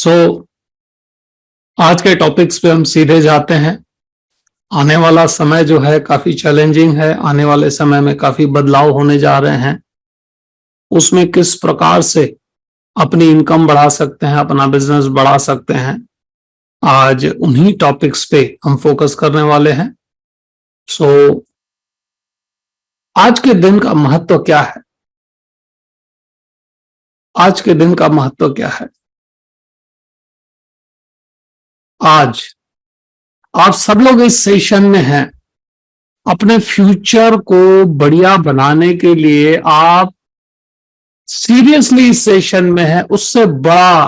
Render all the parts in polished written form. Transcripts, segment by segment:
आज के टॉपिक्स पे हम सीधे जाते हैं। आने वाला समय जो है काफी चैलेंजिंग है। आने वाले समय में काफी बदलाव होने जा रहे हैं। उसमें किस प्रकार से अपनी इनकम बढ़ा सकते हैं, अपना बिजनेस बढ़ा सकते हैं, आज उन्हीं टॉपिक्स पे हम फोकस करने वाले हैं। आज के दिन का महत्व क्या है? आज के दिन का महत्व क्या है? आज आप सब लोग इस सेशन में हैं। अपने फ्यूचर को बढ़िया बनाने के लिए आप सीरियसली इस सेशन में हैं। उससे बड़ा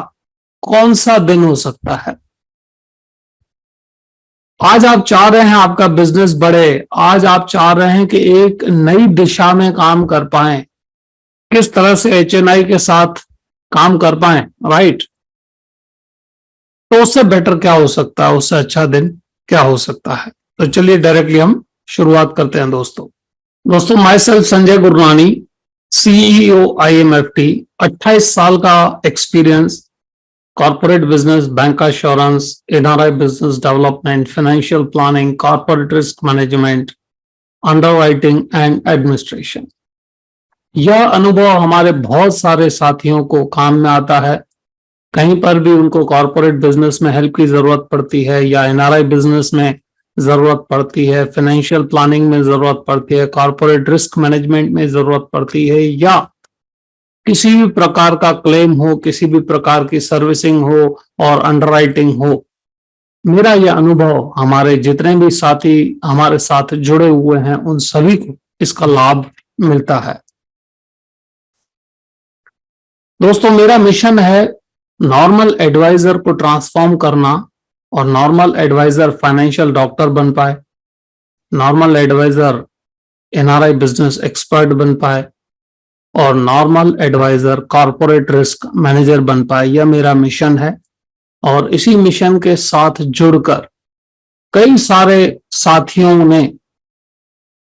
कौन सा दिन हो सकता है? आज आप चाह रहे हैं आपका बिजनेस बढ़े। आज आप चाह रहे हैं कि एक नई दिशा में काम कर पाएं, किस तरह से HNI के साथ काम कर पाएं, राइट? तो उससे बेटर क्या हो सकता है? उससे अच्छा दिन क्या हो सकता है? तो चलिए डायरेक्टली हम शुरुआत करते हैं दोस्तों my self Sanjay Gurnani, CEO IMFT, 28 साल का experience, corporate business, bank assurance, NRI business development, financial planning, corporate risk management, underwriting and administration. यह अनुभव हमारे बहुत सारे साथियों को काम में आता है। कहीं पर भी उनको कॉर्पोरेट बिजनेस में हेल्प की जरूरत पड़ती है या NRI बिजनेस में जरूरत पड़ती है, फाइनेंशियल प्लानिंग में जरूरत पड़ती है, कॉर्पोरेट रिस्क मैनेजमेंट में जरूरत पड़ती है, या किसी भी प्रकार का क्लेम हो, किसी भी प्रकार की सर्विसिंग हो और अंडरराइटिंग हो। मेरा यह अनुभव हमारे जितने भी साथी हमारे साथ जुड़े हुए हैं उन सभी को इसका लाभ मिलता है। दोस्तों, मेरा मिशन है नॉर्मल एडवाइजर को ट्रांसफॉर्म करना और नॉर्मल एडवाइजर फाइनेंशियल डॉक्टर बन पाए, normal advisor NRI business expert बन पाए और normal advisor corporate risk manager बन पाए। यह मेरा मिशन है। और इसी मिशन के साथ जुड़कर कई सारे साथियों ने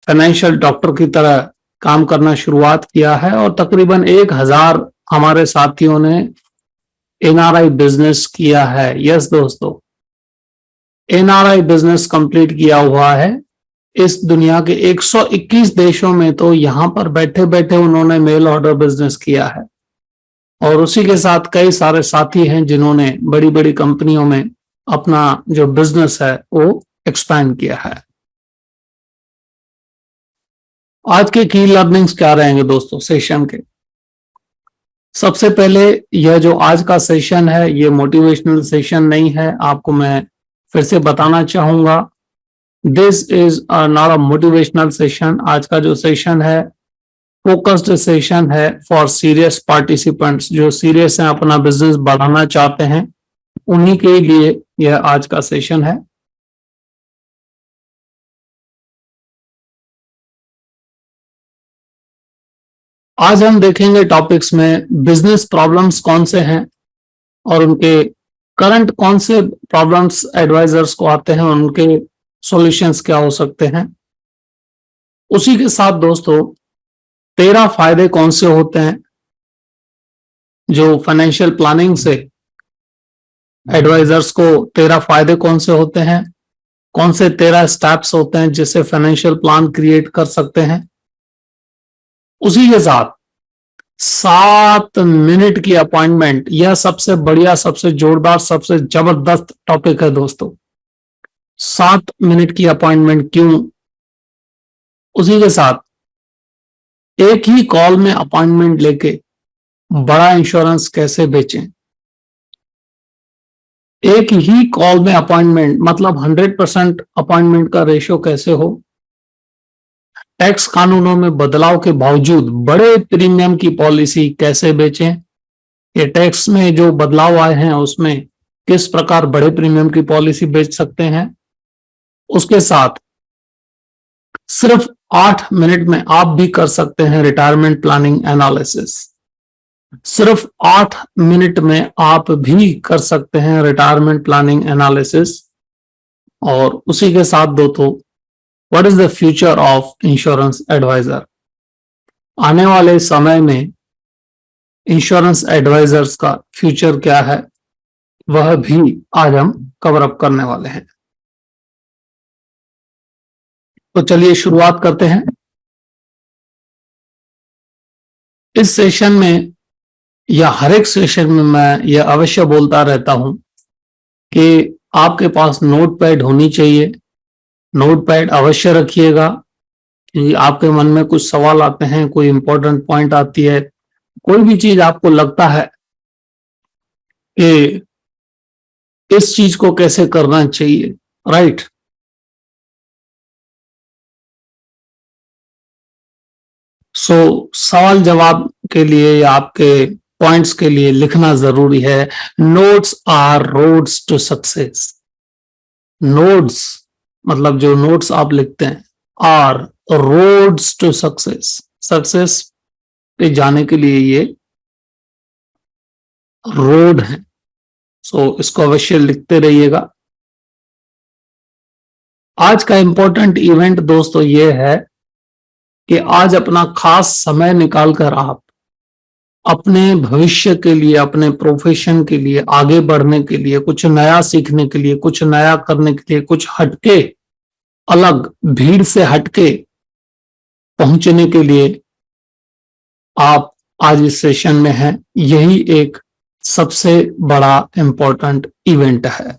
फाइनेंशियल डॉक्टर की तरह काम करना शुरुआत किया है और तकरीबन 1000 हमारे साथियों ने NRI बिजनेस किया है। यस दोस्तों, NRI बिजनेस कंप्लीट किया हुआ है। इस दुनिया के 121 देशों में तो यहां पर बैठे बैठे उन्होंने मेल ऑर्डर बिजनेस किया है। और उसी के साथ कई सारे साथी हैं जिन्होंने बड़ी बड़ी कंपनियों में अपना जो बिजनेस है वो एक्सपैंड किया है। आज के की लर्निंग्स क्या रहेंगे दोस्तों सेशन के? सबसे पहले, यह जो आज का सेशन है ये मोटिवेशनल सेशन नहीं है। आपको मैं फिर से बताना चाहूंगा, this is not a motivational session. आज का जो सेशन है फोकस्ड सेशन है फॉर सीरियस पार्टिसिपेंट्स, जो सीरियस हैं, अपना बिजनेस बढ़ाना चाहते हैं, उन्हीं के लिए यह आज का सेशन है। आज हम देखेंगे टॉपिक्स में बिजनेस प्रॉब्लम्स कौन से हैं और उनके करंट कौन से प्रॉब्लम्स एडवाइजर्स को आते हैं, उनके सॉल्यूशंस क्या हो सकते हैं। उसी के साथ दोस्तों 13 फायदे कौन से होते हैं जो फाइनेंशियल प्लानिंग से एडवाइजर्स को 13 फायदे कौन से होते हैं, कौन से 13 स्टेप्स होते हैं जिससे फाइनेंशियल प्लान क्रिएट कर सकते हैं। उसी के साथ 7 मिनट की अपॉइंटमेंट, यह सबसे बढ़िया, सबसे जोरदार, सबसे जबरदस्त टॉपिक है दोस्तों। 7 मिनट की अपॉइंटमेंट क्यों? उसी के साथ एक ही कॉल में अपॉइंटमेंट लेके बड़ा इंश्योरेंस कैसे बेचें। एक ही कॉल में अपॉइंटमेंट मतलब 100% अपॉइंटमेंट का रेशियो कैसे हो। टैक्स कानूनों में बदलाव के बावजूद बड़े प्रीमियम की पॉलिसी कैसे बेचें। ये टैक्स में जो बदलाव आए हैं उसमें किस प्रकार बड़े प्रीमियम की पॉलिसी बेच सकते हैं। उसके साथ सिर्फ 8 मिनट में आप भी कर सकते हैं रिटायरमेंट प्लानिंग एनालिसिस। सिर्फ 8 मिनट में आप भी कर सकते हैं रिटायरमेंट प्लानिंग एनालिसिस। और उसी के साथ दोस्तों, what is the future of insurance advisor. आने वाले समय में इंश्योरेंस एडवाइजर्स का फ्यूचर क्या है, वह भी आज हम कवर अप करने वाले हैं। तो चलिए शुरुआत करते हैं। इस सेशन में या हर एक सेशन में मैं यह अवश्य बोलता रहता हूं कि आपके पास नोट पैड होनी चाहिए। नोट पैड अवश्य रखिएगा कि आपके मन में कुछ सवाल आते हैं, कोई इंपॉर्टेंट पॉइंट आती है, कोई भी चीज आपको लगता है कि इस चीज को कैसे करना चाहिए, राइट। सो सवाल जवाब के लिए या आपके पॉइंट्स के लिए लिखना जरूरी है। Notes are roads to success. Notes मतलब जो नोट्स आप लिखते हैं, are roads to success. Success पे जाने के लिए ये रोड है। सो इसको अवश्य लिखते रहिएगा। आज का इंपॉर्टेंट इवेंट दोस्तों ये है कि आज अपना खास समय निकालकर आप अपने भविष्य के लिए, अपने प्रोफेशन के लिए, आगे बढ़ने के लिए, कुछ नया सीखने के लिए, कुछ नया करने के लिए, कुछ हटके, अलग भीड़ से हटके पहुंचने के लिए आप आज इस सेशन में हैं। यही एक सबसे बड़ा इंपॉर्टेंट इवेंट है।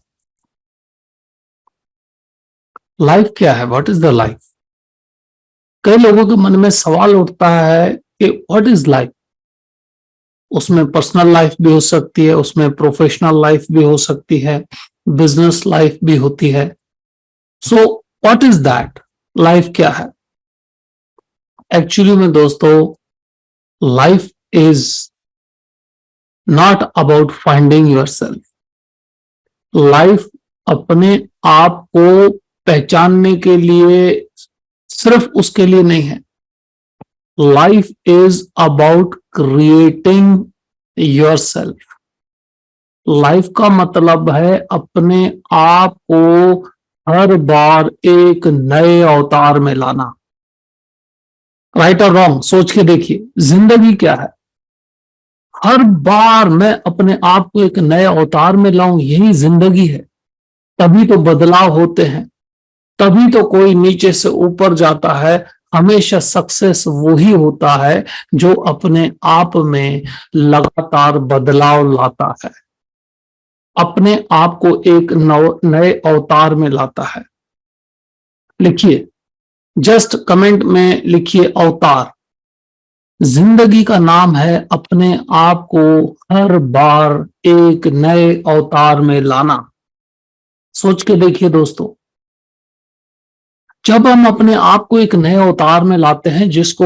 लाइफ क्या है? What is the life? कई लोगों के मन में सवाल उठता है कि व्हाट इज लाइफ। उसमें पर्सनल लाइफ भी हो सकती है, उसमें प्रोफेशनल लाइफ भी हो सकती है, बिजनेस लाइफ भी होती है। So what is that? Life क्या है? एक्चुअली में दोस्तों, life is not about finding yourself. Life अपने आप को पहचानने के लिए, सिर्फ उसके लिए नहीं है। Life is about creating yourself. Life का मतलब है अपने आप को हर बार एक नए अवतार में लाना। राइट और रॉन्ग सोच के देखिए, जिंदगी क्या है? हर बार मैं अपने आप को एक नए अवतार में लाऊं, यही जिंदगी है। तभी तो बदलाव होते हैं, तभी तो कोई नीचे से ऊपर जाता है। हमेशा सक्सेस वही होता है जो अपने आप में लगातार बदलाव लाता है, अपने आप को एक नए अवतार में लाता है। लिखिए, जस्ट कमेंट में लिखिए अवतार। जिंदगी का नाम है अपने आप को हर बार एक नए अवतार में लाना। सोच के देखिए दोस्तों, जब हम अपने आप को एक नए अवतार में लाते हैं, जिसको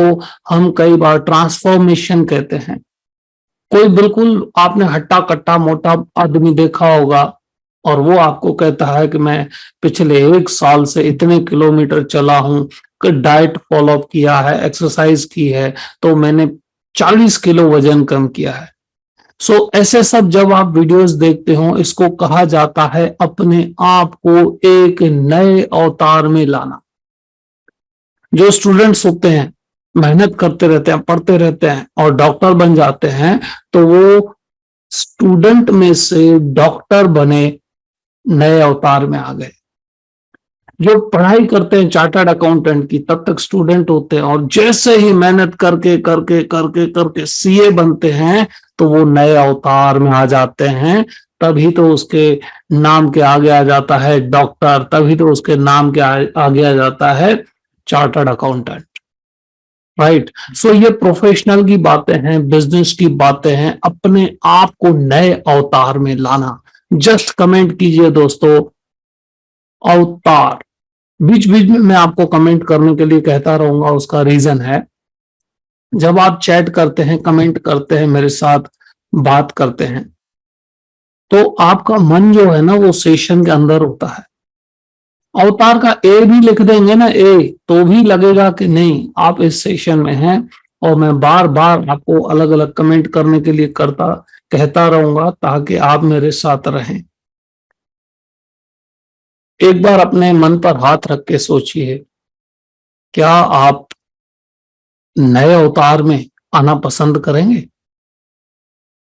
हम कई बार ट्रांसफॉर्मेशन कहते हैं। कोई बिल्कुल आपने हट्टा कट्टा मोटा आदमी देखा होगा और वो आपको कहता है कि मैं पिछले 1 साल से इतने किलोमीटर चला हूं, डाइट फॉलो किया है, एक्सरसाइज की है, तो मैंने 40 किलो वजन कम किया है। सो ऐसे सब जब आप वीडियोस देखते हो, इसको कहा जाता है अपने आप को एक नए अवतार में लाना। जो स्टूडेंट्स होते हैं, मेहनत करते रहते हैं, पढ़ते रहते हैं और डॉक्टर बन जाते हैं, तो वो स्टूडेंट में से डॉक्टर बने नए अवतार में आ गए। जो पढ़ाई करते हैं चार्टर्ड अकाउंटेंट की, तब तक स्टूडेंट होते हैं और जैसे ही मेहनत करके करके करके करके सीए बनते हैं, तो वो नए अवतार में आ जाते हैं। तभी तो उसके नाम के आगे आ जाता है डॉक्टर, तभी तो उसके नाम के आगे आ जाता है चार्टर्ड अकाउंटेंट। राइट। सो ये प्रोफेशनल की बातें हैं, बिजनेस की बातें हैं, अपने आप को नए अवतार में लाना। जस्ट कमेंट कीजिए दोस्तों अवतार। बीच बीच में मैं आपको कमेंट करने के लिए कहता रहूंगा, उसका रीजन है, जब आप चैट करते हैं, कमेंट करते हैं, मेरे साथ बात करते हैं, तो आपका मन जो है ना वो सेशन के अंदर होता है। अवतार का ए भी लिख देंगे ना, ए, तो भी लगेगा कि नहीं आप इस सेशन में हैं। और मैं बार बार आपको अलग अलग कमेंट करने के लिए कहता रहूंगा ताकि आप मेरे साथ रहें। एक बार अपने मन पर हाथ रख के सोचिए, क्या आप नए अवतार में आना पसंद करेंगे?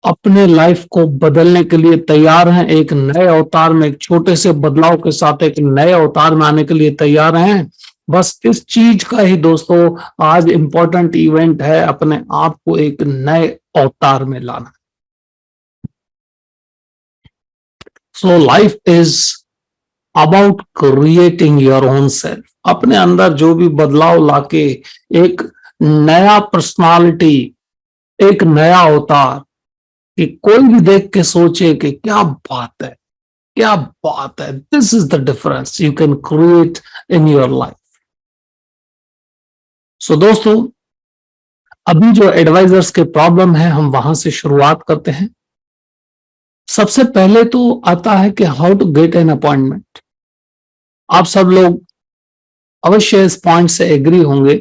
अपने लाइफ को बदलने के लिए तैयार हैं, एक नए अवतार में, एक छोटे से बदलाव के साथ एक नए अवतार में आने के लिए तैयार हैं। बस इस चीज का ही दोस्तों आज इंपॉर्टेंट इवेंट है, अपने आप को एक नए अवतार में लाना। So life is about creating your own self. अपने अंदर जो भी बदलाव लाके एक नया पर्सनालिटी, एक नया अवतार, कि कोई भी देख के सोचे कि क्या बात है, क्या बात है, this is the difference you can create in your life. So दोस्तों, अभी जो एडवाइजर्स के प्रॉब्लम है हम वहां से शुरुआत करते हैं। सबसे पहले तो आता है कि how to get an appointment. आप सब लोग अवश्य इस पॉइंट से एग्री होंगे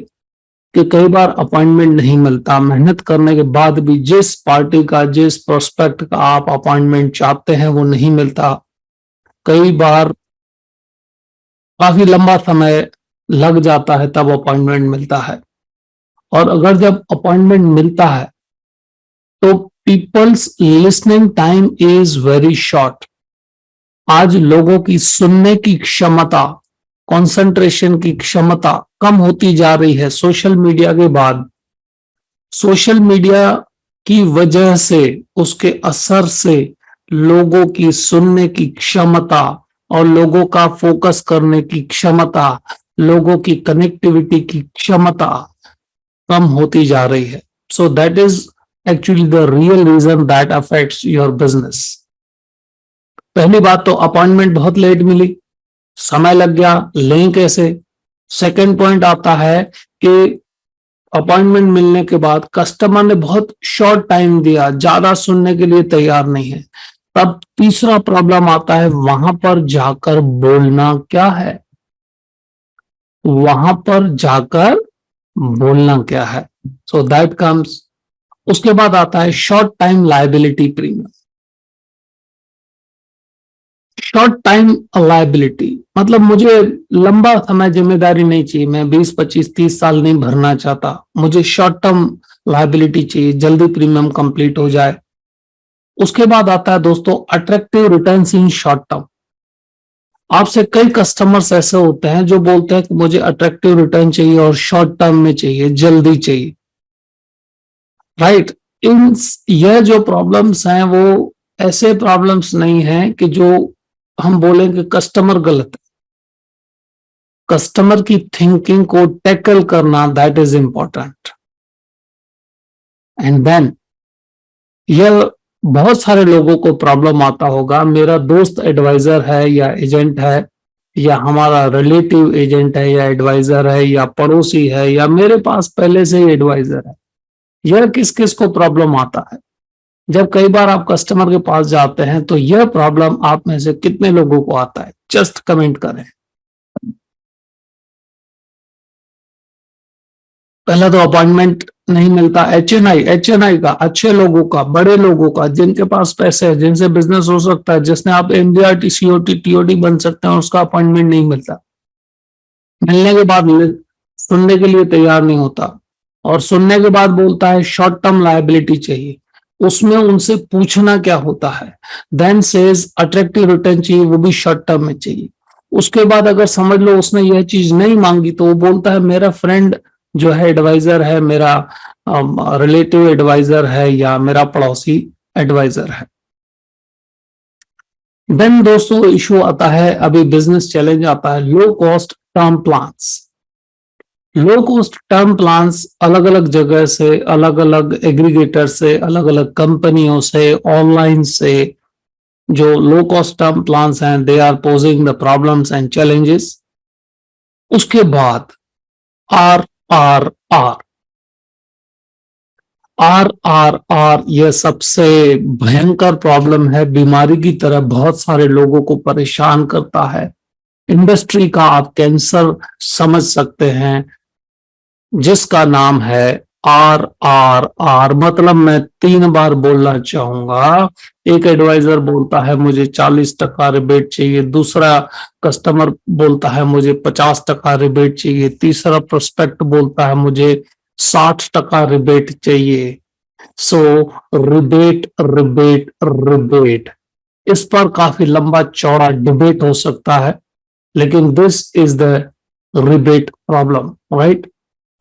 कि कई बार अपॉइंटमेंट नहीं मिलता, मेहनत करने के बाद भी जिस पार्टी का, जिस प्रोस्पेक्ट का आप अपॉइंटमेंट चाहते हैं वो नहीं मिलता। कई बार काफी लंबा समय लग जाता है तब अपॉइंटमेंट मिलता है, और अगर जब अपॉइंटमेंट मिलता है तो peoples listening time is very short. आज लोगों की सुनने की क्षमता, कंसंट्रेशन की क्षमता कम होती जा रही है सोशल मीडिया के बाद। सोशल मीडिया की वजह से, उसके असर से लोगों की सुनने की क्षमता और लोगों का फोकस करने की क्षमता, लोगों की कनेक्टिविटी की क्षमता कम होती जा रही है। So that is actually the real reason that affects your business. पहली बात तो अपॉइंटमेंट बहुत लेट मिली, समय लग गया, लें कैसे। सेकंड पॉइंट आता है कि अपॉइंटमेंट मिलने के बाद कस्टमर ने बहुत शॉर्ट टाइम दिया, ज्यादा सुनने के लिए तैयार नहीं है। तब तीसरा प्रॉब्लम आता है, वहां पर जाकर बोलना क्या है, वहां पर जाकर बोलना क्या है। So that comes. उसके बाद आता है short time liability premium. Short time liability मतलब मुझे लंबा समय जिम्मेदारी नहीं चाहिए, मैं 20, 25, 30 साल नहीं भरना चाहता, मुझे शॉर्ट टर्म लायबिलिटी चाहिए, जल्दी प्रीमियम कंप्लीट हो जाए। उसके बाद आता है दोस्तों attractive returns in short term. आपसे कई कस्टमर्स ऐसे होते हैं जो बोलते हैं कि मुझे अट्रैक्टिव रिटर्न चाहिए और शॉर्ट टर्म में चाहिए, जल्दी चाहिए, राइट। इन यह जो प्रॉब्लम्स हैं वो ऐसे प्रॉब्लम्स नहीं हैं कि जो हम बोलेंगे कस्टमर गलत है। कस्टमर की थिंकिंग को टैकल करना, that is important. And then यह बहुत सारे लोगों को प्रॉब्लम आता होगा, मेरा दोस्त एडवाइजर है या एजेंट है, या हमारा रिलेटिव एजेंट है या एडवाइजर है, या पड़ोसी है, या मेरे पास पहले से ही एडवाइजर है। यह किस किस को प्रॉब्लम आता है? जब कई बार आप कस्टमर के पास जाते हैं तो यह प्रॉब्लम आप में से कितने लोगों को आता है? जस्ट कमेंट करें। पहला तो अपॉइंटमेंट नहीं मिलता। एचएनआई का, अच्छे लोगों का, बड़े लोगों का, जिनके पास पैसे है, जिनसे बिजनेस हो सकता है, जिसने आप एमडीआरटी, सीओटी, टीओडी बन सकते हैं, उसका अपॉइंटमेंट नहीं मिलता। मिलने के बाद सुनने के लिए तैयार नहीं होता, और सुनने के बाद बोलता है शॉर्ट टर्म लायबिलिटी चाहिए। उसमें उनसे पूछना क्या होता है, देन सेज अट्रैक्टिव रिटर्न चाहिए, वो भी शॉर्ट टर्म में चाहिए। उसके बाद अगर समझ लो उसने यह चीज नहीं मांगी तो वो बोलता है मेरा फ्रेंड जो है एडवाइजर है, मेरा रिलेटिव एडवाइजर है, या मेरा पड़ोसी एडवाइजर है। देन दोस्तों इशू आता है, अभी बिजनेस चैलेंज आता है, low cost term plans. Low cost term plans अलग अलग जगह से, अलग अलग एग्रीगेटर से, अलग अलग कंपनियों से, ऑनलाइन से, जो लो कॉस्ट टर्म प्लान्स हैं, they are posing the problems and challenges. उसके बाद आर आर आर आर आर आर यह सबसे भयंकर प्रॉब्लम है, बीमारी की तरह बहुत सारे लोगों को परेशान करता है। इंडस्ट्री का आप कैंसर समझ सकते हैं, जिसका नाम है आर आर आर। मतलब मैं 3 बार बोलना चाहूंगा। एक एडवाइजर बोलता है मुझे 40% रिबेट चाहिए, दूसरा कस्टमर बोलता है मुझे 50% रिबेट चाहिए, तीसरा प्रोस्पेक्ट बोलता है मुझे 60% रिबेट चाहिए, सो रिबेट रिबेट रिबेट, इस पर काफी लंबा चौड़ा डिबेट हो सकता है, लेकिन this is the rebate problem, right.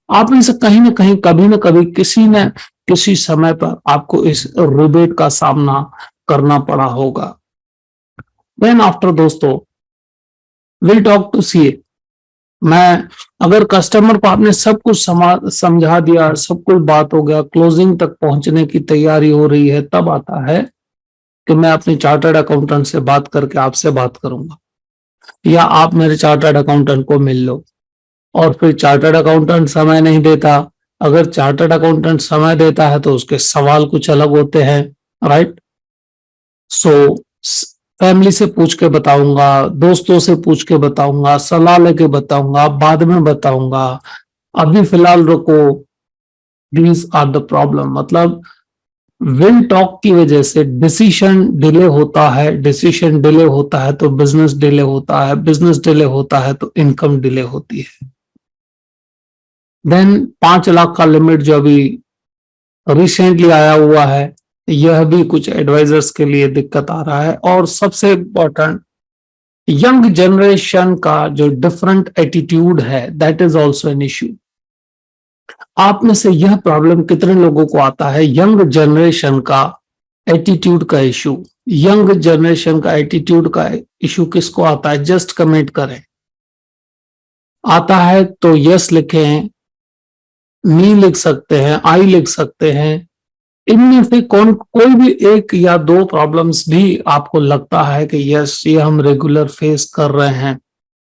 आप में से कहीं ना कहीं कभी ना कभी किसी न किसी समय पर आपको इस रिबेट का सामना करना पड़ा होगा। देन आफ्टर दोस्तों, विल टॉक टू सी। मैं अगर कस्टमर को आपने सब कुछ समझा दिया, सब कुछ बात हो गया, क्लोजिंग तक पहुंचने की तैयारी हो रही है, तब आता है कि मैं अपने चार्टर्ड अकाउंटेंट से बात करके आपसे बात करूंगा, या आप मेरे चार्टर्ड अकाउंटेंट को मिल लो। और फिर चार्टर्ड अकाउंटेंट समय नहीं देता। अगर चार्टर्ड अकाउंटेंट समय देता है तो उसके सवाल कुछ अलग होते हैं, राइट। सो फैमिली से पूछ के बताऊंगा, दोस्तों से पूछ के बताऊंगा, सलाह लेके बताऊंगा, बाद में बताऊंगा, अभी फिलहाल रुको। These are the problem. मतलब विल टॉक की वजह से डिसीजन डिले होता है, डिसीजन डिले होता है तो बिजनेस डिले होता है, बिजनेस डिले होता है तो इनकम डिले होती है। देन 5 लाख का लिमिट जो अभी रिसेंटली आया हुआ है, यह भी कुछ एडवाइजर्स के लिए दिक्कत आ रहा है। और सबसे इम्पोर्टेंट, यंग जनरेशन का जो डिफरेंट एटीट्यूड है, that is also an issue. आप में से यह प्रॉब्लम कितने लोगों को आता है, यंग जनरेशन का एटीट्यूड का इशू? यंग जनरेशन का एटीट्यूड का इशू किसको आता है? जस्ट कमेंट करें। आता है तो यस लिखें, मी लिख सकते हैं, आई लिख सकते हैं। इनमें से कोई भी एक या दो प्रॉब्लम्स भी आपको लगता है कि यस ये हम रेगुलर फेस कर रहे हैं,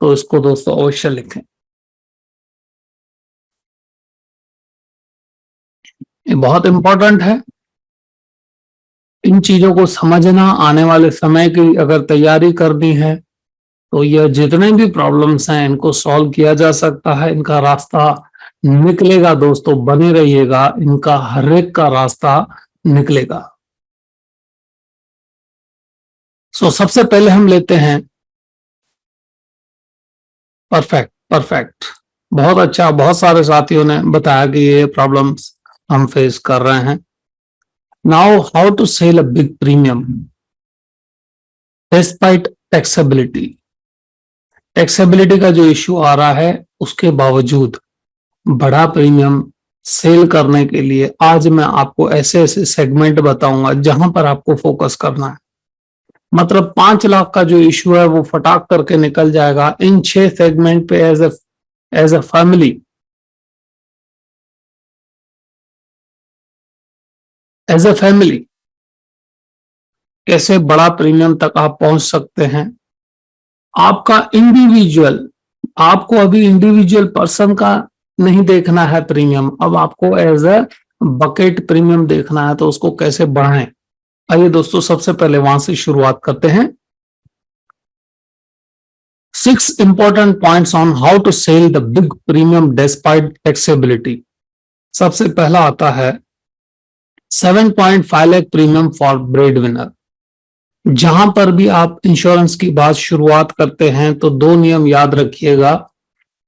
तो इसको दोस्तों अवश्य लिखें। ये बहुत इंपॉर्टेंट है। इन चीजों को समझना, आने वाले समय की अगर तैयारी करनी है तो यह जितने भी प्रॉब्लम्स हैं इनको सॉल्व किया जा सकता है। इनका रास्ता निकलेगा दोस्तों, बने रहिएगा, इनका हर एक का रास्ता निकलेगा। सबसे पहले हम लेते हैं परफेक्ट। परफेक्ट, बहुत अच्छा। बहुत सारे साथियों ने बताया कि ये प्रॉब्लम्स हम फेस कर रहे हैं। Now how to sell a big premium despite taxability. Taxability का जो इश्यू आ रहा है उसके बावजूद बड़ा प्रीमियम सेल करने के लिए आज मैं आपको ऐसे ऐसे सेगमेंट बताऊंगा जहां पर आपको फोकस करना है। मतलब 5 लाख का जो इश्यू है वो फटाक करके निकल जाएगा इन 6 सेगमेंट पे। As a family, as a family कैसे बड़ा प्रीमियम तक आप पहुंच सकते हैं। आपका इंडिविजुअल, आपको अभी इंडिविजुअल पर्सन का नहीं देखना है प्रीमियम, अब आपको एज अ बकेट प्रीमियम देखना है, तो उसको कैसे बढ़ाएं। आइए दोस्तों, सबसे पहले वहां से शुरुआत करते हैं। 6 important points on how to sell the big premium despite taxability. सबसे पहला आता है 7.5 lakh premium for bread winner. जहां पर भी आप इंश्योरेंस की बात शुरुआत करते हैं तो 2 नियम याद रखिएगा।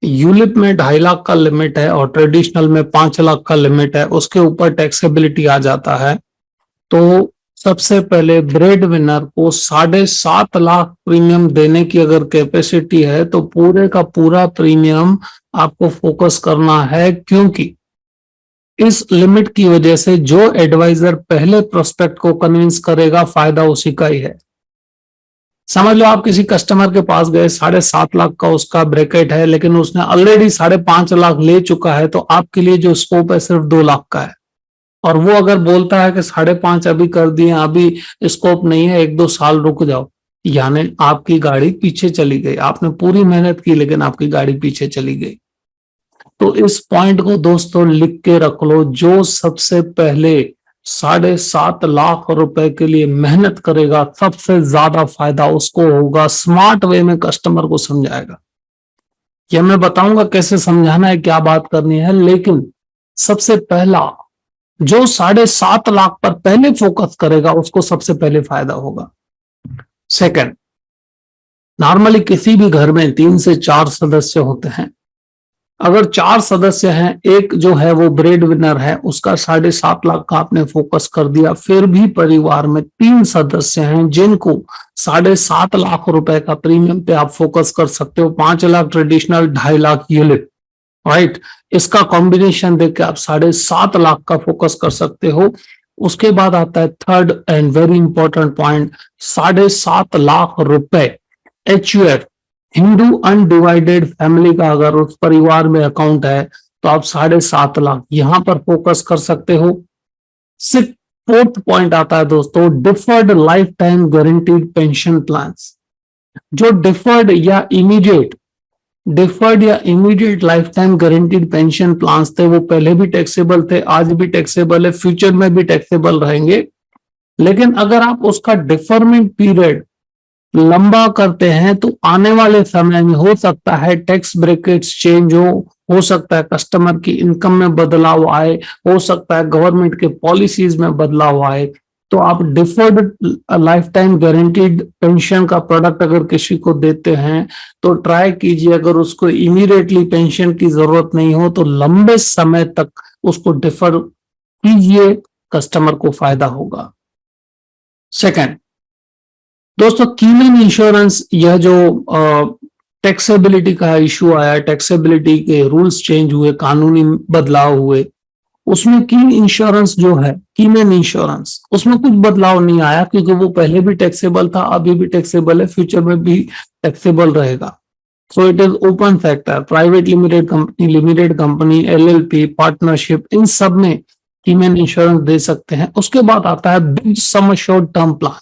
यूलिप में 2.5 लाख का लिमिट है और ट्रेडिशनल में 5 लाख का लिमिट है, उसके ऊपर टैक्सेबिलिटी आ जाता है। तो सबसे पहले ब्रेड विनर को 7.5 लाख प्रीमियम देने की अगर कैपेसिटी है तो पूरे का पूरा प्रीमियम आपको फोकस करना है, क्योंकि इस लिमिट की वजह से जो एडवाइजर पहले प्रोस्पेक्ट को कन्विंस करेगा, फायदा उसी का ही है। समझ लो आप किसी कस्टमर के पास गए, 7.5 लाख का उसका ब्रैकेट है, लेकिन उसने ऑलरेडी 5.5 लाख ले चुका है, तो आपके लिए जो स्कोप है सिर्फ 2 लाख का है। और वो अगर बोलता है कि 5.5 अभी कर दिए, अभी स्कोप नहीं है, 1-2 साल रुक जाओ, यानी आपकी गाड़ी पीछे चली गई। आपने पूरी मेहनत की लेकिन आपकी गाड़ी पीछे चली गई। तो इस पॉइंट को दोस्तों लिख के रख लो, जो सबसे पहले 7.5 लाख रुपए के लिए मेहनत करेगा, सबसे ज्यादा फायदा उसको होगा। स्मार्ट वे में कस्टमर को समझाएगा। यह मैं बताऊंगा कैसे समझाना है, क्या बात करनी है, लेकिन सबसे पहला जो 7.5 लाख पर पहले फोकस करेगा उसको सबसे पहले फायदा होगा। सेकंड, नॉर्मली किसी भी घर में 3 से 4 सदस्य होते हैं। अगर 4 सदस्य हैं, एक जो है वो ब्रेड विनर है, उसका 7.5 लाख का आपने फोकस कर दिया, फिर भी परिवार में 3 सदस्य हैं जिनको 7.5 लाख रुपए का प्रीमियम पे आप फोकस कर सकते हो, 5 lakh traditional, 2.5 lakh ULIP, right. इसका कॉम्बिनेशन देख के आप 7.5 लाख का फोकस कर सकते हो। उसके बाद आता है third and very important point, 7.5 lakh रुपए HUF, हिंदू अनडिवाइडेड फैमिली का अगर उस परिवार में अकाउंट है तो आप 7.5 लाख यहां पर फोकस कर सकते हो। सिर्फ फोर्थ पॉइंट आता है दोस्तों, deferred life time guaranteed pension plans. जो डिफर्ड या immediate life time guaranteed pension plans थे, वो पहले भी टैक्सेबल थे, आज भी टैक्सेबल है, फ्यूचर में भी टैक्सेबल रहेंगे। लेकिन अगर आप उसका डिफरमेंट पीरियड लंबा करते हैं तो आने वाले समय में हो सकता है टैक्स ब्रैकेट्स चेंज हो सकता है कस्टमर की इनकम में बदलाव आए, हो सकता है गवर्नमेंट के पॉलिसीज में बदलाव आए। तो आप deferred life time guaranteed pension का प्रोडक्ट अगर किसी को देते हैं तो ट्राई कीजिए, अगर उसको इमीडिएटली पेंशन की जरूरत नहीं हो तो लंबे समय तक उसको डिफर कीजिए, कस्टमर को फायदा होगा। सेकंड दोस्तों, कीमेन इंश्योरेंस, यह जो टैक्सेबिलिटी का इशू आया, टैक्सेबिलिटी के रूल्स चेंज हुए, कानूनी बदलाव हुए, उसमें कीन इंश्योरेंस जो है, कीमेन इंश्योरेंस, उसमें कुछ बदलाव नहीं आया क्योंकि वो पहले भी टैक्सेबल था, अभी भी टैक्सेबल है, फ्यूचर में भी टैक्सेबल रहेगा। So it is open sector, private limited company, LLP, partnership, इन सब में कीमेन इंश्योरेंस दे सकते हैं। उसके बाद आता है big sum assured term plan.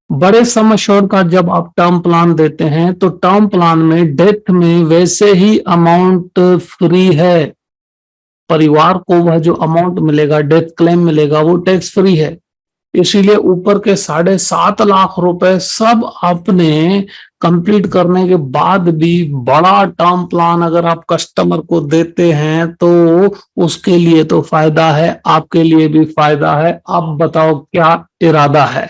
बड़े सम एश्योर्ड का जब आप टर्म प्लान देते हैं तो टर्म प्लान में डेथ में वैसे ही अमाउंट फ्री है, परिवार को वह जो अमाउंट मिलेगा, डेथ क्लेम मिलेगा, वो टैक्स फ्री है। इसीलिए ऊपर के 7.5 लाख रुपए सब आपने कंप्लीट करने के बाद भी बड़ा टर्म प्लान अगर आप कस्टमर को देते हैं तो उसके लिए तो फायदा है, आपके लिए भी फायदा है। आप बताओ क्या इरादा है,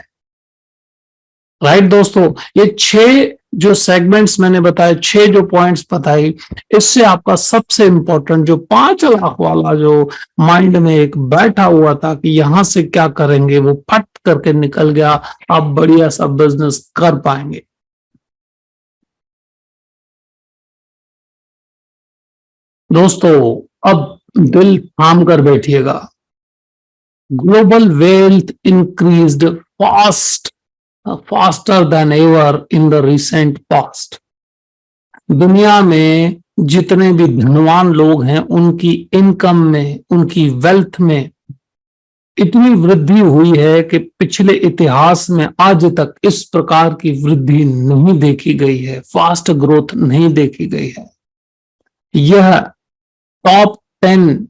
राइट दोस्तों। ये 6 जो सेगमेंट्स मैंने बताए, 6 जो पॉइंट्स बताई, इससे आपका सबसे इंपॉर्टेंट जो 5 लाख वाला जो माइंड में एक बैठा हुआ था कि यहां से क्या करेंगे, वो फट करके निकल गया। आप बढ़िया सा बिजनेस कर पाएंगे। दोस्तों अब दिल थाम कर बैठिएगा। Global wealth increased faster than ever in the recent past. दुनिया में जितने भी धनवान लोग हैं उनकी इनकम में, उनकी वेल्थ में इतनी वृद्धि हुई है कि पिछले इतिहास में आज तक इस प्रकार की वृद्धि नहीं देखी गई है, फास्ट ग्रोथ नहीं देखी गई है। यह टॉप 10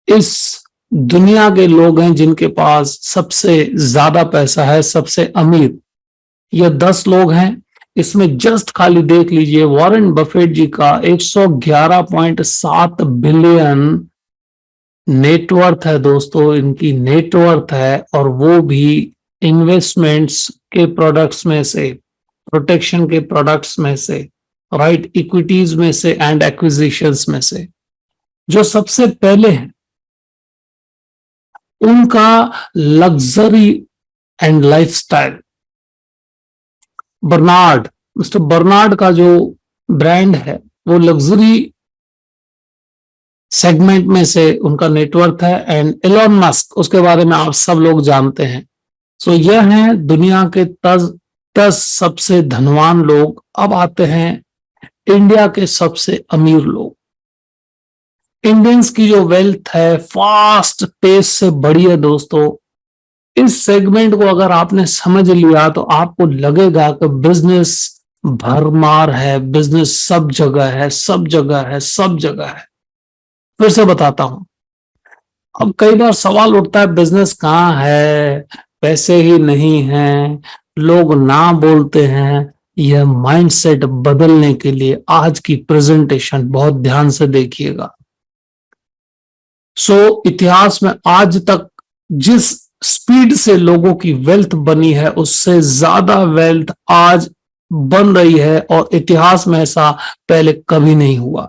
इस दुनिया के लोग हैं जिनके पास सबसे ज्यादा पैसा है, सबसे अमीर ये 10 लोग हैं। इसमें जस्ट खाली देख लीजिए, वॉरेन बफेट जी का 111.7 बिलियन नेटवर्थ है दोस्तों, इनकी नेटवर्थ है, और वो भी इन्वेस्टमेंट्स के प्रोडक्ट्स में से, प्रोटेक्शन के प्रोडक्ट्स में से, राइट, इक्विटीज में से एंड एक्विजिशंस में से। जो सबसे पहले हैं उनका luxury and lifestyle, Bernard, mister Bernard का जो ब्रांड है वो लग्जरी सेगमेंट में से उनका नेटवर्क है। एंड एलोन मस्क, उसके बारे में आप सब लोग जानते हैं। सो यह है दुनिया के 10 सबसे धनवान लोग। अब आते हैं इंडिया के सबसे अमीर लोग। इंडियंस की जो वेल्थ है फास्ट पेस से बढ़ी है दोस्तों। इस सेगमेंट को अगर आपने समझ लिया तो आपको लगेगा कि बिजनेस भरमार है, बिजनेस सब जगह है, सब जगह है, सब जगह है। फिर से बताता हूं। अब कई बार सवाल उठता है बिजनेस कहाँ है, पैसे ही नहीं हैं, लोग ना बोलते हैं। यह माइंडसेट बदलने के लिए आज की प्रेजेंटेशन बहुत ध्यान से देखिएगा। इतिहास में आज तक जिस स्पीड से लोगों की वेल्थ बनी है उससे ज्यादा वेल्थ आज बन रही है, और इतिहास में ऐसा पहले कभी नहीं हुआ।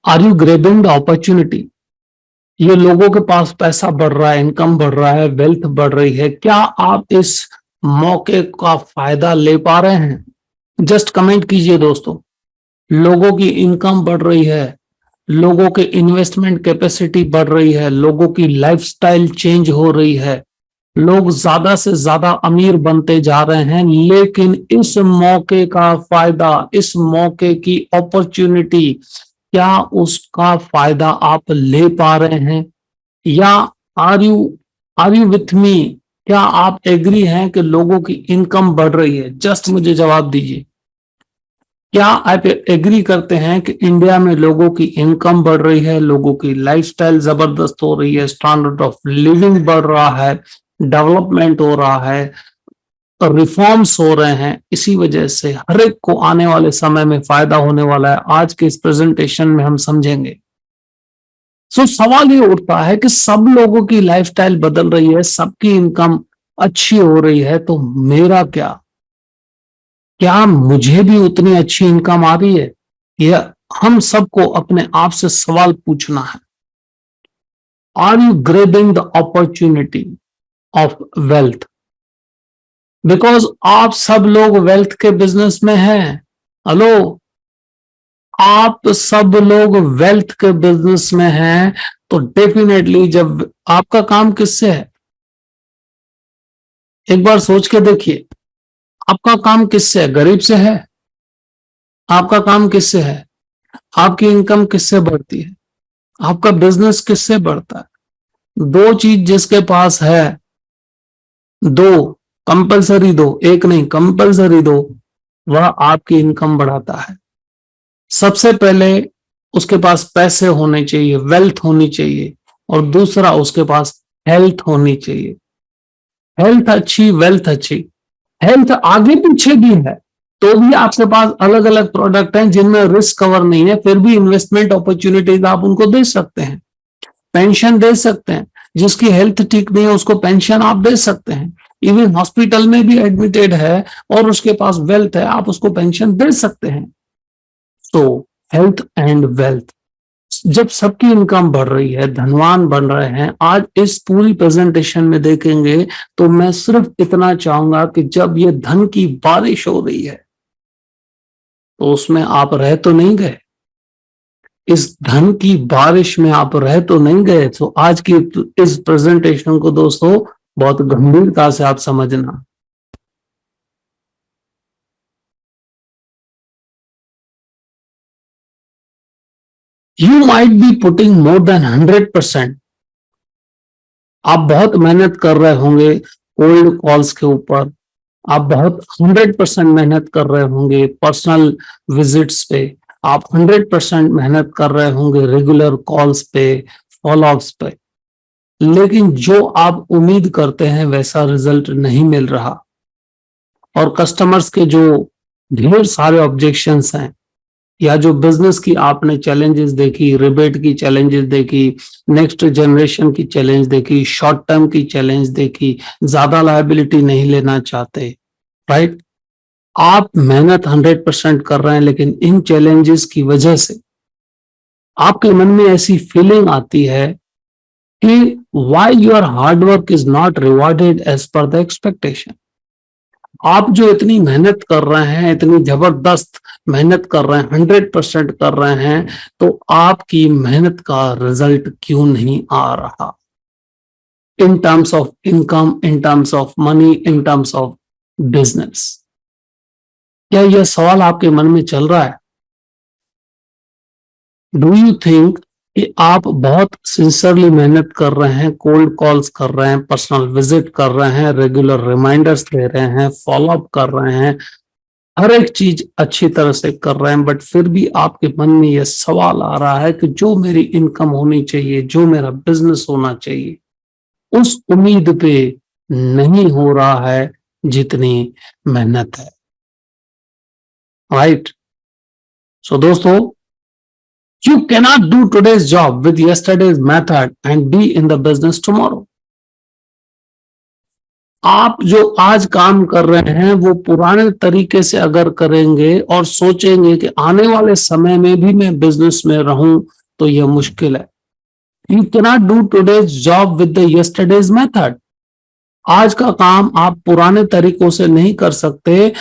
Are you grabbing the opportunity? ये लोगों के पास पैसा बढ़ रहा है, इनकम बढ़ रहा है, वेल्थ बढ़ रही है, क्या आप इस मौके का फायदा ले पा रहे हैं? जस्ट कमेंट कीजिए दोस्तों। लोगों की इनकम बढ़ रही है, लोगों के इन्वेस्टमेंट कैपेसिटी बढ़ रही है, लोगों की लाइफस्टाइल चेंज हो रही है, लोग ज्यादा से ज्यादा अमीर बनते जा रहे हैं, लेकिन इस मौके का फायदा, इस मौके की अपॉर्चुनिटी, क्या उसका फायदा आप ले पा रहे हैं? या आर यू विथ मी? क्या आप एग्री हैं कि लोगों की इनकम बढ़ रही है? जस्ट मुझे जवाब दीजिए। क्या आप एग्री करते हैं कि इंडिया में लोगों की इनकम बढ़ रही है, लोगों की लाइफस्टाइल जबरदस्त हो रही है, स्टैंडर्ड ऑफ लिविंग बढ़ रहा है, डेवलपमेंट हो रहा है, रिफॉर्म्स हो रहे हैं, इसी वजह से हर एक को आने वाले समय में फायदा होने वाला है? आज के इस प्रेजेंटेशन में हम समझेंगे। सवाल ये उठता है कि सब लोगों की लाइफस्टाइल बदल रही है, सबकी इनकम अच्छी हो रही है, तो मेरा क्या मुझे भी उतनी अच्छी इनकम आ रही है? यह हम सबको अपने आप से सवाल पूछना है। Are you grabbing the opportunity of wealth? Because आप सब लोग वेल्थ के बिजनेस में हैं। हेलो, आप सब लोग वेल्थ के बिजनेस में हैं, तो डेफिनेटली जब आपका काम किससे है, एक बार सोच के देखिए, आपका काम किससे है? गरीब से है? आपका काम किससे है? आपकी इनकम किससे बढ़ती है? आपका बिजनेस किससे बढ़ता है? दो चीज जिसके पास है, दो कंपलसरी, दो, एक नहीं कंपलसरी दो, वह आपकी इनकम बढ़ाता है। सबसे पहले उसके पास पैसे होने चाहिए, वेल्थ होनी चाहिए, और दूसरा उसके पास हेल्थ होनी चाहिए। हेल्थ अच्छी, वेल्थ अच्छी। हेल्थ आगे पीछे भी है तो भी आपके पास अलग अलग प्रोडक्ट हैं जिनमें रिस्क कवर नहीं है, फिर भी इन्वेस्टमेंट अपॉर्चुनिटीज आप उनको दे सकते हैं, पेंशन दे सकते हैं। जिसकी हेल्थ ठीक नहीं है उसको पेंशन आप दे सकते हैं। इवन हॉस्पिटल में भी एडमिटेड है और उसके पास वेल्थ है, आप उसको पेंशन दे सकते हैं। तो हेल्थ एंड वेल्थ, जब सबकी इनकम बढ़ रही है, धनवान बन रहे हैं, आज इस पूरी प्रेजेंटेशन में देखेंगे तो मैं सिर्फ इतना चाहूंगा कि जब ये धन की बारिश हो रही है तो उसमें आप रह तो नहीं गए, इस धन की बारिश में आप रह तो नहीं गए। तो आज की इस प्रेजेंटेशन को दोस्तों बहुत गंभीरता से आप समझना। You might be putting more than 100%। आप बहुत मेहनत कर रहे होंगे कोल्ड कॉल्स के ऊपर, आप बहुत 100% मेहनत कर रहे होंगे पर्सनल विजिट्स पे, आप 100% मेहनत कर रहे होंगे रेगुलर कॉल्स पे, फॉलोअप्स पे, लेकिन जो आप उम्मीद करते हैं वैसा रिजल्ट नहीं मिल रहा। और कस्टमर्स के जो ढेर सारे ऑब्जेक्शंस हैं, या जो बिजनेस की आपने चैलेंजेस देखी, रिबेट की चैलेंजेस देखी, नेक्स्ट जनरेशन की चैलेंज देखी, शॉर्ट टर्म की चैलेंज देखी, ज्यादा लायबिलिटी नहीं लेना चाहते, राइट? आप मेहनत 100% कर रहे हैं, लेकिन इन चैलेंजेस की वजह से आपके मन में ऐसी फीलिंग आती है कि why your hard work is not rewarded as per the expectation. आप जो इतनी मेहनत कर रहे हैं, इतनी जबरदस्त मेहनत कर रहे हैं, 100% कर रहे हैं, तो आपकी मेहनत का रिजल्ट क्यों नहीं आ रहा? In terms of income, in terms of money, in terms of business. क्या यह सवाल आपके मन में चल रहा है? डू यू थिंक कि आप बहुत सिंसियरली मेहनत कर रहे हैं, कोल्ड कॉल्स कर रहे हैं, पर्सनल विजिट कर रहे हैं, रेगुलर रिमाइंडर्स ले रहे हैं, फॉलोअप कर रहे हैं, हर एक चीज अच्छी तरह से कर रहे हैं, बट फिर भी आपके मन में यह सवाल आ रहा है कि जो मेरी इनकम होनी चाहिए, जो मेरा बिजनेस होना चाहिए, उस उम्मीद पे नहीं हो रहा है जितनी मेहनत है, राइट? सो दोस्तों, you cannot do today's job with yesterday's method and be in the business tomorrow. आप जो आज काम कर रहे हैं वो पुराने तरीके से अगर करेंगे और सोचेंगे कि आने वाले समय में भी मैं बिजनेस में रहूं, तो यह मुश्किल है। You cannot do today's job with the yesterday's method. आज का काम आप पुराने तरीकों से नहीं कर सकते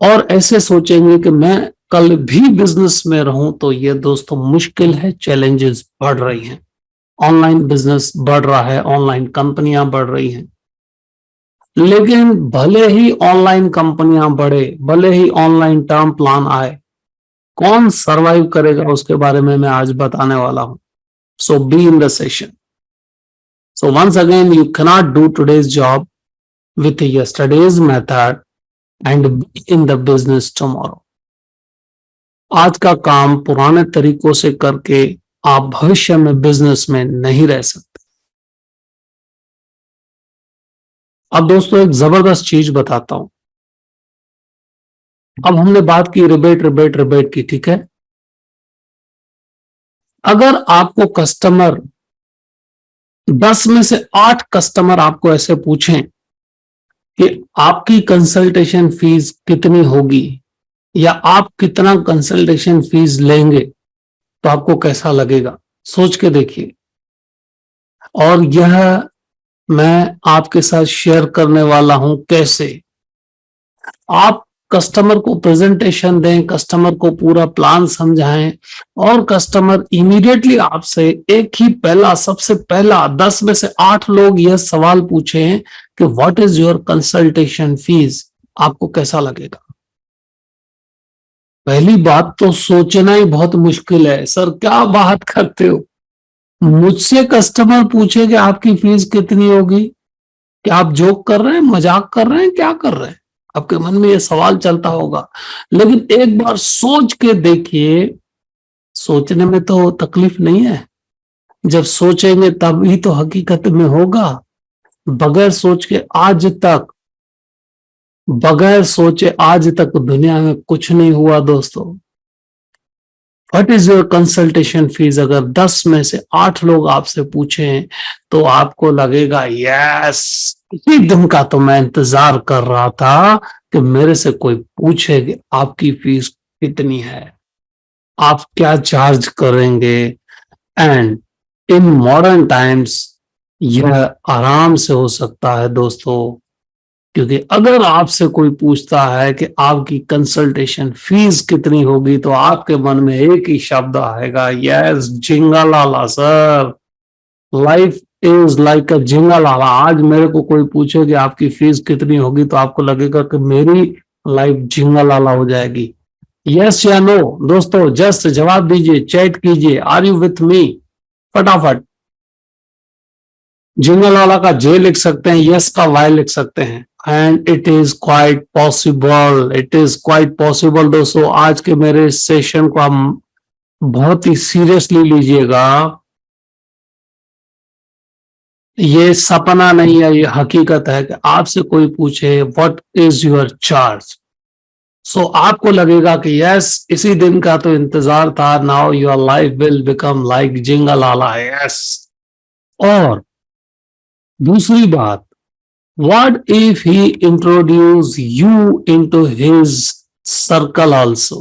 और ऐसे सोचेंगे कि मैं कल भी बिजनेस में रहूं, तो ये दोस्तों मुश्किल है। चैलेंजेस बढ़ रही हैं, ऑनलाइन बिजनेस बढ़ रहा है, ऑनलाइन कंपनियां बढ़ रही हैं। लेकिन भले ही ऑनलाइन कंपनियां बढ़े, भले ही ऑनलाइन टर्म प्लान आए, कौन सरवाइव करेगा उसके बारे में मैं आज बताने वाला हूं। So be in the session. So once again, you cannot do today's job with yesterday's method and be in the business tomorrow. आज का काम पुराने तरीकों से करके आप भविष्य में बिजनेस में नहीं रह सकते। अब दोस्तों एक जबरदस्त चीज बताता हूं। अब हमने बात की रिबेट रिबेट रिबेट की, ठीक है। अगर आपको कस्टमर 10 में से 8 कस्टमर आपको ऐसे पूछें कि आपकी कंसल्टेशन फीस कितनी होगी या आप कितना कंसल्टेशन फीस लेंगे, तो आपको कैसा लगेगा? सोच के देखिए। और यह मैं आपके साथ शेयर करने वाला हूं कैसे आप कस्टमर को प्रेजेंटेशन दें, कस्टमर को पूरा प्लान समझाएं और कस्टमर इमीडिएटली आपसे एक ही सबसे पहला 10 में से 8 लोग यह सवाल पूछें कि what is your consultation fees, आपको कैसा लगेगा? पहली बात तो सोचना ही बहुत मुश्किल है। सर क्या बात करते हो, मुझसे कस्टमर पूछे कि आपकी फीस कितनी होगी? क्या आप जोक कर रहे हैं, मजाक कर रहे हैं, क्या कर रहे हैं? आपके मन में ये सवाल चलता होगा। लेकिन एक बार सोच के देखिए, सोचने में तो तकलीफ नहीं है, जब सोचेंगे तभी तो हकीकत में होगा। बगैर सोच के आज तक, बगैर सोचे आज तक दुनिया में कुछ नहीं हुआ दोस्तों। What is your consultation fees अगर 10 में से 8 लोग आपसे पूछें, तो आपको लगेगा यस, इसी दिन का तो मैं इंतजार कर रहा था कि मेरे से कोई पूछे कि आपकी फीस कितनी है, आप क्या चार्ज करेंगे। एंड इन मॉडर्न टाइम्स यह आराम से हो सकता है दोस्तों, क्योंकि अगर आपसे कोई पूछता है कि आपकी कंसल्टेशन फीस कितनी होगी, तो आपके मन में एक ही शब्द आएगा, यस, झिंगालाला sir. Life is like a झिंगालाला। आज मेरे को कोई पूछे कि आपकी फीस कितनी होगी, तो आपको लगेगा कि मेरी लाइफ झिंगालाला हो जाएगी। यस या नो दोस्तों, जस्ट जवाब दीजिए, चैट कीजिए, आर यू विथ मी, फटाफट। झिंगालाला का जे लिख सकते हैं, यस का वाई लिख सकते हैं। And it is quite possible, it is quite possible दोस्तों। आज के मेरे सेशन को आप बहुत ही सीरियसली लीजिएगा। ये सपना नहीं है, ये हकीकत है कि आपसे कोई पूछे व्हाट इज योर चार्ज, सो आपको लगेगा कि यस, इसी दिन का तो इंतजार था, now your life will become like जिंगलाला, यस। और दूसरी बात, what if he introduce you into his circle also?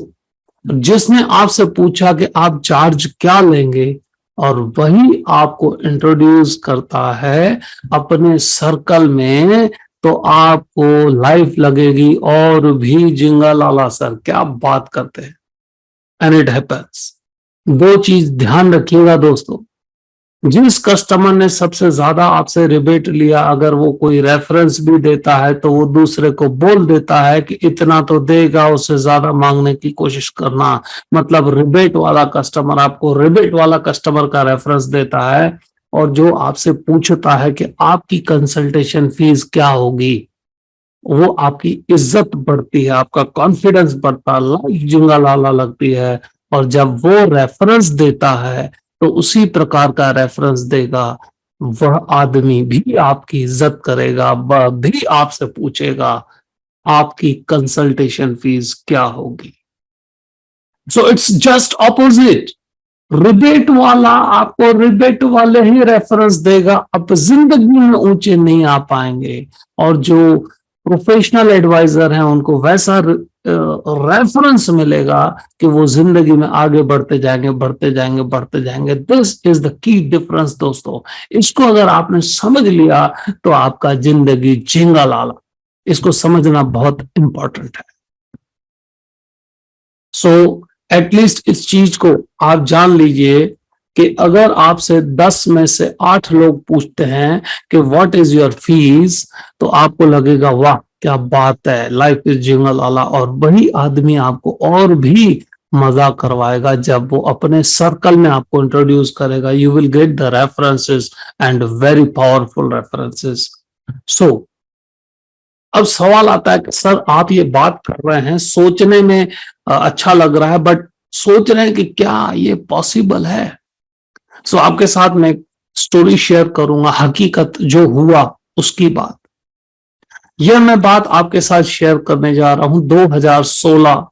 जिसने आपसे पूछा कि आप चार्ज क्या लेंगे और वही आपको इंट्रोड्यूस करता है अपने सर्कल में, तो आपको लाइफ लगेगी और भी जिंगालाला। सर क्या बात करते हैं। And it happens. दो चीज ध्यान रखिएगा दोस्तों, जिस कस्टमर ने सबसे ज्यादा आपसे रिबेट लिया, अगर वो कोई रेफरेंस भी देता है तो वो दूसरे को बोल देता है कि इतना तो देगा, उससे ज्यादा मांगने की कोशिश करना। मतलब रिबेट वाला कस्टमर आपको रिबेट वाला कस्टमर का रेफरेंस देता है, और जो आपसे पूछता है कि आपकी कंसल्टेशन फीस क्या होगी, वो आपकी इज्जत बढ़ती है, आपका कॉन्फिडेंस बढ़ता है, लाइफ जिंगालाला लगती है। और जब वो रेफरेंस देता है तो उसी प्रकार का रेफरेंस देगा, वह आदमी भी आपकी इज्जत करेगा, वह भी आपसे पूछेगा आपकी कंसल्टेशन फीस क्या होगी। So it's just opposite. Rebate वाला आपको रिबेट वाले ही रेफरेंस देगा, आप जिंदगी में ऊंचे नहीं आ पाएंगे। और जो प्रोफेशनल एडवाइजर हैं उनको वैसा रेफरेंस मिलेगा कि वो जिंदगी में आगे बढ़ते जाएंगे, बढ़ते जाएंगे, बढ़ते जाएंगे। This is the key difference दोस्तों। इसको अगर आपने समझ लिया तो आपका जिंदगी झिंगा लाला। इसको समझना बहुत इंपॉर्टेंट है। सो एटलीस्ट इस चीज को आप जान लीजिए कि अगर आपसे 10 में से 8 लोग पूछते हैं कि व्हाट इज योर फीस, तो आपको लगेगा वाह क्या बात है, लाइफ इज जिंगल वाला। और वही आदमी आपको और भी मजा करवाएगा जब वो अपने सर्कल में आपको इंट्रोड्यूस करेगा। You will get the references and very powerful references. So अब सवाल आता है कि सर आप ये बात कर रहे हैं, सोचने में अच्छा लग रहा है, बट सोच रहे हैं कि क्या ये पॉसिबल है। सो आपके साथ मैं स्टोरी शेयर करूंगा, हकीकत जो हुआ उसकी बात। यह मैं बात आपके साथ शेयर करने जा रहा हूं 2016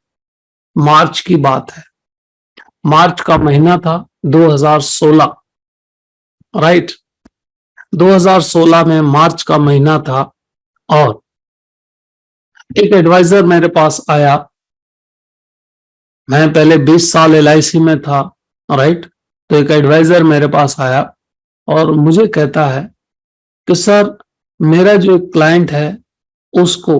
मार्च की बात है। मार्च का महीना था 2016, राइट। 2016 में मार्च का महीना था और एक एडवाइजर मेरे पास आया। मैं पहले 20 साल LIC में था, राइट। तो एक एडवाइजर मेरे पास आया और मुझे कहता है कि सर मेरा जो क्लाइंट है उसको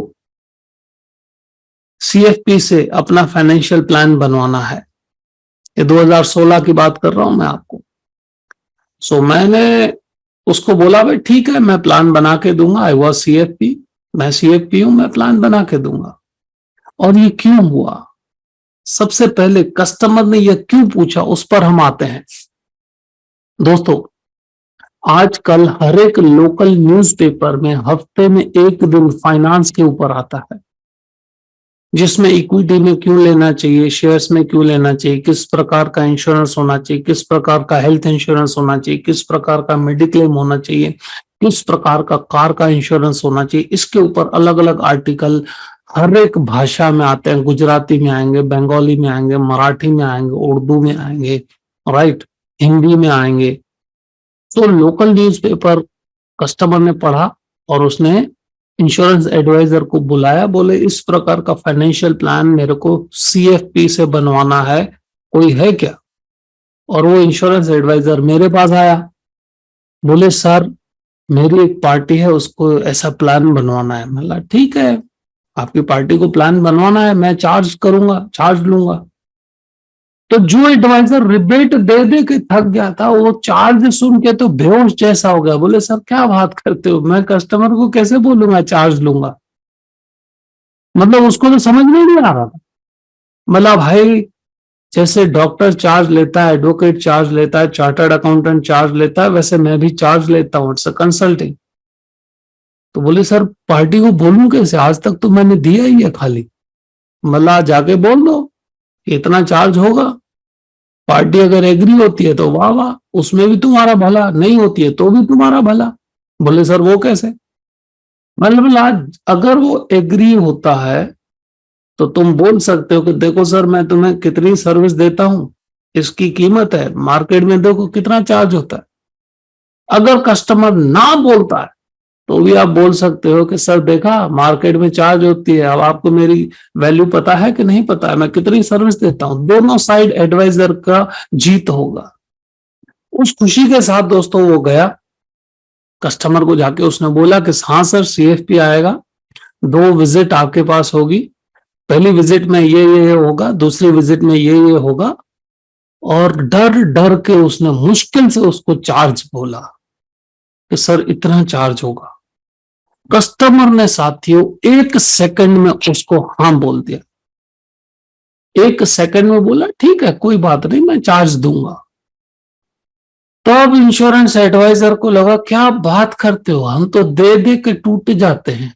CFP से अपना फाइनेंशियल प्लान बनवाना है। ये 2016 की बात कर रहा हूं मैं आपको। सो मैंने उसको बोला भाई ठीक है, मैं प्लान बना के दूंगा। आई वॉज CFP, मैं CFP हूं, मैं प्लान बना के दूंगा। और ये क्यों हुआ, सबसे पहले कस्टमर ने यह क्यों पूछा उस पर हम आते हैं। दोस्तों आजकल हर एक लोकल न्यूज़पेपर में हफ्ते में एक दिन फाइनेंस के ऊपर आता है, जिसमें इक्विटी में क्यों लेना चाहिए, शेयर्स में क्यों लेना चाहिए, किस प्रकार का इंश्योरेंस होना चाहिए, किस प्रकार का हेल्थ इंश्योरेंस होना चाहिए, किस प्रकार का मेडिक्लेम होना चाहिए, किस प्रकार का कार का इंश्योरेंस होना चाहिए। इसके ऊपर अलग अलग आर्टिकल हर एक भाषा में आते हैं। गुजराती में आएंगे, बंगाली में आएंगे, मराठी में आएंगे, उर्दू में आएंगे, राइट, हिंदी में आएंगे। तो लोकल न्यूज़पेपर कस्टमर ने पढ़ा और उसने इंश्योरेंस एडवाइजर को बुलाया, बोले इस प्रकार का फाइनेंशियल प्लान मेरे को CFP से बनवाना है, कोई है क्या। और वो इंश्योरेंस एडवाइजर मेरे पास आया, बोले सर मेरी एक पार्टी है उसको ऐसा प्लान बनवाना है। मैं ठीक है, आपकी पार्टी को प्लान बनवाना है, मैं चार्ज करूंगा, चार्ज लूंगा। तो जो एडवाइजर रिबेट दे दे के थक गया था, वो चार्ज सुन के तो बेहोश जैसा हो गया। बोले सर क्या बात करते हो, मैं कस्टमर को कैसे बोलूंगा चार्ज लूंगा। मतलब उसको तो समझ में नहीं आ रहा था। मतलब भाई जैसे डॉक्टर चार्ज लेता है, एडवोकेट चार्ज लेता है, चार्टर्ड अकाउंटेंट चार्ज लेता है, वैसे मैं भी चार्ज लेता हूँ, इट्स कंसल्टिंग। तो बोले सर पार्टी को बोलूं कैसे, आज तक तो मैंने दिया ही है खाली। मतलब जाके बोल दो इतना चार्ज होगा, पार्टी अगर एग्री होती है तो वाह वाह, उसमें भी तुम्हारा भला, नहीं होती है तो भी तुम्हारा भला। बोले सर वो कैसे। मतलब आज अगर वो एग्री होता है तो तुम बोल सकते हो कि देखो सर मैं तुम्हें कितनी सर्विस देता हूं, इसकी कीमत है, मार्केट में देखो कितना चार्ज होता है। अगर कस्टमर ना बोलता है तो भी आप बोल सकते हो कि सर देखा मार्केट में चार्ज होती है, अब आपको मेरी वैल्यू पता है कि नहीं पता है, मैं कितनी सर्विस देता हूं। दोनों साइड एडवाइजर का जीत होगा। उस खुशी के साथ दोस्तों वो गया कस्टमर को जाके उसने बोला कि हाँ सर CFP आएगा, 2 विजिट आपके पास होगी, पहली विजिट में ये होगा, दूसरी विजिट में ये होगा। और डर डर के उसने मुश्किल से उसको चार्ज बोला कि सर इतना चार्ज होगा। कस्टमर ने साथियों 1 सेकंड में उसको हाँ बोल दिया। 1 सेकंड में बोला ठीक है कोई बात नहीं मैं चार्ज दूंगा। तब इंश्योरेंस एडवाइजर को लगा क्या बात करते हो, हम तो दे दे के टूट जाते हैं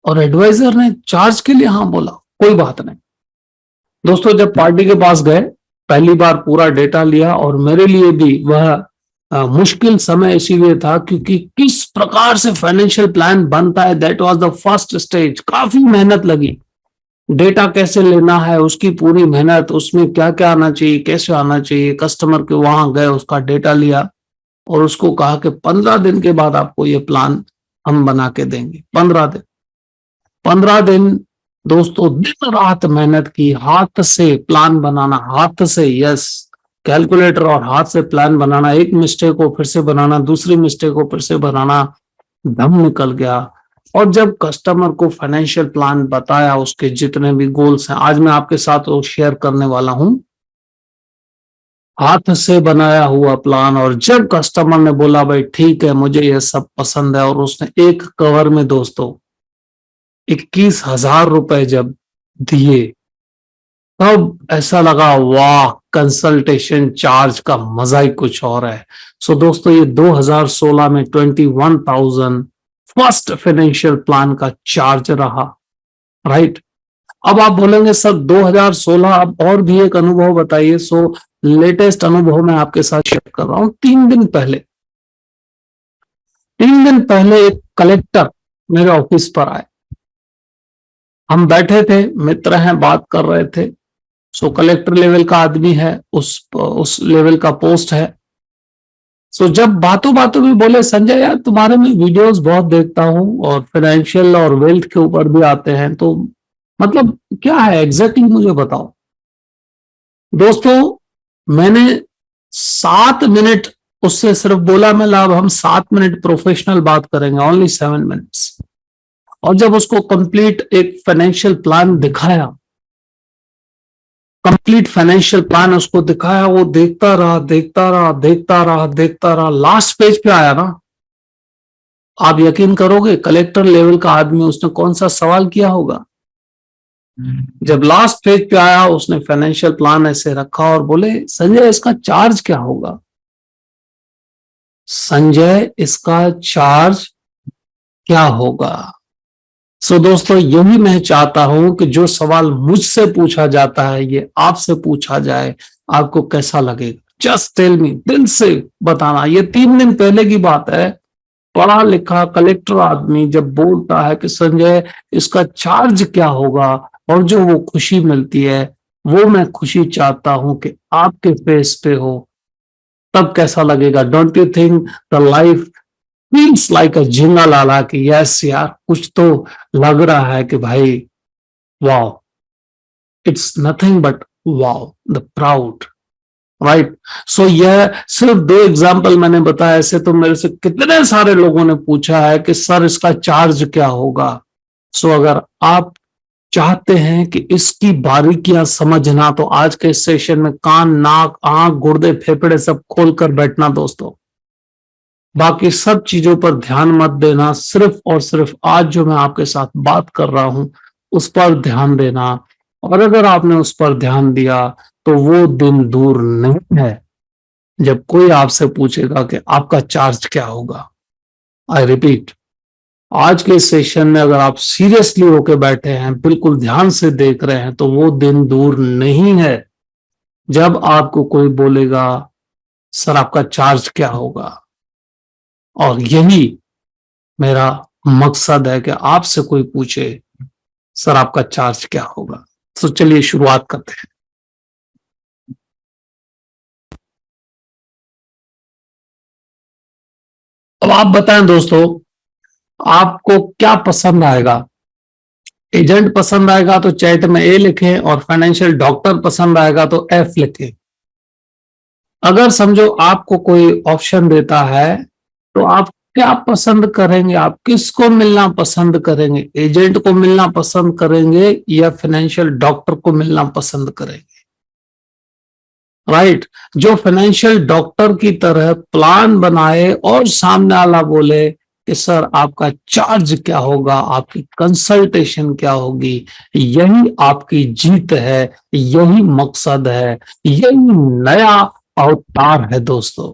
और एडवाइजर ने चार्ज के लिए हाँ बोला, कोई बात नहीं। दोस्तों जब पार्टी के पास गए, पहली बार पूरा डेटा लिया और मेरे लिए भी वह मुश्किल समय इसीलिए था क्योंकि किस प्रकार से फाइनेंशियल प्लान बनता है, that was the first stage. काफी मेहनत लगी डेटा कैसे लेना है, उसकी पूरी मेहनत, उसमें क्या क्या आना चाहिए, कैसे आना चाहिए। कस्टमर के वहां गए, उसका डेटा लिया और उसको कहा कि 15 दिन के बाद आपको ये प्लान हम बना के देंगे। 15 दिन, 15 दिन दोस्तों दिन रात मेहनत की, हाथ से प्लान बनाना, हाथ से, यस, कैलकुलेटर और हाथ से प्लान बनाना, एक मिस्टेक को फिर से बनाना, दूसरी मिस्टेक को फिर से बनाना, दम निकल गया। और जब कस्टमर को फाइनेंशियल प्लान बताया, उसके जितने भी गोल्स हैं, आज मैं आपके साथ वो शेयर करने वाला हूं, हाथ से बनाया हुआ प्लान। और जब कस्टमर ने बोला भाई ठीक है मुझे ये सब पसंद है, और उसने एक कवर में दोस्तों 21,000 रुपए जब दिए, तब ऐसा लगा वाह, कंसल्टेशन चार्ज का मजा ही कुछ और है। सो दोस्तों ये 2016 में 21,000 फर्स्ट फाइनेंशियल प्लान का चार्ज रहा, राइट। अब आप बोलेंगे सर 2016, अब और भी एक अनुभव बताइए। सो लेटेस्ट अनुभव मैं आपके साथ शेयर कर रहा हूं। 3 दिन पहले एक कलेक्टर मेरे ऑफिस पर आए। हम बैठे थे, मित्र हैं, बात कर रहे थे। सो कलेक्टर लेवल का आदमी है, उस लेवल का पोस्ट है। सो जब बातों बातों में बोले संजय यार तुम्हारे में वीडियोस बहुत देखता हूं और फाइनेंशियल और वेल्थ के ऊपर भी आते हैं, तो मतलब क्या है एग्जैक्टली मुझे बताओ। दोस्तों मैंने 7 मिनट उससे सिर्फ बोला, मैं लाभ हम 7 मिनट प्रोफेशनल बात करेंगे, ओनली 7 मिनट्स। और जब उसको कंप्लीट एक फाइनेंशियल प्लान दिखाया, कंप्लीट फाइनेंशियल प्लान उसको दिखाया, वो देखता रहा, देखता रहा, देखता रहा, देखता रहा। लास्ट पेज पे आया ना, आप यकीन करोगे कलेक्टर लेवल का आदमी, उसने कौन सा सवाल किया होगा। जब लास्ट पेज पे आया, उसने फाइनेंशियल प्लान ऐसे रखा और बोले संजय इसका चार्ज क्या होगा, संजय इसका चार्ज क्या होगा। सो दोस्तों यही मैं चाहता हूं कि जो सवाल मुझसे पूछा जाता है ये आपसे पूछा जाए, आपको कैसा लगेगा। जस्ट टेल मी, दिल से बताना। ये 3 दिन पहले की बात है। पढ़ा लिखा कलेक्टर आदमी जब बोलता है कि संजय इसका चार्ज क्या होगा, और जो वो खुशी मिलती है, वो मैं खुशी चाहता हूं कि आपके फेस पे हो, तब कैसा लगेगा। Don't you think the life feels like अ झिंगा लाला कि यस यार कुछ तो लग रहा है कि भाई wow, it's nothing but wow, the proud, right. So यह सिर्फ 2 एग्जाम्पल मैंने बताया, ऐसे तो मेरे से कितने सारे लोगों ने पूछा है कि सर इसका चार्ज क्या होगा। सो अगर आप चाहते हैं कि इसकी बारीकियां समझना, तो आज के सेशन में कान, नाक, आंख, गुर्दे, फेफड़े सब खोल कर बैठना दोस्तों। बाकी सब चीजों पर ध्यान मत देना, सिर्फ और सिर्फ आज जो मैं आपके साथ बात कर रहा हूं उस पर ध्यान देना। और अगर आपने उस पर ध्यान दिया तो वो दिन दूर नहीं है जब कोई आपसे पूछेगा कि आपका चार्ज क्या होगा। आई रिपीट, आज के सेशन में अगर आप सीरियसली होके बैठे हैं, बिल्कुल ध्यान से देख रहे हैं, तो वो दिन दूर नहीं है जब आपको कोई बोलेगा सर आपका चार्ज क्या होगा। और यही मेरा मकसद है कि आपसे कोई पूछे सर आपका चार्ज क्या होगा। तो चलिए शुरुआत करते हैं। अब आप बताएं दोस्तों, आपको क्या पसंद आएगा। एजेंट पसंद आएगा तो चैट में ए लिखें, और फाइनेंशियल डॉक्टर पसंद आएगा तो एफ लिखें। अगर समझो आपको कोई ऑप्शन देता है तो आप क्या पसंद करेंगे, आप किसको मिलना पसंद करेंगे, एजेंट को मिलना पसंद करेंगे या फाइनेंशियल डॉक्टर को मिलना पसंद करेंगे। राइट, जो फाइनेंशियल डॉक्टर की तरह प्लान बनाए और सामने वाला बोले कि सर आपका चार्ज क्या होगा, आपकी कंसल्टेशन क्या होगी, यही आपकी जीत है, यही मकसद है, यही नया अवतार है दोस्तों,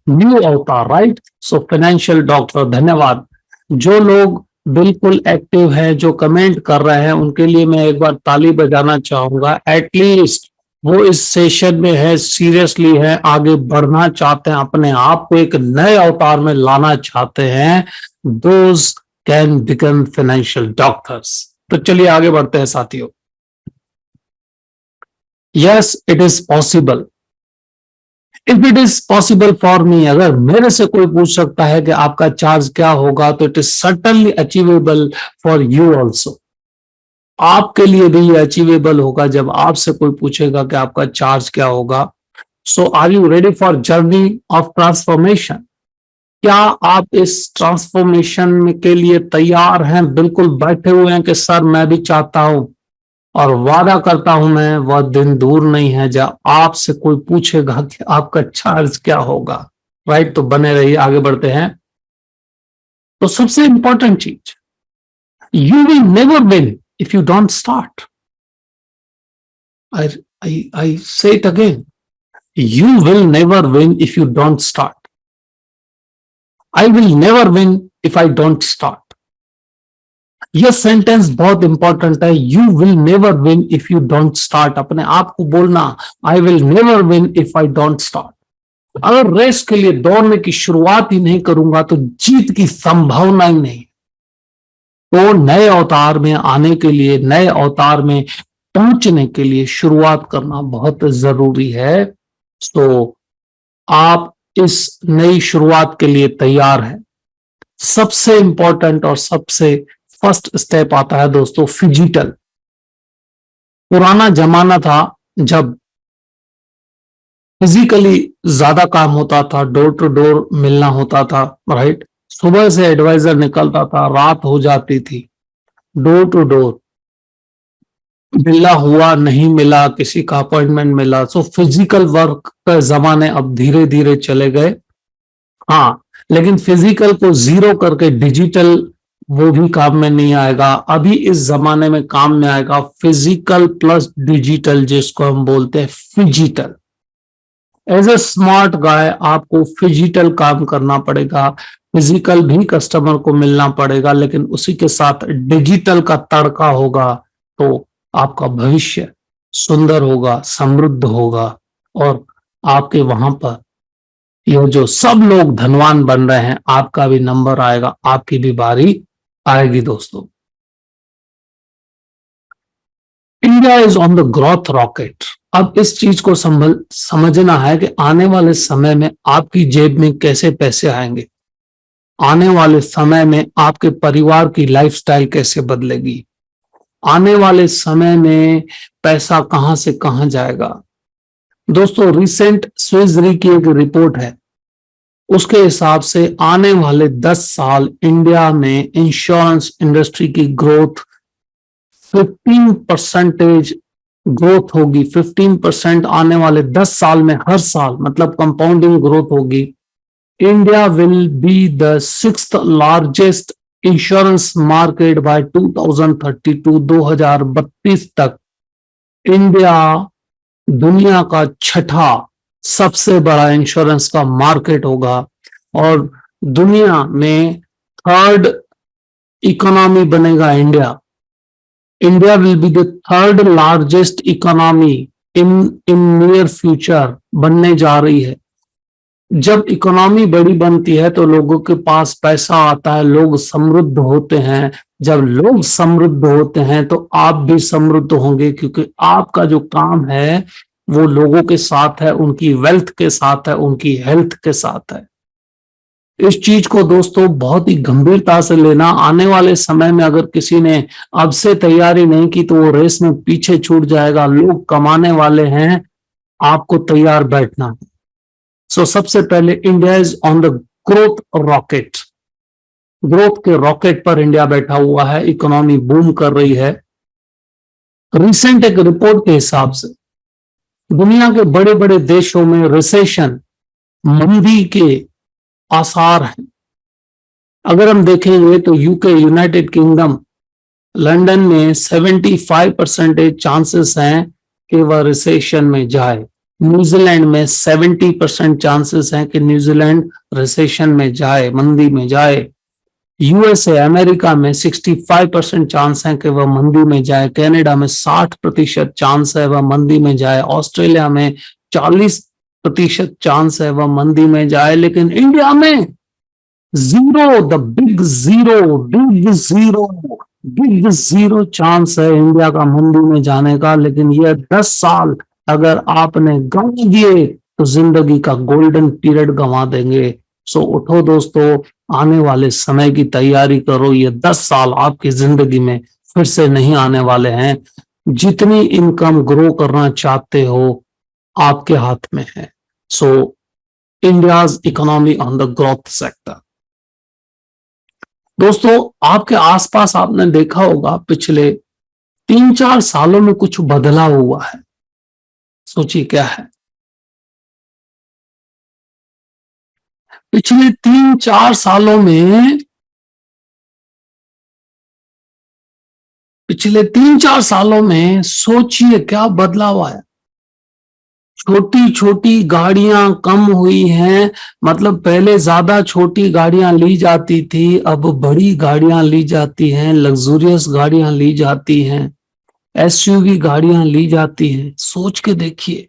न्यू अवतार, राइट। सो फाइनेंशियल डॉक्टर, धन्यवाद। जो लोग बिल्कुल एक्टिव हैं, जो कमेंट कर रहे हैं, उनके लिए मैं एक बार ताली बजाना चाहूंगा। एटलीस्ट वो इस सेशन में है, सीरियसली है, आगे बढ़ना चाहते हैं, अपने आप को एक नए अवतार में लाना चाहते हैं। Those can become financial doctors. तो चलिए आगे बढ़ते हैं साथियों। Yes, it is possible. If it is possible for me, अगर मेरे से कोई पूछ सकता है कि आपका चार्ज क्या होगा, तो it is certainly achievable for you also. आपके लिए भी ये अचीवेबल होगा जब आपसे कोई पूछेगा कि आपका चार्ज क्या होगा। So are you ready for journey of transformation? क्या आप इस ट्रांसफॉर्मेशन के लिए तैयार हैं? बिल्कुल बैठे हुए हैं कि सर मैं भी चाहता हूं, और वादा करता हूं मैं, वह दिन दूर नहीं है जब आपसे कोई पूछेगा कि आपका चार्ज क्या होगा। राइट, तो बने रहिए, आगे बढ़ते हैं। तो सबसे इंपॉर्टेंट चीज, you will never win if you don't start. I say it again. You will never win if you don't start. I will never win if I don't start. यह सेंटेंस बहुत इंपॉर्टेंट है। You will never win if you don't start. अपने आप को बोलना, I will never win if I don't start. अगर race के लिए दौड़ने की शुरुआत ही नहीं करूंगा तो जीत की संभावना ही नहीं। तो नए अवतार में आने के लिए, नए अवतार में पहुंचने के लिए शुरुआत करना बहुत जरूरी है। तो आप इस नई शुरुआत के लिए तैयार हैं? सबसे इंपॉर्टेंट और सबसे फर्स्ट स्टेप आता है दोस्तों, फिजिकल। पुराना जमाना था जब फिजिकली ज्यादा काम होता था, डोर टू डोर मिलना होता था। राइट, सुबह से एडवाइजर निकलता था, रात हो जाती थी, डोर टू डोर मिला, हुआ नहीं मिला, किसी का अपॉइंटमेंट मिला। सो फिजिकल वर्क के जमाने अब धीरे धीरे चले गए। हाँ, लेकिन फिजिकल को जीरो करके डिजिटल वो भी काम में नहीं आएगा। अभी इस जमाने में काम में आएगा फिजिकल प्लस डिजिटल, जिसको हम बोलते हैं phygital. As a smart guy आपको फिजिटल काम करना पड़ेगा, फिजिकल भी कस्टमर को मिलना पड़ेगा, लेकिन उसी के साथ डिजिटल का तड़का होगा तो आपका भविष्य सुंदर होगा, समृद्ध होगा, और आपके वहां पर ये जो सब लोग धनवान बन रहे हैं, आपका भी नंबर आएगा, आपकी भी बारी आएगी दोस्तों। India is on the growth rocket. अब इस चीज को समझना है कि आने वाले समय में आपकी जेब में कैसे पैसे आएंगे, आने वाले समय में आपके परिवार की लाइफस्टाइल कैसे बदलेगी, आने वाले समय में पैसा कहां से कहां जाएगा। दोस्तों, रिसेंट स्विस री की एक रिपोर्ट है, उसके हिसाब से आने वाले 10 साल इंडिया में इंश्योरेंस इंडस्ट्री की ग्रोथ 15% ग्रोथ होगी। 15% आने वाले 10 साल में, हर साल, मतलब कंपाउंडिंग ग्रोथ होगी। India will be the 6th largest insurance market by 2032। 2032 तक इंडिया दुनिया का 6ठा सबसे बड़ा इंश्योरेंस का मार्केट होगा, और दुनिया में 3rd इकोनॉमी बनेगा India. India will be the 3rd largest economy in near future बनने जा रही है। जब इकोनॉमी बड़ी बनती है तो लोगों के पास पैसा आता है, लोग समृद्ध होते हैं। जब लोग समृद्ध होते हैं तो आप भी समृद्ध होंगे, क्योंकि आपका जो काम है वो लोगों के साथ है, उनकी वेल्थ के साथ है, उनकी हेल्थ के साथ है। इस चीज को दोस्तों बहुत ही गंभीरता से लेना। आने वाले समय में अगर किसी ने अब से तैयारी नहीं की तो वो रेस में पीछे छूट जाएगा। लोग कमाने वाले हैं, आपको तैयार बैठना है। सो सबसे पहले, India is on the growth rocket. Growth के रॉकेट पर इंडिया बैठा हुआ है, इकोनॉमी बूम कर रही है। रिसेंट एक रिपोर्ट के हिसाब से दुनिया के बड़े बड़े देशों में रिसेशन, मंदी के आसार हैं। अगर हम देखेंगे तो यूके, यूनाइटेड किंगडम, लंदन में 75% चांसेस हैं कि वह रिसेशन में जाए। न्यूजीलैंड में 70% चांसेस हैं कि न्यूजीलैंड रिसेशन में जाए, मंदी में जाए। यूएसए, अमेरिका में 65% चांस है कि वह मंदी में जाए। कनाडा में 60% चांस है वह मंदी में जाए। ऑस्ट्रेलिया में 40% चांस है वह मंदी में जाए। लेकिन इंडिया में zero, the big zero, big zero, big zero chance है इंडिया का मंदी में जाने का, लेकिन ये 10 साल अगर आपने गंवा दिए तो जिंदगी का गोल्डन पीरियड गंवा देंगे। सो उठो दोस्तों, आने वाले समय की तैयारी करो। ये 10 साल आपकी जिंदगी में फिर से नहीं आने वाले हैं। जितनी इनकम ग्रो करना चाहते हो आपके हाथ में है। सो India's economy on the growth sector. दोस्तों, आपके आसपास आपने देखा होगा पिछले 3-4 सालों में कुछ बदलाव हुआ है। सोचिए क्या है। पिछले 3-4 सालों में, पिछले 3-4 सालों में सोचिए क्या बदलाव आया। छोटी छोटी गाड़ियां कम हुई हैं। मतलब पहले ज्यादा छोटी गाड़ियां ली जाती थी, अब बड़ी गाड़ियां ली जाती हैं, लग्जूरियस गाड़ियां ली जाती हैं, एसयूवी गाड़ियां ली जाती हैं। सोच के देखिए,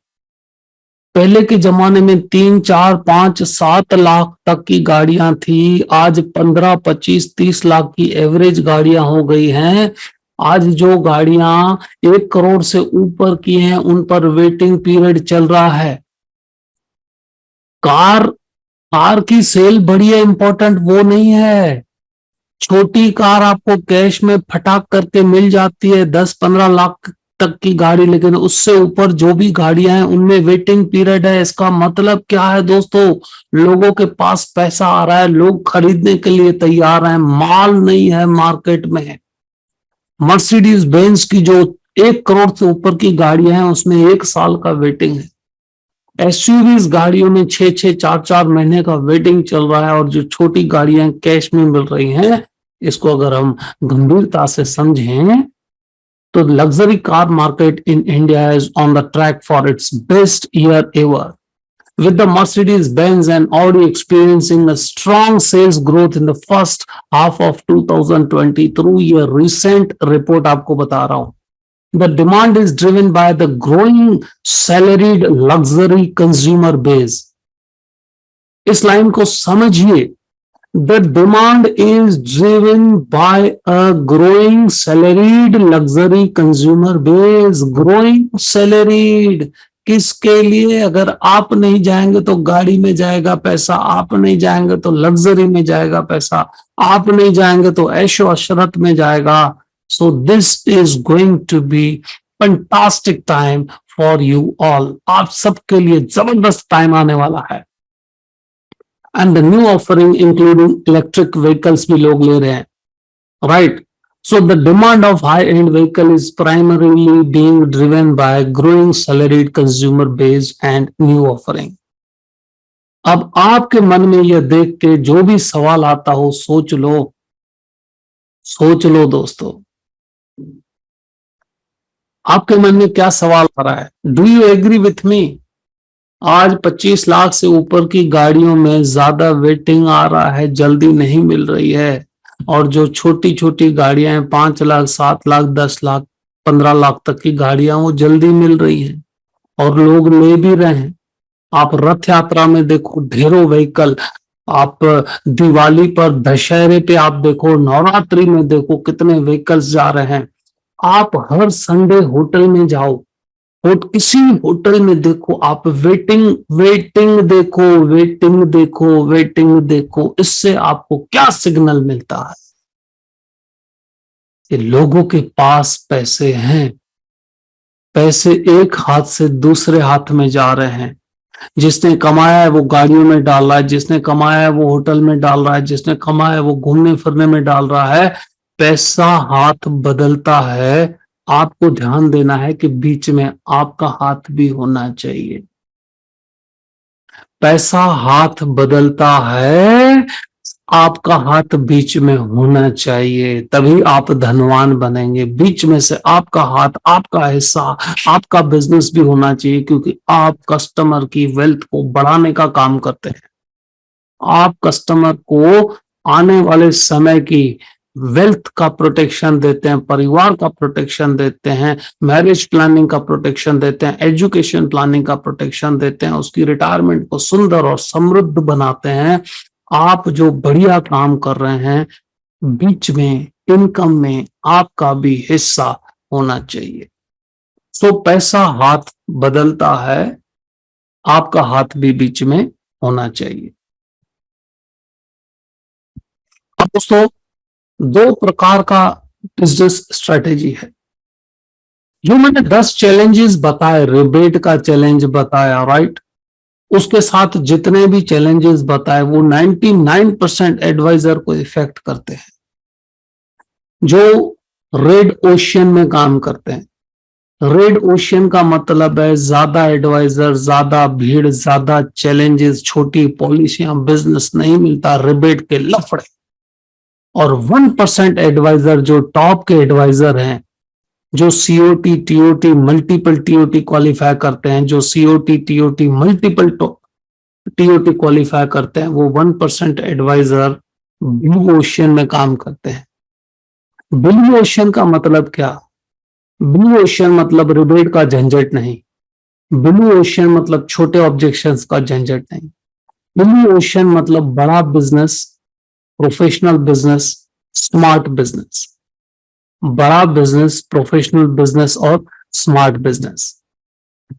पहले के जमाने में 3, 4, 5, 7 लाख तक की गाड़ियां थी, आज 15, 25, 30 लाख की एवरेज गाड़ियां हो गई हैं। आज जो गाड़ियां 1 करोड़ से ऊपर की हैं उन पर वेटिंग पीरियड चल रहा है। कार कार की सेल बड़ी है, इंपॉर्टेंट वो नहीं है। छोटी कार आपको कैश में फटाक करके मिल जाती है, 10-15 लाख तक की गाड़ी, लेकिन उससे ऊपर जो भी गाड़ियां हैं उनमें वेटिंग पीरियड है। इसका मतलब क्या है दोस्तों? लोगों के पास पैसा आ रहा है, लोग खरीदने के लिए तैयार हैं, माल नहीं है मार्केट में। मर्सिडीज बेंज की जो 1 करोड़ से ऊपर की गाड़ियां हैं उसमें 1 साल का वेटिंग है। एसयूवीज गाड़ियों में 6-6, 4-4 महीने का वेटिंग चल रहा है, और जो छोटी गाड़ियां कैश में मिल रही हैं, इसको अगर हम गंभीरता से समझें तो luxury car market in India is on the track for its best year ever, with the Mercedes-Benz and Audi experiencing a strong sales growth in the first half of 2020 through ये recent report आपको बता रहा हूं। The demand is driven by the growing salaried luxury consumer base। इस line को समझिए। The demand is driven by a growing salaried luxury consumer base। Growing salaried किसके लिए? अगर आप नहीं जाएंगे तो गाड़ी में जाएगा पैसा, आप नहीं जाएंगे तो लग्जरी में जाएगा पैसा, आप नहीं जाएंगे तो ऐशो अशरत में जाएगा। So this is going to be fantastic time for you all. आप सबके लिए जबरदस्त टाइम आने वाला है। And the new offering including electric vehicles भी लोग ले रहे हैं, right? So the demand of high-end vehicle is primarily being driven by growing salaried consumer base and new offering। अब आपके मन में यह देख के जो भी सवाल आता हो सोच लो दोस्तों, आपके मन में क्या सवाल आ रहा है? Do you agree with me? आज 25 लाख से ऊपर की गाड़ियों में ज्यादा वेटिंग आ रहा है, जल्दी नहीं मिल रही है। और जो छोटी छोटी गाड़ियां हैं 5 लाख, 7 लाख, 10 लाख, 15 लाख तक की गाड़ियां वो जल्दी मिल रही हैं और लोग ले भी रहे हैं। आप रथ यात्रा में देखो ढेरों व्हीकल, आप दिवाली पर, दशहरे पे आप देखो, नवरात्रि में देखो कितने व्हीकल्स जा रहे हैं। आप हर संडे होटल में जाओ, किसी होटल में देखो, आप वेटिंग देखो। इससे आपको क्या सिग्नल मिलता है कि लोगों के पास पैसे हैं। पैसे एक हाथ से दूसरे हाथ में जा रहे हैं। जिसने कमाया है वो गाड़ियों में डाल रहा है, जिसने कमाया है वो होटल में डाल रहा है, जिसने कमाया है वो घूमने फिरने में डाल रहा है। पैसा हाथ बदलता है। आपको ध्यान देना है कि बीच में आपका हाथ भी होना चाहिए। पैसा हाथ बदलता है, आपका हाथ बीच में होना चाहिए, तभी आप धनवान बनेंगे। बीच में से आपका हाथ, आपका हिस्सा, आपका बिजनेस भी होना चाहिए, क्योंकि आप कस्टमर की वेल्थ को बढ़ाने का काम करते हैं। आप कस्टमर को आने वाले समय की वेल्थ का प्रोटेक्शन देते हैं, परिवार का प्रोटेक्शन देते हैं, मैरिज प्लानिंग का प्रोटेक्शन देते हैं, एजुकेशन प्लानिंग का प्रोटेक्शन देते हैं, उसकी रिटायरमेंट को सुंदर और समृद्ध बनाते हैं। आप जो बढ़िया काम कर रहे हैं, बीच में इनकम में आपका भी हिस्सा होना चाहिए। सो पैसा हाथ बदलता है, आपका हाथ भी बीच में होना चाहिए। अब दोस्तों, दो प्रकार का बिजनेस स्ट्रेटेजी है। जो मैंने 10 चैलेंजेस बताए, रिबेट का चैलेंज बताया, राइट, उसके साथ जितने भी चैलेंजेस बताए वो 99% एडवाइजर को इफेक्ट करते हैं जो रेड ओशियन में काम करते हैं। रेड ओशियन का मतलब है ज्यादा एडवाइजर, ज्यादा भीड़, ज्यादा चैलेंजेस, छोटी पॉलिसियां, बिजनेस नहीं मिलता, रिबेट के लफड़े। और 1% एडवाइजर जो टॉप के एडवाइजर हैं, जो COT TOT multiple TOT qualify करते हैं, जो COT TOT multiple TOT qualify करते हैं, वो 1% एडवाइजर ब्लू ओशियन में काम करते हैं। ब्लू ओशियन का मतलब क्या? ब्लू ओशियन मतलब रिबेट का झंझट नहीं। ब्लू ओशियन मतलब छोटे ऑब्जेक्शंस का झंझट नहीं। ब्लू ओशियन मतलब बड़ा business, professional business, smart business. बड़ा बिजनेस, प्रोफेशनल बिजनेस और स्मार्ट बिजनेस।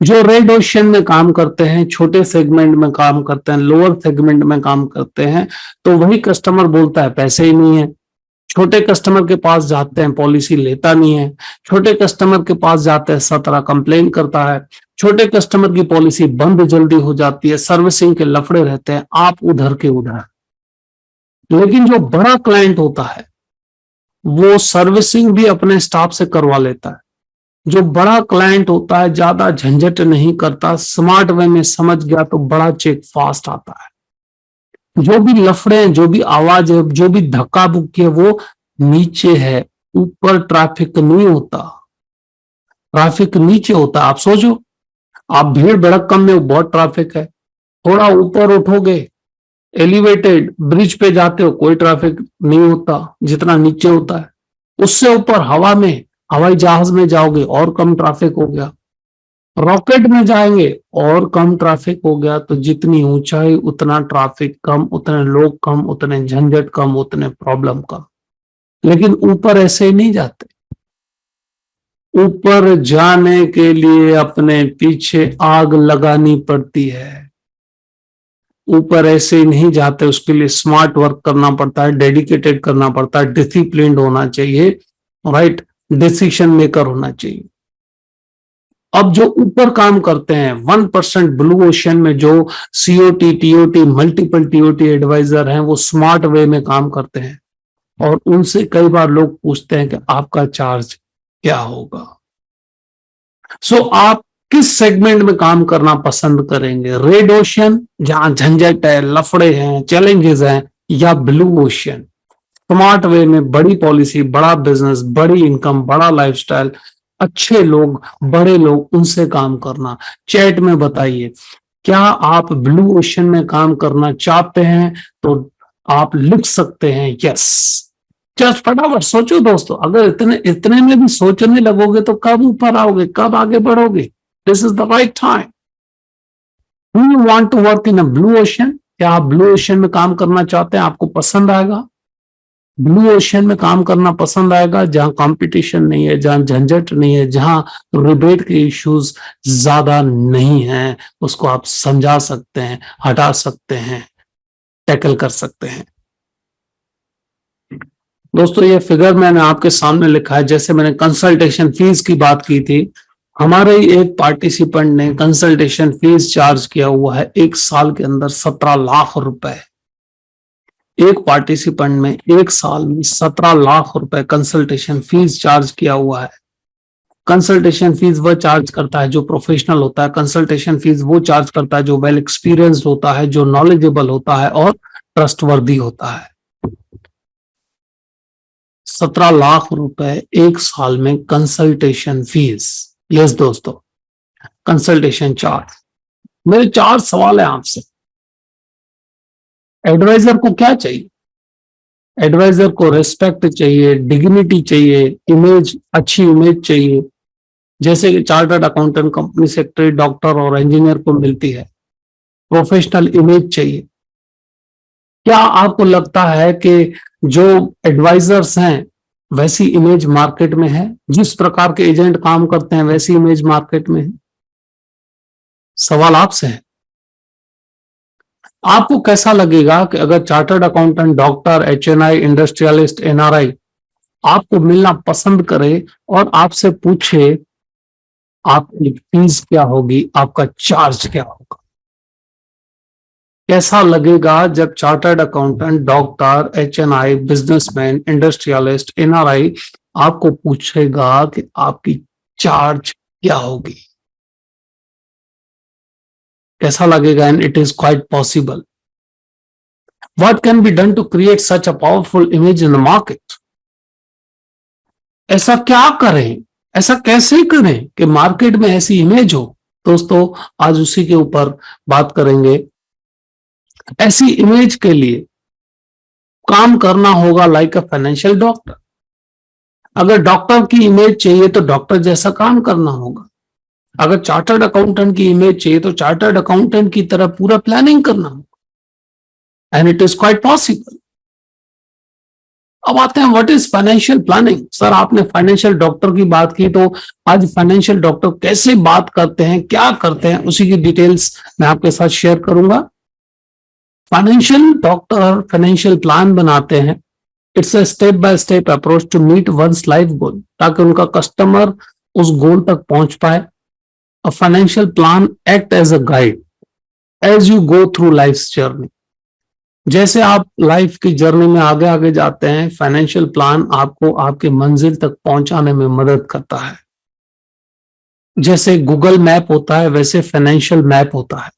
जो रेड ओशियन में काम करते हैं, छोटे सेगमेंट में काम करते हैं, लोअर सेगमेंट में काम करते हैं, तो वही कस्टमर बोलता है पैसे ही नहीं है। छोटे कस्टमर के पास जाते हैं, पॉलिसी लेता नहीं है। छोटे कस्टमर के पास जाते हैं, 17 कंप्लेन करता है। छोटे कस्टमर की पॉलिसी बंद जल्दी हो जाती है, सर्विसिंग के लफड़े रहते हैं, आप उधर के उधर। लेकिन जो बड़ा क्लाइंट होता है वो सर्विसिंग भी अपने स्टाफ से करवा लेता है। जो बड़ा क्लाइंट होता है ज्यादा झंझट नहीं करता, स्मार्ट वे में समझ गया तो बड़ा चेक फास्ट आता है। जो भी लफड़े हैं, जो भी आवाज है, जो भी धक्का बुक्की है, वो नीचे है, ऊपर ट्रैफिक नहीं होता। ट्रैफिक नीचे होता है। आप सोचो, आप भीड़ भड़क्कम में बहुत ट्रैफिक है, थोड़ा ऊपर उठोगे, एलिवेटेड ब्रिज पे जाते हो, कोई ट्रैफिक नहीं होता जितना नीचे होता है। उससे ऊपर हवा में, हवाई जहाज में जाओगे और कम ट्रैफिक हो गया। रॉकेट में जाएंगे और कम ट्रैफिक हो गया। तो जितनी ऊंचाई उतना ट्रैफिक कम, उतने लोग कम, उतने झंझट कम, उतने प्रॉब्लम कम। लेकिन ऊपर ऐसे ही नहीं जाते। ऊपर जाने के लिए अपने पीछे आग लगानी पड़ती है। ऊपर ऐसे ही नहीं जाते, उसके लिए स्मार्ट वर्क करना पड़ता है, डेडिकेटेड करना पड़ता है, डिसिप्लिन्ड होना चाहिए, राइट, डिसीजन मेकर होना चाहिए। अब जो ऊपर काम करते हैं 1% ब्लू ओशियन में, जो COT TOT multiple TOT advisor हैं, वो स्मार्ट वे में काम करते हैं। और उनसे कई बार लोग पूछते हैं कि आपका चार्ज क्या होगा। सो आप किस सेगमेंट में काम करना पसंद करेंगे? रेड ओशियन जहां झंझट है, लफड़े हैं, चैलेंजेस हैं, या ब्लू ओशियन स्मार्ट वे में, बड़ी पॉलिसी, बड़ा बिजनेस, बड़ी इनकम, बड़ा लाइफस्टाइल, अच्छे लोग, बड़े लोग, उनसे काम करना? चैट में बताइए, क्या आप ब्लू ओशियन में काम करना चाहते हैं? तो आप लिख सकते हैं यस। जस्ट फटाफट सोचो दोस्तों, अगर इतने इतने में भी सोचने लगोगे तो कब ऊपर आओगे, कब आगे बढ़ोगे? This is the right time. Do you want to work in a blue ocean? क्या आप ब्लू ओशियन में काम करना चाहते हैं? आपको पसंद आएगा? ब्लू ओशियन में काम करना पसंद आएगा जहां कंपटीशन नहीं है, जहां झंझट नहीं है, जहां रिबेट के इश्यूज ज्यादा नहीं है, उसको आप समझा सकते हैं, हटा सकते हैं, टैकल कर सकते हैं। दोस्तों, ये फिगर मैंने आपके सामने लिखा है। जैसे मैंने कंसल्टेशन फीस की बात की थी, हमारे ही एक पार्टिसिपेंट ने कंसल्टेशन फीस चार्ज किया हुआ है 1 साल के अंदर 17 लाख रुपए। एक पार्टिसिपेंट में 1 साल में 17 लाख रुपए कंसल्टेशन फीस चार्ज किया हुआ है। कंसल्टेशन फीस वह चार्ज करता है जो प्रोफेशनल होता है। कंसल्टेशन फीस वो चार्ज करता है जो वेल एक्सपीरियंस्ड होता है, जो नॉलेजेबल होता है और ट्रस्टवर्दी होता है। 17 लाख रुपए 1 साल में कंसल्टेशन फीस। यस दोस्तों, कंसल्टेशन चार्ज। मेरे 4 सवाल है आपसे। एडवाइजर को क्या चाहिए? एडवाइजर को रिस्पेक्ट चाहिए, डिग्निटी चाहिए, इमेज, अच्छी इमेज चाहिए, जैसे कि chartered accountant, company secretary, doctor और इंजीनियर को मिलती है। प्रोफेशनल इमेज चाहिए। क्या आपको लगता है कि जो एडवाइजर्स हैं वैसी इमेज मार्केट में है, जिस प्रकार के एजेंट काम करते हैं वैसी इमेज मार्केट में है। सवाल आपसे है, आपको कैसा लगेगा कि अगर chartered accountant, doctor, HNI, industrialist, NRI आपको मिलना पसंद करे और आपसे पूछे आपकी फीस क्या होगी, आपका चार्ज क्या होगा? कैसा लगेगा जब chartered accountant, doctor, HNI, businessman, industrialist, NRI आपको पूछेगा कि आपकी चार्ज क्या होगी? कैसा लगेगा? And it is quite possible. What can be done to create such a powerful image in the market? ऐसा क्या करें, ऐसा कैसे करें कि मार्केट में ऐसी इमेज हो? दोस्तों, आज उसी के ऊपर बात करेंगे. ऐसी इमेज के लिए काम करना होगा लाइक अ फाइनेंशियल डॉक्टर. अगर डॉक्टर की इमेज चाहिए तो डॉक्टर जैसा काम करना होगा. अगर चार्टर्ड अकाउंटेंट की इमेज चाहिए तो चार्टर्ड अकाउंटेंट की तरह पूरा प्लानिंग करना होगा. And it is quite possible. अब आते हैं what is financial planning. Sir, आपने फाइनेंशियल डॉक्टर की बात की, तो आज फाइनेंशियल डॉक्टर कैसे बात करते हैं, क्या करते हैं, उसी की डिटेल्स मैं आपके साथ शेयर करूंगा. फाइनेंशियल डॉक्टर फाइनेंशियल प्लान बनाते हैं. It's a step by step approach to meet one's life goal, ताकि उनका कस्टमर उस गोल तक पहुंच पाए. A financial plan act as a guide as you go through life journey. जैसे आप लाइफ की जर्नी में आगे आगे जाते हैं, फाइनेंशियल प्लान आपको आपके मंजिल तक पहुंचाने में मदद करता है. जैसे गूगल मैप होता है वैसे फाइनेंशियल मैप होता है.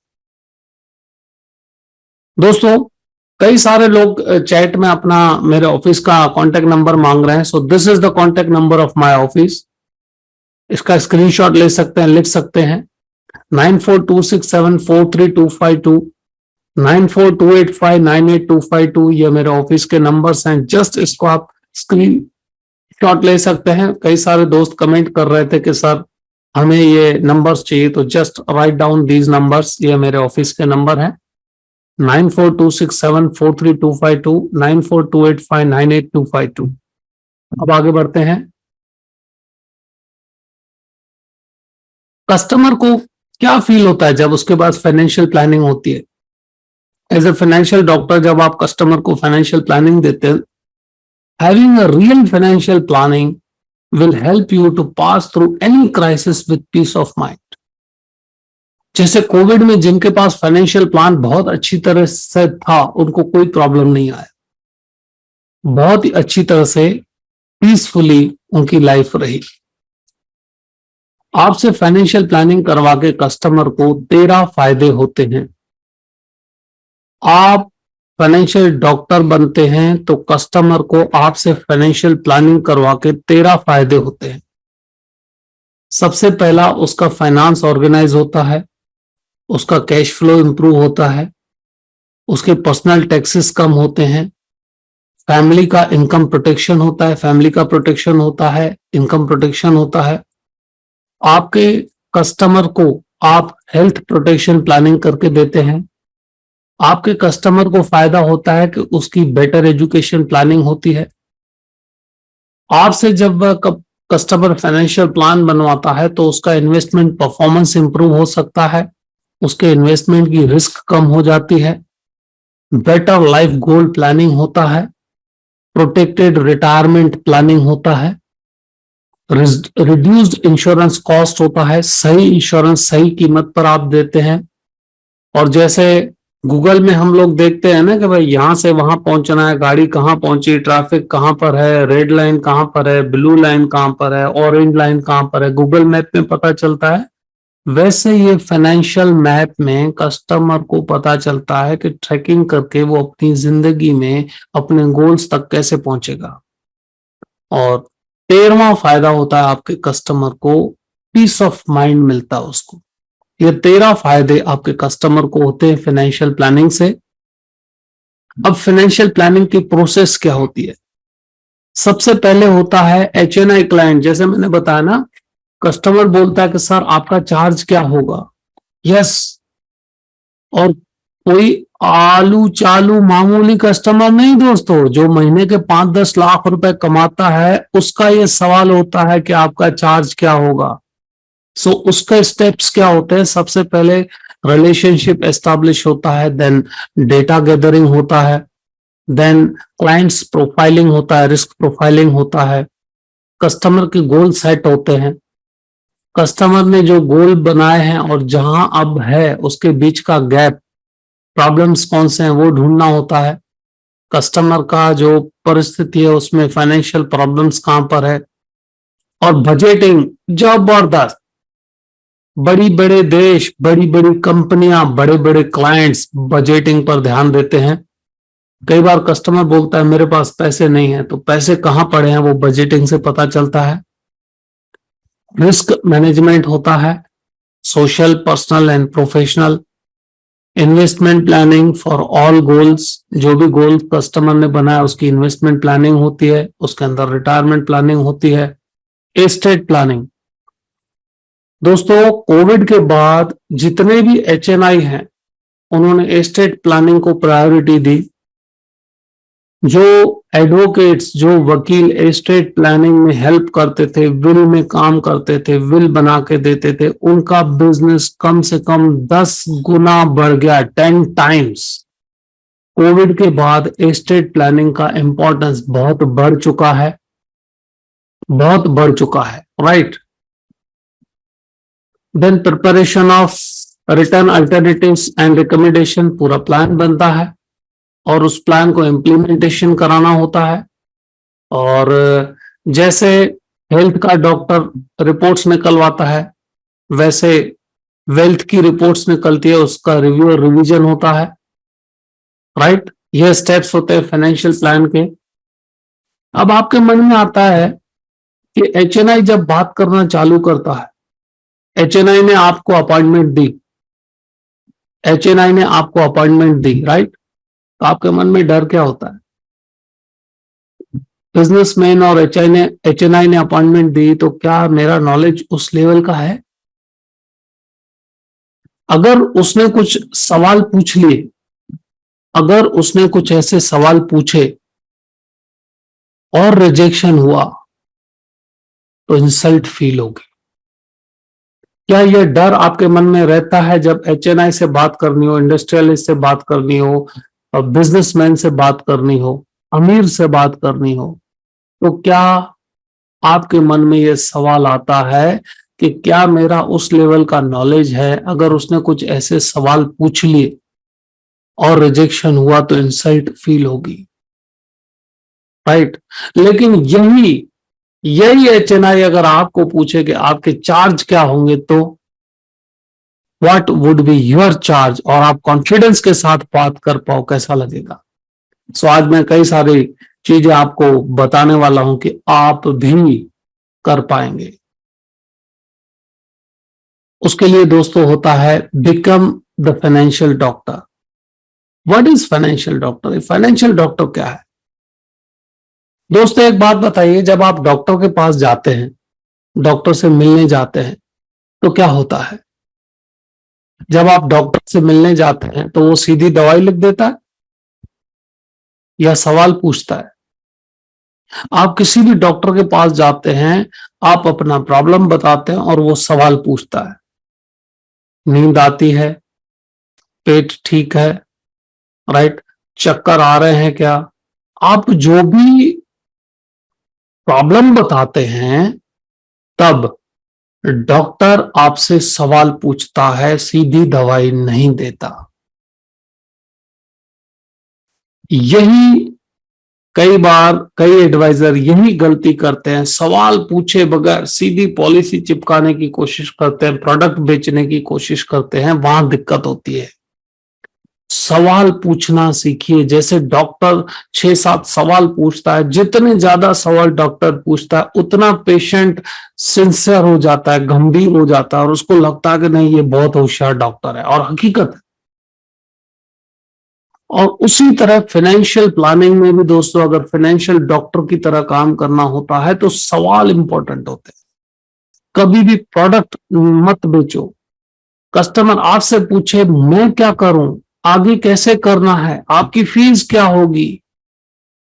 दोस्तों, कई सारे लोग चैट में अपना मेरे ऑफिस का कांटेक्ट नंबर मांग रहे हैं. सो this is the contact number of my office. इसका स्क्रीनशॉट ले सकते हैं, लिख सकते हैं. 9426743252, 9428598252. ये मेरे ऑफिस के नंबर्स हैं. जस्ट इसको आप स्क्रीन शॉट ले सकते हैं. कई सारे दोस्त कमेंट कर रहे थे कि सर हमें ये नंबर्स चाहिए, तो just write down these numbers. ये मेरे ऑफिस के नंबर हैं. 9426743252, 9428598252. अब आगे बढ़ते हैं. कस्टमर को क्या फील होता है जब उसके पास फाइनेंशियल प्लानिंग होती है? एज ए फाइनेंशियल डॉक्टर जब आप कस्टमर को फाइनेंशियल प्लानिंग देते हैं, having a real financial planning will help you to pass through any crisis with peace of mind. जैसे कोविड में जिनके पास फाइनेंशियल प्लान बहुत अच्छी तरह से था, उनको कोई प्रॉब्लम नहीं आया. बहुत ही अच्छी तरह से पीसफुली उनकी लाइफ रही. आपसे फाइनेंशियल प्लानिंग करवा के कस्टमर को 13 फायदे होते हैं. आप फाइनेंशियल डॉक्टर बनते हैं तो कस्टमर को आपसे फाइनेंशियल प्लानिंग करवा के 13 फायदे होते हैं. सबसे पहला, उसका फाइनेंस ऑर्गेनाइज होता है, उसका कैश फ्लो इंप्रूव होता है, उसके पर्सनल टैक्सेस कम होते हैं, फैमिली का इनकम प्रोटेक्शन होता है, फैमिली का प्रोटेक्शन होता है, इनकम प्रोटेक्शन होता है. आपके कस्टमर को आप हेल्थ प्रोटेक्शन प्लानिंग करके देते हैं. आपके कस्टमर को फायदा होता है कि उसकी बेटर एजुकेशन प्लानिंग होती है. आपसे जब कस्टमर फाइनेंशियल प्लान बनवाता है तो उसका इन्वेस्टमेंट परफॉर्मेंस इंप्रूव हो सकता है, उसके इन्वेस्टमेंट की रिस्क कम हो जाती है, बेटर लाइफ गोल प्लानिंग होता है, प्रोटेक्टेड रिटायरमेंट प्लानिंग होता है, रिड्यूस्ड इंश्योरेंस कॉस्ट होता है, सही इंश्योरेंस सही कीमत पर आप देते हैं. और जैसे गूगल में हम लोग देखते हैं ना कि भाई यहां से वहां पहुंचना है, गाड़ी कहाँ पहुंची, ट्रैफिक कहाँ पर है, रेड लाइन कहाँ पर है, ब्लू लाइन कहाँ पर है, ऑरेंज लाइन कहाँ पर है, गूगल मैप में पता चलता है. वैसे ये फाइनेंशियल मैप में कस्टमर को पता चलता है कि ट्रैकिंग करके वो अपनी जिंदगी में अपने गोल्स तक कैसे पहुंचेगा. और 13वां फायदा होता है आपके कस्टमर को पीस ऑफ माइंड मिलता है उसको. ये 13 फायदे आपके कस्टमर को होते हैं फाइनेंशियल प्लानिंग से. अब फाइनेंशियल प्लानिंग की प्रोसेस क्या होती है? सबसे पहले होता है एचएनआई क्लाइंट. जैसे मैंने बताया ना, कस्टमर बोलता है कि सर आपका चार्ज क्या होगा. यस, और कोई आलू चालू मामूली कस्टमर नहीं दोस्तों, जो महीने के 5-10 लाख रुपए कमाता है उसका ये सवाल होता है कि आपका चार्ज क्या होगा। सो उसके स्टेप्स क्या होते हैं? सबसे पहले रिलेशनशिप एस्टैब्लिश होता है, देन डेटा गैदरिंग होता है, देन क्लाइंट्स प्रोफाइलिंग होता है, रिस्क प्रोफाइलिंग होता है, कस्टमर के गोल सेट होते हैं, कस्टमर ने जो गोल बनाए हैं और जहां अब है उसके बीच का गैप, प्रॉब्लम्स कौन से हैं वो ढूंढना होता है, कस्टमर का जो परिस्थिति है उसमें फाइनेंशियल प्रॉब्लम्स कहां पर है, और बजटिंग जबरदस्त। बड़ी बड़े देश, बड़ी बड़ी कंपनियां, बड़े बड़े क्लाइंट्स बजटिंग पर ध्यान देते हैं। कई बार कस्टमर बोलता है मेरे पास पैसे नहीं है, तो पैसे कहां पड़े हैं वो बजटिंग से पता चलता है। रिस्क मैनेजमेंट होता है, social, personal and professional. Investment planning for all goals, जो भी गोल कस्टमर ने बनाया उसकी इन्वेस्टमेंट प्लानिंग होती है, उसके अंदर रिटायरमेंट प्लानिंग होती है, एस्टेट प्लानिंग। दोस्तों कोविड के बाद जितने भी HNI हैं उन्होंने एस्टेट प्लानिंग को प्रायोरिटी दी। जो एडवोकेट्स, जो वकील एस्टेट प्लानिंग में हेल्प करते थे, विल में काम करते थे, विल बना के देते थे, उनका बिजनेस कम से कम 10 गुना बढ़ गया, 10 टाइम्स। कोविड के बाद एस्टेट प्लानिंग का इंपॉर्टेंस बहुत बढ़ चुका है, बहुत बढ़ चुका है, right. Then preparation of return alternatives and recommendation, पूरा प्लान बनता है और उस प्लान को इम्प्लीमेंटेशन कराना होता है। और जैसे हेल्थ का डॉक्टर रिपोर्ट्स निकलवाता है, वैसे वेल्थ की रिपोर्ट्स निकलती है, उसका रिव्यू और रिवीजन होता है, राइट। ये स्टेप्स होते हैं फाइनेंशियल प्लान के। अब आपके मन में आता है कि HNI जब बात करना चालू करता है, HNI ने आपको अपॉइंटमेंट दी, HNI ने आपको अपॉइंटमेंट दी, राइट। तो आपके मन में डर क्या होता है? बिजनेसमैन और HNI ने अपॉइंटमेंट दी तो क्या मेरा नॉलेज उस लेवल का है? अगर उसने कुछ सवाल पूछ लिए, अगर उसने कुछ ऐसे सवाल पूछे और रिजेक्शन हुआ तो इंसल्ट फील होगी। क्या यह डर आपके मन में रहता है जब HNI से बात करनी हो, इंडस्ट्रियलिस्ट से बात करनी हो, बिजनेसमैन से बात करनी हो, अमीर से बात करनी हो, तो क्या आपके मन में यह सवाल आता है कि क्या मेरा उस लेवल का नॉलेज है? अगर उसने कुछ ऐसे सवाल पूछ लिए और रिजेक्शन हुआ तो इंसल्ट फील होगी, राइट। लेकिन यही HNI अगर आपको पूछे कि आपके चार्ज क्या होंगे, तो what would be your charge, और आप कॉन्फिडेंस के साथ बात कर पाओ, कैसा लगेगा? सो आज मैं कई सारी चीजें आपको बताने वाला हूं कि आप भी कर पाएंगे। उसके लिए दोस्तों होता है become the financial doctor. What is financial doctor? Financial doctor क्या है? दोस्तों एक बात बताइए, जब आप डॉक्टर के पास जाते हैं, डॉक्टर से मिलने जाते हैं, तो क्या होता है? जब आप डॉक्टर से मिलने जाते हैं तो वो सीधी दवाई लिख देता है या सवाल पूछता है? आप किसी भी डॉक्टर के पास जाते हैं, आप अपना प्रॉब्लम बताते हैं और वो सवाल पूछता है, नींद आती है, पेट ठीक है, राइट, चक्कर आ रहे हैं क्या? आप जो भी प्रॉब्लम बताते हैं तब डॉक्टर आपसे सवाल पूछता है, सीधी दवाई नहीं देता। यही कई बार कई एडवाइजर यही गलती करते हैं, सवाल पूछे बगैर सीधी पॉलिसी चिपकाने की कोशिश करते हैं, प्रोडक्ट बेचने की कोशिश करते हैं, वहां दिक्कत होती है। सवाल पूछना सीखिए। जैसे डॉक्टर 6-7 सवाल पूछता है, जितने ज्यादा सवाल डॉक्टर पूछता है उतना पेशेंट सिंसियर हो जाता है, गंभीर हो जाता है और उसको लगता है कि नहीं ये बहुत होशियार डॉक्टर है, और हकीकत है। और उसी तरह फाइनेंशियल प्लानिंग में भी दोस्तों, अगर फाइनेंशियल डॉक्टर की तरह काम करना होता है तो सवाल इंपॉर्टेंट होते हैं। कभी भी प्रोडक्ट मत बेचो। कस्टमर आपसे पूछे मैं क्या करूं, आगे कैसे करना है, आपकी फीस क्या होगी,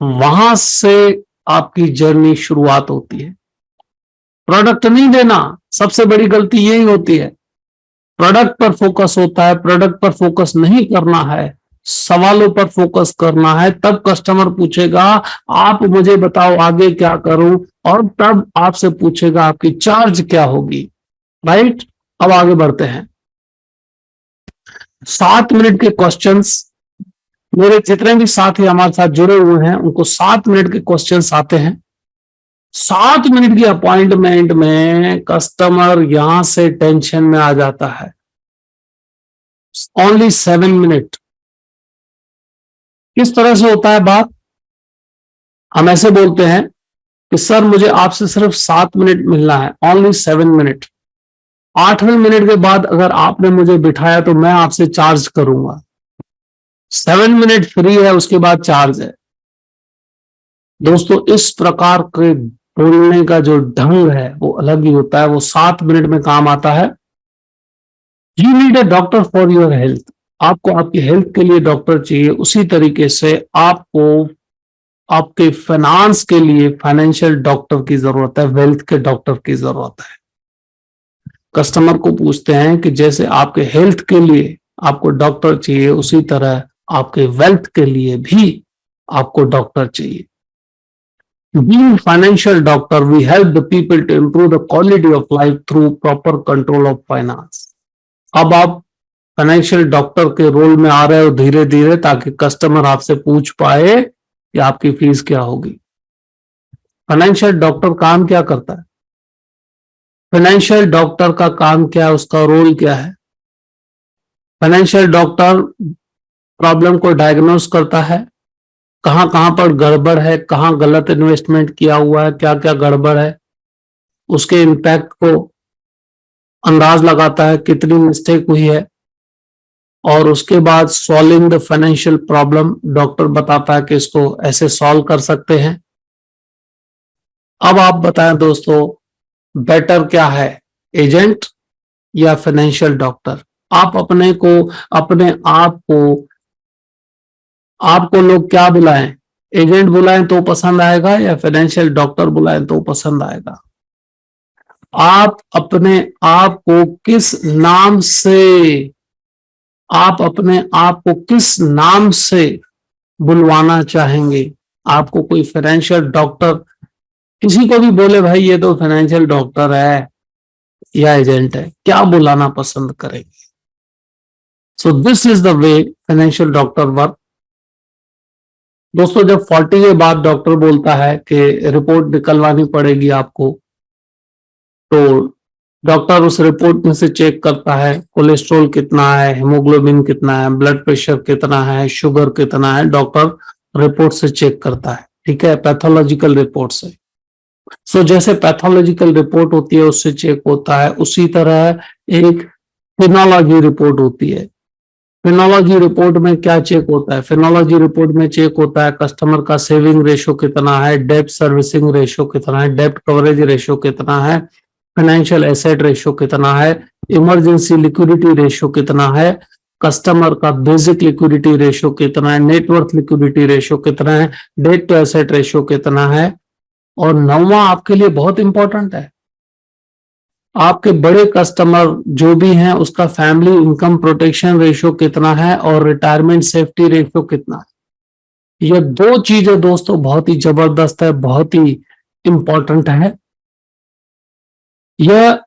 वहां से आपकी जर्नी शुरुआत होती है। प्रोडक्ट नहीं देना, सबसे बड़ी गलती यही होती है। प्रोडक्ट पर फोकस होता है, प्रोडक्ट पर फोकस नहीं करना है, सवालों पर फोकस करना है। तब कस्टमर पूछेगा आप मुझे बताओ आगे क्या करूं, और तब आपसे पूछेगा आपकी चार्ज क्या होगी। राइट, अब आगे बढ़ते हैं। 7 मिनट के क्वेश्चंस, मेरे जितने भी साथी हमारे साथ जुड़े हुए हैं उनको 7 मिनट के क्वेश्चंस आते हैं। 7 मिनट की अपॉइंटमेंट में कस्टमर यहां से टेंशन में आ जाता है। Only 7 minute. किस तरह से होता है बात, हम ऐसे बोलते हैं कि सर मुझे आपसे सिर्फ 7 मिनट मिलना है, ओनली 7 मिनट। 8वें मिनट के बाद अगर आपने मुझे बिठाया तो मैं आपसे चार्ज करूंगा। 7 मिनट फ्री है, उसके बाद चार्ज है। दोस्तों इस प्रकार के बोलने का जो ढंग है वो अलग ही होता है, वो 7 मिनट में काम आता है। You need a doctor for your health. आपको आपकी हेल्थ के लिए डॉक्टर चाहिए, उसी तरीके से आपको आपके फाइनेंस के लिए फाइनेंशियल डॉक्टर की जरूरत है, वेल्थ के डॉक्टर की जरूरत है। कस्टमर को पूछते हैं कि जैसे आपके हेल्थ के लिए आपको डॉक्टर चाहिए, उसी तरह आपके वेल्थ के लिए भी आपको डॉक्टर चाहिए। Being financial doctor, we help the people to improve the quality of life through proper control of finance. अब आप फाइनेंशियल डॉक्टर के रोल में आ रहे हो धीरे धीरे, ताकि कस्टमर आपसे पूछ पाए कि आपकी फीस क्या होगी। फाइनेंशियल डॉक्टर काम क्या करता है, फाइनेंशियल डॉक्टर का काम क्या है, उसका रोल क्या है। फाइनेंशियल डॉक्टर प्रॉब्लम को डायग्नोस करता है, कहां कहां पर गड़बड़ है, कहां गलत इन्वेस्टमेंट किया हुआ है, क्या क्या गड़बड़ है, उसके इम्पैक्ट को अंदाज लगाता है, कितनी मिस्टेक हुई है, और उसके बाद solving the financial problem, doctor बताता है कि इसको ऐसे सॉल्व कर सकते हैं। अब आप बताएं दोस्तों, बेटर क्या है, एजेंट या फाइनेंशियल डॉक्टर। आप अपने को, अपने आपको लोग क्या बुलाएं, एजेंट बुलाएं तो पसंद आएगा या फाइनेंशियल डॉक्टर बुलाएं तो पसंद आएगा। आप अपने आप को किस नाम से, आप अपने आप को किस नाम से बुलवाना चाहेंगे। आपको कोई फाइनेंशियल डॉक्टर, किसी को भी बोले भाई ये तो फाइनेंशियल डॉक्टर है या एजेंट है, क्या बुलाना पसंद करेंगे। सो this is the way financial doctor work. दोस्तों जब 40 के बाद डॉक्टर बोलता है कि रिपोर्ट निकलवानी पड़ेगी आपको, तो डॉक्टर उस रिपोर्ट में से चेक करता है कोलेस्ट्रॉल कितना है, हेमोग्लोबिन कितना है, ब्लड प्रेशर कितना है, शुगर कितना है, डॉक्टर रिपोर्ट से चेक करता है। ठीक है, पैथोलॉजिकल रिपोर्ट से। सो जैसे पैथोलॉजिकल रिपोर्ट होती है उससे चेक होता है, उसी तरह एक फिनोलॉजी रिपोर्ट होती है। फिनोलॉजी रिपोर्ट में क्या चेक होता है, फिनोलॉजी रिपोर्ट में चेक होता है कस्टमर का सेविंग रेशो कितना है, डेब्ट सर्विसिंग रेशो कितना है, डेब्ट कवरेज रेशो कितना है, फाइनेंशियल एसेट रेशो कितना है, इमरजेंसी लिक्विडिटी रेशो कितना है, कस्टमर का बेसिक लिक्विडिटी रेशो कितना है, नेटवर्थ लिक्विडिटी रेशो कितना है, डेट टू एसेट रेशो कितना है, और 9वां आपके लिए बहुत इंपॉर्टेंट है, आपके बड़े कस्टमर जो भी हैं उसका फैमिली इनकम प्रोटेक्शन रेशो कितना है और रिटायरमेंट सेफ्टी रेशो कितना है। ये 2 चीजें दोस्तों बहुत ही जबरदस्त है, बहुत ही इंपॉर्टेंट है। यह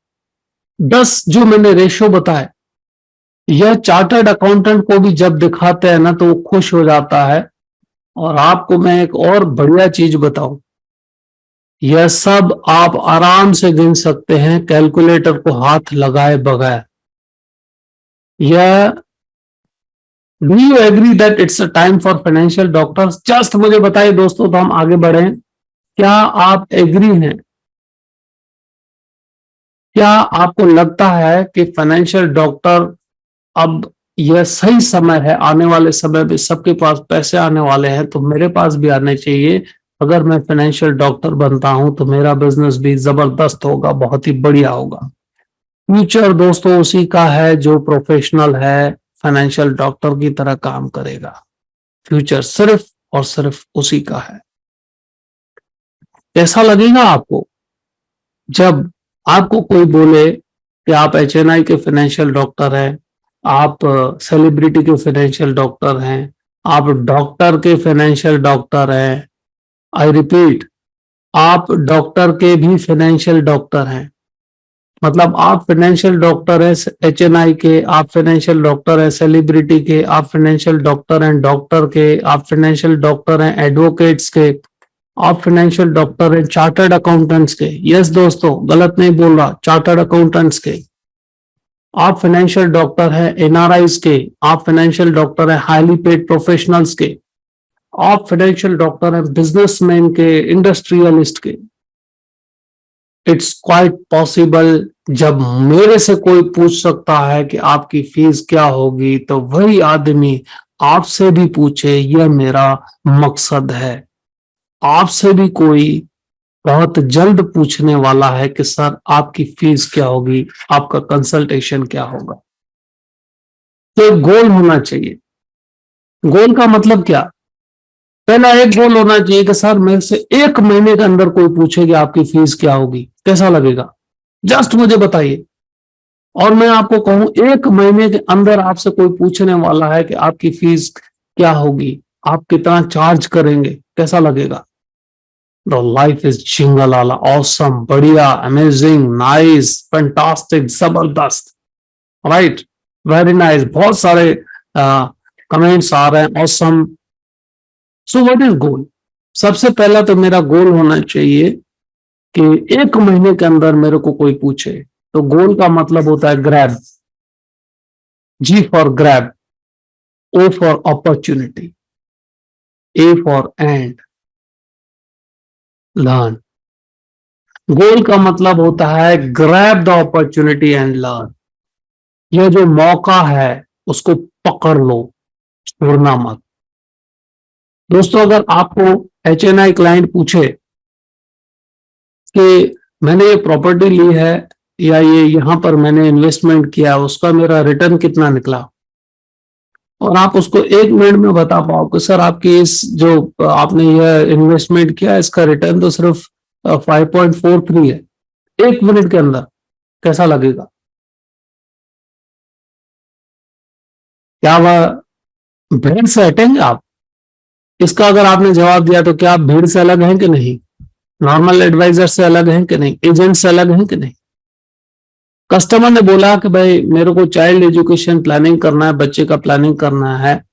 10 जो मैंने रेशो बताए, यह चार्टर्ड अकाउंटेंट को भी जब दिखाते हैं ना तो वो खुश हो जाता है। और आपको मैं एक और बढ़िया चीज बताऊं, यह सब आप आराम से गिन सकते हैं कैलकुलेटर को हाथ लगाए बगैर। यह, do you agree that it's a time for financial doctors? Just मुझे बताइए दोस्तों तो हम आगे बढ़े, क्या आप एग्री हैं? क्या आपको लगता है कि फाइनेंशियल डॉक्टर, अब यह सही समय है, आने वाले समय में सबके पास पैसे आने वाले हैं तो मेरे पास भी आने चाहिए, अगर मैं फाइनेंशियल डॉक्टर बनता हूं तो मेरा बिजनेस भी जबरदस्त होगा, बहुत ही बढ़िया होगा। फ्यूचर दोस्तों उसी का है जो प्रोफेशनल है, फाइनेंशियल डॉक्टर की तरह काम करेगा। फ्यूचर सिर्फ और सिर्फ उसी का है। कैसा लगेगा आपको जब आपको कोई बोले कि आप HNI के फाइनेंशियल डॉक्टर हैं, आप सेलिब्रिटी के फाइनेंशियल डॉक्टर हैं, आप डॉक्टर के फाइनेंशियल डॉक्टर हैं। आई रिपीट, आप डॉक्टर के भी फाइनेंशियल डॉक्टर हैं। मतलब आप फाइनेंशियल डॉक्टर है HNI के, आप फाइनेंशियल डॉक्टर है सेलिब्रिटी के, आप फाइनेंशियल डॉक्टर हैं डॉक्टर के, आप फाइनेंशियल डॉक्टर हैं एडवोकेट्स के, आप फाइनेंशियल डॉक्टर हैं चार्टर्ड अकाउंटेंट्स के। यस दोस्तों, गलत नहीं बोल रहा, चार्टर्ड अकाउंटेंट्स के। आप फाइनेंशियल डॉक्टर हैं NRIs के, आप फाइनेंशियल डॉक्टर हैं हाईली पेड प्रोफेशनल्स के, आप फाइनेंशियल डॉक्टर हैं बिजनेसमैन के, इंडस्ट्रियलिस्ट के। इट्स क्वाइट पॉसिबल जब मेरे से कोई पूछ सकता है कि आपकी फीस क्या होगी, तो वही आदमी आपसे भी पूछे, यह मेरा मकसद है। आपसे भी कोई बहुत जल्द पूछने वाला है कि सर आपकी फीस क्या होगी, आपका कंसल्टेशन क्या होगा। तो एक गोल होना चाहिए। गोल का मतलब क्या? पहला एक गोल होना चाहिए कि सर मेरे से 1 महीने के अंदर कोई पूछे कि आपकी फीस क्या होगी, कैसा लगेगा? जस्ट मुझे बताइए। और मैं आपको कहूं 1 महीने के अंदर आपसे कोई पूछने वाला है कि आपकी फीस क्या होगी, आप कितना चार्ज करेंगे, कैसा लगेगा? द लाइफ इज चिंगलाला, ऑसम, बढ़िया, अमेजिंग, नाइस, फैंटास्टिक, जबरदस्त, राइट, वेरी नाइस। बहुत सारे कमेंट्स आ रहे हैं, ऑसम। सो व्हाट इज गोल? सबसे पहला तो मेरा गोल होना चाहिए कि 1 महीने के अंदर मेरे को कोई पूछे। तो गोल का मतलब होता है grab, G for grab, O for opportunity, A for and, learn. Goal का मतलब होता है grab the opportunity and learn. यह जो मौका है उसको पकड़ लो, छोड़ना मत। दोस्तों, अगर आपको HNI क्लाइंट पूछे कि मैंने ये प्रॉपर्टी ली है या ये यहां पर मैंने इन्वेस्टमेंट किया, उसका मेरा रिटर्न कितना निकला, और आप उसको 1 मिनट में बता पाओ कि सर आपकी इस जो आपने यह इन्वेस्टमेंट किया इसका रिटर्न तो सिर्फ 5.43 है, 1 मिनट के अंदर, कैसा लगेगा? क्या वह भीड़ से हटेंगे आप? इसका अगर आपने जवाब दिया तो क्या आप भीड़ से अलग हैं कि नहीं? नॉर्मल एडवाइजर से अलग हैं कि नहीं? एजेंट से अलग हैं कि नहीं? कस्टमर ने बोला कि भाई मेरे को चाइल्ड एजुकेशन प्लानिंग करना है, बच्चे का प्लानिंग करना है,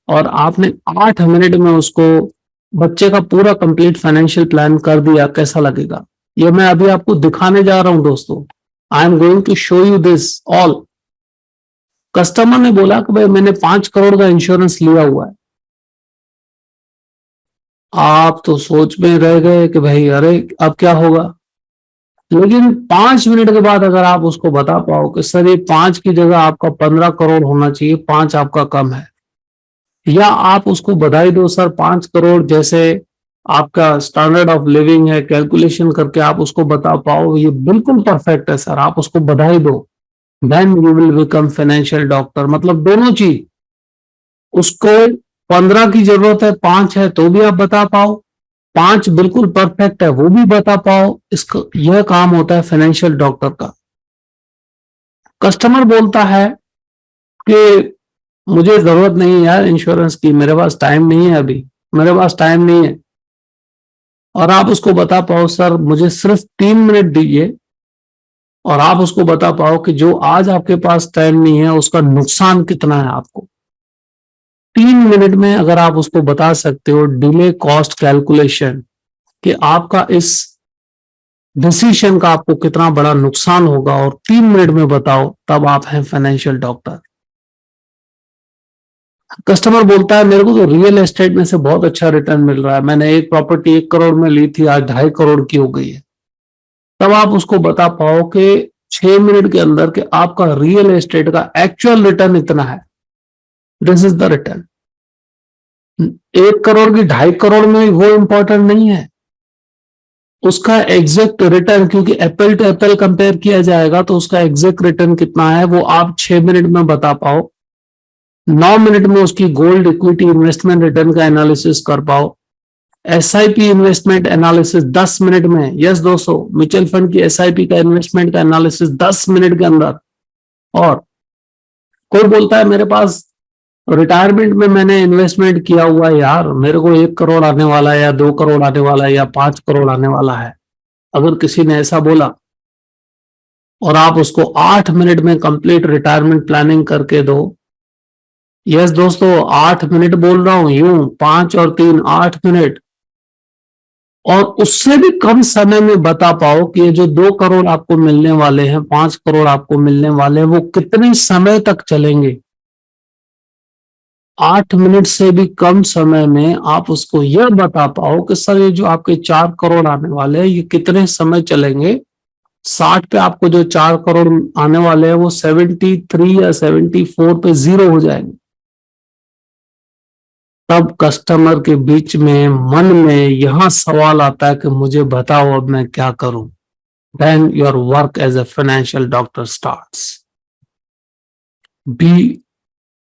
और आपने 8 मिनट में उसको बच्चे का पूरा कंप्लीट फाइनेंशियल प्लान कर दिया, कैसा लगेगा? ये मैं अभी आपको दिखाने जा रहा हूं दोस्तों। I am going to show you this all. Customer ने बोला कि भाई मैंने 5 करोड़ का इंश्योरेंस लिया हुआ है। आप तो सोच में रह गए कि भाई अरे अब क्या होगा। लेकिन 5 मिनट के बाद अगर आप उसको बता पाओ कि सर ये 5 की जगह आपका 15 करोड़ होना चाहिए, 5 आपका कम है, या आप उसको बधाई दो सर 5 करोड़ जैसे आपका स्टैंडर्ड ऑफ लिविंग है, कैलकुलेशन करके आप उसको बता पाओ ये बिल्कुल परफेक्ट है सर, आप उसको बधाई दो, then you will become financial doctor. मतलब दोनों चीज, उसको 15 की जरूरत है, 5 है तो भी आप बता पाओ, 5 बिल्कुल परफेक्ट है वो भी बता पाओ। इसका यह काम होता है फाइनेंशियल डॉक्टर का। कस्टमर बोलता है कि मुझे जरूरत नहीं है यार इंश्योरेंस की, मेरे पास टाइम नहीं है, अभी मेरे पास टाइम नहीं है, और आप उसको बता पाओ सर मुझे सिर्फ 3 मिनट दीजिए, और आप उसको बता पाओ कि जो आज आपके पास टाइम नहीं है उसका नुकसान कितना है आपको। 3 मिनट में अगर आप उसको बता सकते हो डिले कॉस्ट कैलकुलेशन कि आपका इस डिसीजन का आपको कितना बड़ा नुकसान होगा, और 3 मिनट में बताओ, तब आप हैं फाइनेंशियल डॉक्टर। कस्टमर बोलता है मेरे को तो रियल एस्टेट में से बहुत अच्छा रिटर्न मिल रहा है, मैंने एक प्रॉपर्टी 1 करोड़ में ली थी, आज 2.5 करोड़ की हो गई है। तब आप उसको बता पाओ कि 6 मिनट के अंदर के आपका रियल एस्टेट का एक्चुअल रिटर्न इतना है, this is the return. 1 crore की 2.5 करोड़ में वो इंपॉर्टेंट नहीं है, उसका एग्जैक्ट रिटर्न, क्योंकि एप्पल टू एप्पल कंपेयर किया जाएगा, तो उसका एग्जैक्ट रिटर्न कितना है वो आप 6 मिनट में बता पाओ, 9 मिनट में उसकी गोल्ड इक्विटी इन्वेस्टमेंट रिटर्न का एनालिसिस कर पाओ। एसआईपी इन्वेस्टमेंट एनालिसिस 10 मिनट में। यस दोस्तों, म्यूचुअल फंड की एसआईपी का इन्वेस्टमेंट का एनालिसिस 10 मिनट के अंदर। और कोई बोलता है मेरे पास रिटायरमेंट में मैंने इन्वेस्टमेंट किया हुआ है यार, मेरे को 1 करोड़ आने वाला है या 2 करोड़ आने वाला है या 5 करोड़ आने वाला है। अगर किसी ने ऐसा बोला और आप उसको 8 मिनट में कंप्लीट रिटायरमेंट प्लानिंग करके दो। यस दोस्तों, 8 मिनट बोल रहा हूं, यूं 5 और 3 8 मिनट। और उससे भी कम समय में बता पाओ कि ये जो 2 करोड़ आपको मिलने वाले हैं, 5 करोड़ आपको मिलने वाले हैं, वो कितने समय तक चलेंगे। 8 मिनट से भी कम समय में आप उसको यह बता पाओ कि सर ये जो आपके 4 करोड़ आने वाले हैं ये कितने समय चलेंगे। 60 पे आपको जो 4 करोड़ आने वाले हैं वो 73 या 74 पे जीरो हो जाएंगे। तब कस्टमर के बीच में मन में यहां सवाल आता है कि मुझे बताओ अब मैं क्या करूं। Then your work as a financial doctor starts. Be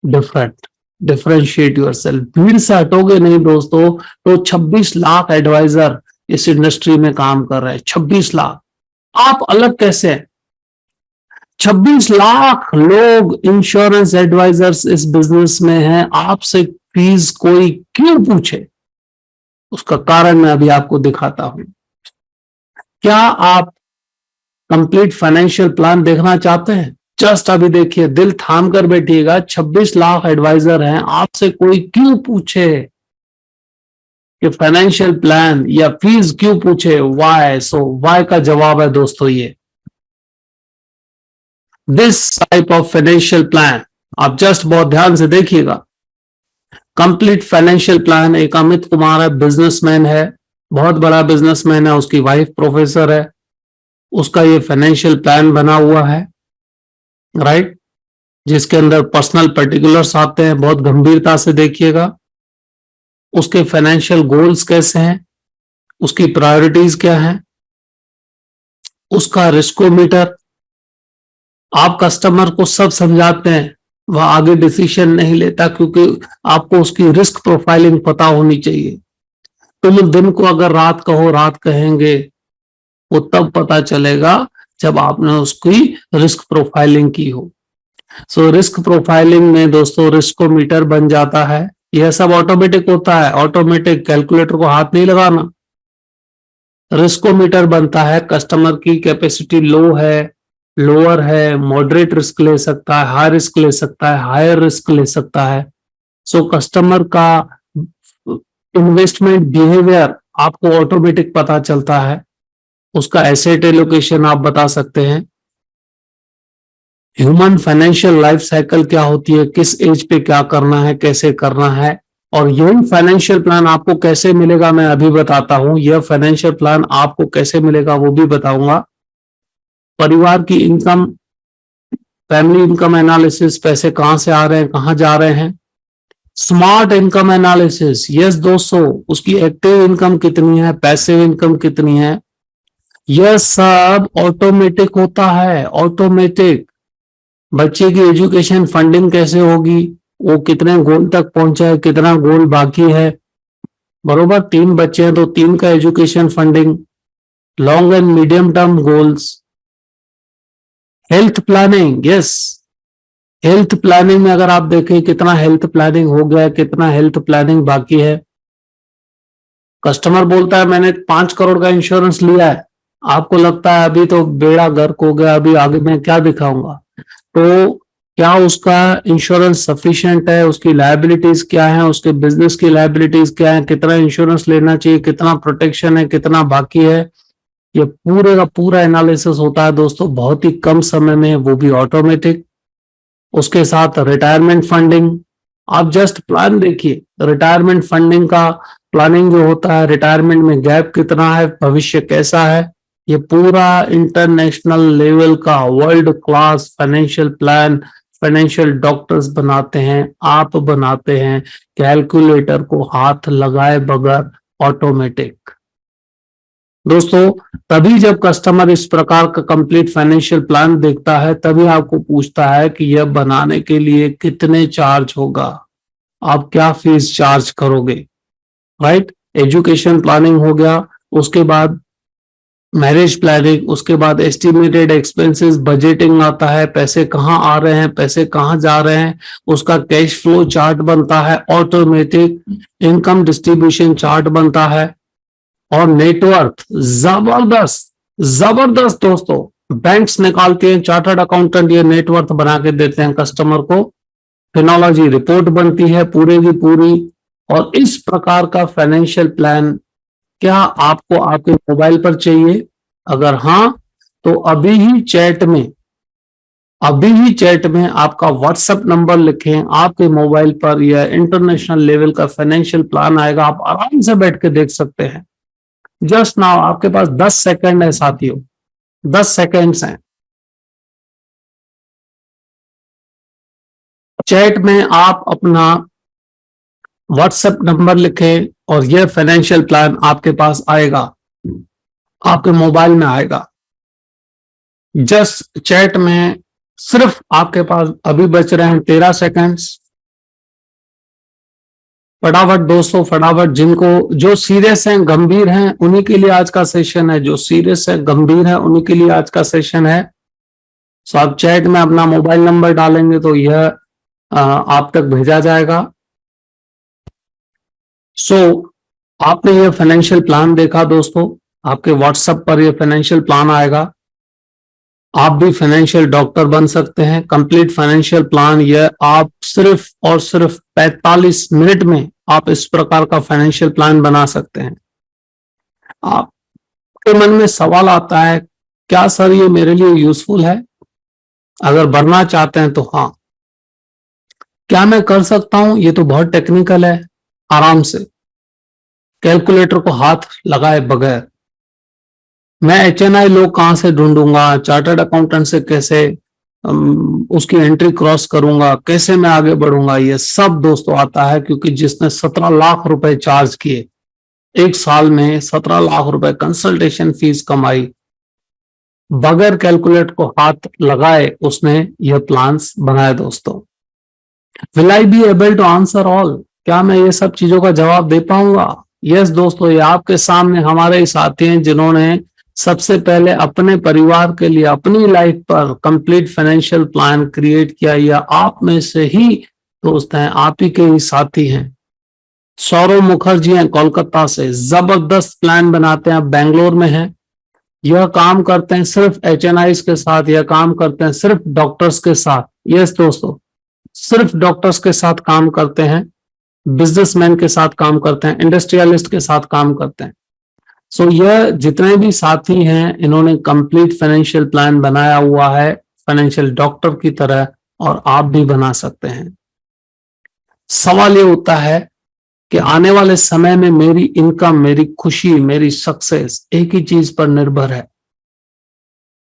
different, differentiate yourself. भीड़ से हटोगे नहीं दोस्तों तो 26 लाख एडवाइजर इस इंडस्ट्री में काम कर रहे हैं। 26 लाख। आप अलग कैसे हैं? 26 लाख लोग इंश्योरेंस एडवाइजर्स इस बिजनेस में हैं। आपसे फीस कोई क्यों पूछे? उसका कारण मैं अभी आपको दिखाता हूं। क्या आप कंप्लीट फाइनेंशियल प्लान देखना चाहते हैं? जस्ट अभी देखिए, दिल थाम कर बैठिएगा। 26 लाख एडवाइजर हैं, आपसे कोई क्यों पूछे कि फाइनेंशियल प्लान या फीस क्यों पूछे? वाई? सो वाई का जवाब है दोस्तों ये, this type of financial plan. आप जस्ट बहुत ध्यान से देखिएगा। कंप्लीट फाइनेंशियल प्लान, एक अमित कुमार है, बिजनेसमैन है, बहुत बड़ा बिजनेसमैन है, उसकी वाइफ प्रोफेसर है, उसका ये फाइनेंशियल प्लान बना हुआ है, राइट, जिसके अंदर पर्सनल पर्टिकुलर्स आते हैं। बहुत गंभीरता से देखिएगा। उसके फाइनेंशियल गोल्स कैसे हैं, उसकी प्रायोरिटीज क्या हैं, उसका रिस्कोमीटर। आप कस्टमर को सब समझाते हैं, वह आगे डिसीजन नहीं लेता क्योंकि आपको उसकी रिस्क प्रोफाइलिंग पता होनी चाहिए। तुम दिन को अगर रात कहो, रात कहेंगे, वो तब पता चलेगा जब आपने उसकी रिस्क प्रोफाइलिंग की हो। सो रिस्क प्रोफाइलिंग में दोस्तों रिस्कोमीटर बन जाता है। यह सब ऑटोमेटिक होता है, ऑटोमेटिक, कैलकुलेटर को हाथ नहीं लगाना। रिस्कोमीटर बनता है, कस्टमर की कैपेसिटी लो है, लोअर है, मॉडरेट रिस्क ले सकता है, हाई रिस्क ले सकता है, हायर रिस्क ले सकता है। सो कस्टमर का इन्वेस्टमेंट बिहेवियर आपको ऑटोमेटिक पता चलता है। उसका एसेट एलोकेशन आप बता सकते हैं। ह्यूमन फाइनेंशियल लाइफ साइकिल क्या होती है, किस एज पे क्या करना है, कैसे करना है, और यही फाइनेंशियल प्लान आपको कैसे मिलेगा मैं अभी बताता हूं। यह फाइनेंशियल प्लान आपको कैसे मिलेगा वो भी बताऊंगा। परिवार की इनकम, फैमिली इनकम एनालिसिस, पैसे कहां से आ रहे हैं, कहां जा रहे हैं। स्मार्ट इनकम एनालिसिस, यस दोस्तों, उसकी एक्टिव इनकम कितनी है, पैसिव इनकम कितनी है, यह सब ऑटोमेटिक होता है, ऑटोमेटिक। बच्चे की एजुकेशन फंडिंग कैसे होगी, वो कितने गोल तक पहुंचा है, कितना गोल बाकी है, बरोबर। 3 बच्चे हैं तो 3 का education funding, long and medium term goals. Health planning, yes, health planning में अगर आप देखें कितना हेल्थ प्लानिंग हो गया है, कितना हेल्थ प्लानिंग बाकी है। कस्टमर बोलता है मैंने 5 करोड़ का इंश्योरेंस लिया है, आपको लगता है अभी तो बेड़ा गर्क हो गया, अभी आगे मैं क्या दिखाऊंगा। तो क्या उसका इंश्योरेंस सफिशिएंट है, उसकी लायबिलिटीज क्या है, उसके बिजनेस की लायबिलिटीज क्या है, कितना इंश्योरेंस लेना चाहिए, कितना प्रोटेक्शन है, कितना बाकी है, ये पूरे का पूरा एनालिसिस होता है दोस्तों, बहुत ही कम समय में, वो भी ऑटोमेटिक। उसके साथ रिटायरमेंट फंडिंग, आप जस्ट प्लान देखिए, रिटायरमेंट फंडिंग का प्लानिंग जो होता है, रिटायरमेंट में गैप कितना है, भविष्य कैसा है, ये पूरा इंटरनेशनल लेवल का world class financial plan financial doctors बनाते हैं, आप बनाते हैं, कैलकुलेटर को हाथ लगाए बगैर, ऑटोमेटिक। दोस्तों तभी जब कस्टमर इस प्रकार का कंप्लीट फाइनेंशियल प्लान देखता है तभी आपको पूछता है कि यह बनाने के लिए कितने चार्ज होगा, आप क्या फीस चार्ज करोगे, राइट। एजुकेशन प्लानिंग हो गया, उसके बाद मैरिज प्लानिंग, उसके बाद एस्टिमेटेड एक्सपेंसेस, बजटिंग आता है, पैसे कहाँ आ रहे हैं, पैसे कहाँ जा रहे हैं, उसका कैश फ्लो चार्ट बनता है, ऑटोमेटिक इनकम डिस्ट्रीब्यूशन चार्ट बनता है, और नेटवर्थ जबरदस्त जबरदस्त दोस्तों बैंक्स निकालते हैं, चार्टर्ड अकाउंटेंट ये नेटवर्थ बना के देते हैं कस्टमर को, फिनोलॉजी रिपोर्ट बनती है पूरी की पूरी। और इस प्रकार का फाइनेंशियल प्लान क्या आपको आपके मोबाइल पर चाहिए? अगर हाँ तो अभी ही चैट में आपका व्हाट्सएप नंबर लिखें, आपके मोबाइल पर यह इंटरनेशनल लेवल का फाइनेंशियल प्लान आएगा, आप आराम से बैठ के देख सकते हैं। जस्ट नाउ आपके पास 10 सेकंड है साथियों, 10 सेकंड्स हैं। चैट में आप अपना व्हाट्सएप नंबर लिखें और यह फाइनेंशियल प्लान आपके पास आएगा, आपके मोबाइल में आएगा। जस्ट चैट में सिर्फ आपके पास अभी बच रहे हैं 13 सेकंड्स। फटाफट दोस्तों फटाफट, जिनको जो सीरियस हैं गंभीर हैं उन्हीं के लिए आज का सेशन है, जो सीरियस है गंभीर है उन्हीं के लिए आज का सेशन है। सो आप चैट में अपना मोबाइल नंबर डालेंगे तो यह आप तक भेजा जाएगा। सो आपने ये फाइनेंशियल प्लान देखा दोस्तों, आपके व्हाट्सएप पर ये फाइनेंशियल प्लान आएगा। आप भी फाइनेंशियल डॉक्टर बन सकते हैं। कंप्लीट फाइनेंशियल प्लान, यह आप सिर्फ और सिर्फ 45 मिनट में आप इस प्रकार का फाइनेंशियल प्लान बना सकते हैं। आपके मन में सवाल आता है, क्या सर ये मेरे लिए यूजफुल है? अगर बनना चाहते हैं तो हाँ। क्या मैं कर सकता हूं? ये तो बहुत टेक्निकल है। आराम से कैलकुलेटर को हाथ लगाए बगैर मैं HNI लोग कहां से ढूंढूंगा, चार्टर्ड अकाउंटेंट से कैसे उसकी एंट्री क्रॉस करूंगा, कैसे मैं आगे बढ़ूंगा, ये सब दोस्तों आता है क्योंकि जिसने 17 लाख रुपए चार्ज किए, एक साल में 17 लाख रुपए कंसल्टेशन फीस कमाई, बगैर कैलकुलेटर को हाथ लगाए उसने यह प्लान्स बनाए दोस्तों। Will I be able to answer all? क्या मैं ये सब चीजों का जवाब दे पाऊंगा? यस दोस्तों, ये आपके सामने हमारे साथी हैं जिन्होंने सबसे पहले अपने परिवार के लिए अपनी लाइफ पर कंप्लीट फाइनेंशियल प्लान क्रिएट किया। या आप में से ही दोस्त हैं, आप ही के ही साथी हैं। सौरव मुखर्जी हैं कोलकाता से, जबरदस्त प्लान बनाते हैं, बेंगलोर में हैं। यह काम करते हैं सिर्फ HNIs के साथ, यह काम करते हैं सिर्फ डॉक्टर्स के साथ। यस दोस्तों, सिर्फ डॉक्टर्स के साथ काम करते हैं, बिजनेसमैन के साथ काम करते हैं, इंडस्ट्रियलिस्ट के साथ काम करते हैं। सो यह जितने भी साथी हैं इन्होंने कंप्लीट फाइनेंशियल प्लान बनाया हुआ है फाइनेंशियल डॉक्टर की तरह, और आप भी बना सकते हैं। सवाल ये होता है कि आने वाले समय में मेरी इनकम, मेरी खुशी, मेरी सक्सेस एक ही चीज पर निर्भर है,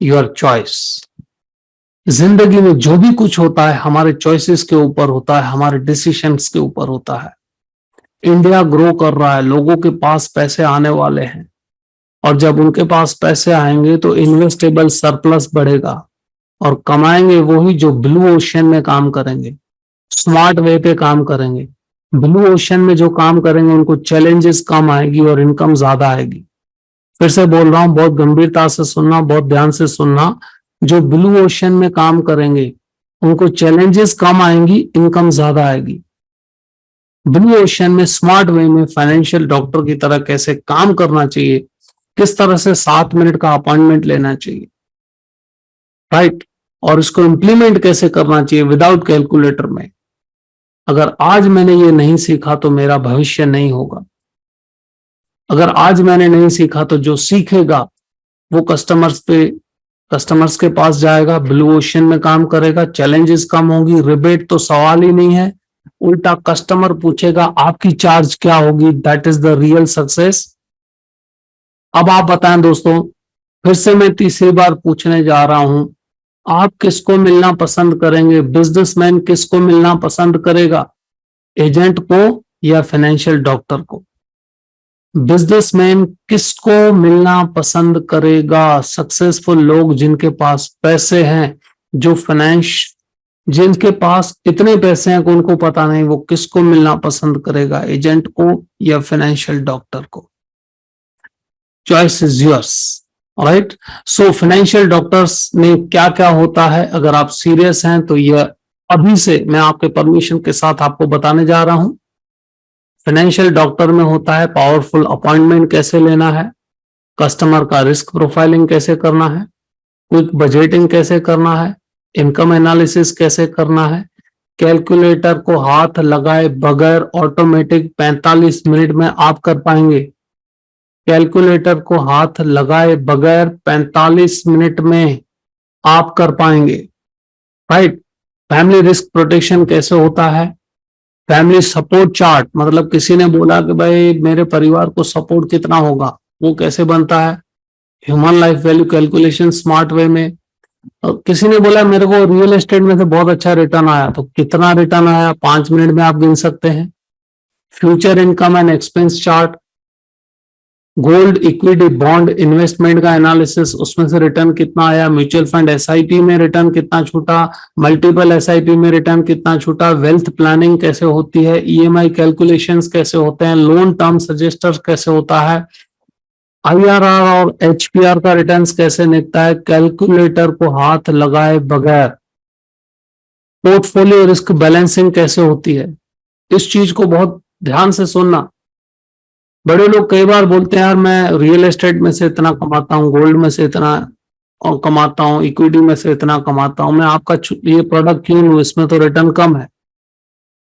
योर चॉइस। जिंदगी में जो भी कुछ होता है हमारे चॉइसेस के ऊपर होता है, हमारे डिसीजंस के ऊपर होता है। इंडिया ग्रो कर रहा है, लोगों के पास पैसे आने वाले हैं, और जब उनके पास पैसे आएंगे तो इन्वेस्टेबल सरप्लस बढ़ेगा, और कमाएंगे वही जो ब्लू ओशन में काम करेंगे, स्मार्ट वे पे काम करेंगे। ब्लू ओशन में जो काम करेंगे उनको चैलेंजेस कम आएगी और इनकम ज्यादा आएगी। फिर से बोल रहा हूं, बहुत गंभीरता से सुनना, बहुत ध्यान से सुनना। जो ब्लू ओशन में काम करेंगे उनको चैलेंजेस कम आएंगी, इनकम ज्यादा आएगी। ब्लू ओशन में स्मार्ट वे में फाइनेंशियल डॉक्टर की तरह कैसे काम करना चाहिए, किस तरह से 7 मिनट का अपॉइंटमेंट लेना चाहिए, राइट, और इसको इंप्लीमेंट कैसे करना चाहिए विदाउट कैलकुलेटर में। अगर आज मैंने ये नहीं सीखा तो मेरा भविष्य नहीं होगा। अगर आज मैंने नहीं सीखा तो जो सीखेगा वो कस्टमर्स के पास जाएगा, ब्लू ओशन में काम करेगा, चैलेंजेस कम होगी, रिबेट तो सवाल ही नहीं है। उल्टा कस्टमर पूछेगा आपकी चार्ज क्या होगी, that is the real success. अब आप बताएं दोस्तों, फिर से मैं तीसरी बार पूछने जा रहा हूं, आप किसको मिलना पसंद करेंगे? बिजनेसमैन किसको मिलना पसंद करेगा, एजेंट को या फाइनेंशियल डॉक्टर को? बिजनेसमैन किसको मिलना पसंद करेगा? सक्सेसफुल लोग जिनके पास पैसे हैं, जो फाइनेंस, जिनके पास इतने पैसे हैं कि उनको पता नहीं वो किसको मिलना पसंद करेगा, एजेंट को या फाइनेंशियल डॉक्टर को। Choice is yours, right. So financial doctors में क्या क्या होता है, अगर आप सीरियस हैं तो यह अभी से मैं आपके परमिशन के साथ आपको बताने जा रहा हूं। फाइनेंशियल डॉक्टर में होता है पावरफुल अपॉइंटमेंट कैसे लेना है, कस्टमर का रिस्क प्रोफाइलिंग कैसे करना है, क्विक बजटिंग कैसे करना है, इनकम एनालिसिस कैसे करना है, कैलकुलेटर को हाथ लगाए बगैर ऑटोमेटिक 45 मिनट में आप कर पाएंगे। कैलकुलेटर को हाथ लगाए बगैर 45 मिनट में आप कर पाएंगे, राइट। फैमिली रिस्क प्रोटेक्शन कैसे होता है, फैमिली सपोर्ट चार्ट, मतलब किसी ने बोला कि भाई मेरे परिवार को सपोर्ट कितना होगा, वो कैसे बनता है। Human life value calculation smart way में। किसी ने बोला मेरे को रियल एस्टेट में से बहुत अच्छा रिटर्न आया, तो कितना रिटर्न आया 5 मिनट में आप गिन सकते हैं। Future income and expense chart, gold equity bond investment का एनालिसिस, उसमें से रिटर्न कितना आया, म्यूचुअल फंड एसआईपी में रिटर्न कितना छूटा, मल्टीपल एसआईपी में रिटर्न कितना छूटा, वेल्थ प्लानिंग कैसे होती है, ईएमआई कैलकुलेशंस कैसे होते हैं, लोन टर्म सजेस्टर कैसे होता है, आईआरआर और एचपीआर का रिटर्न्स कैसे निकलता है, कैलकुलेटर को हाथ लगाए बगैर। पोर्टफोलियो रिस्क बैलेंसिंग कैसे होती है, इस चीज को बहुत ध्यान से सुनना। बड़े लोग कई बार बोलते हैं यार मैं रियल एस्टेट में से इतना कमाता हूँ, गोल्ड में से इतना कमाता हूँ, इक्विटी में से इतना कमाता हूँ, मैं आपका ये प्रोडक्ट क्यों लूं, इसमें तो रिटर्न कम है,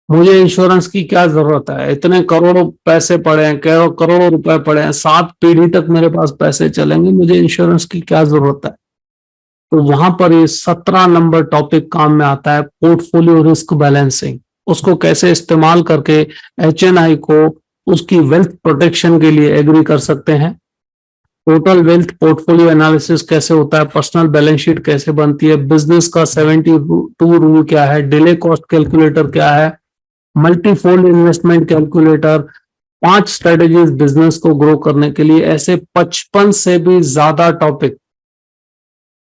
मुझे इंश्योरेंस की क्या जरूरत है, इतने करोड़ों पैसे पड़े हैं, करोड़ों रुपए पड़े हैं, 7 पीढ़ी तक मेरे पास पैसे चलेंगे, मुझे इंश्योरेंस की क्या जरूरत है। तो वहां पर ये 17 नंबर टॉपिक काम में आता है, पोर्टफोलियो रिस्क बैलेंसिंग। उसको कैसे इस्तेमाल करके एचएनआई को उसकी वेल्थ प्रोटेक्शन के लिए एग्री कर सकते हैं। टोटल वेल्थ पोर्टफोलियो एनालिसिस कैसे होता है, पर्सनल बैलेंस शीट कैसे बनती है, बिजनेस का 72 रूल क्या है, डिले कॉस्ट कैलकुलेटर क्या है, multifold investment calculator, 5 strategies business को ग्रो करने के लिए, ऐसे 55 से भी ज्यादा टॉपिक।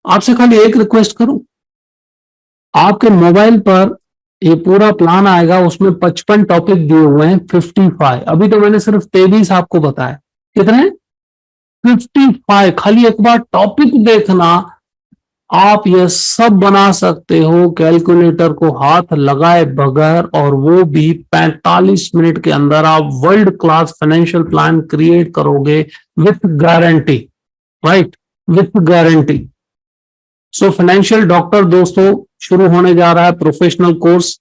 आपसे खाली एक रिक्वेस्ट करूं, आपके मोबाइल पर ये पूरा प्लान आएगा, उसमें 55 टॉपिक दिए हुए हैं, 55। अभी तो मैंने सिर्फ 23 आपको बताया, कितने 55। खाली एक बार टॉपिक देखना, आप ये सब बना सकते हो कैलकुलेटर को हाथ लगाए बगैर, और वो भी 45 मिनट के अंदर आप world class financial plan create करोगे with guarantee, right, with guarantee. So financial doctor दोस्तों शुरू होने जा रहा है प्रोफेशनल कोर्स,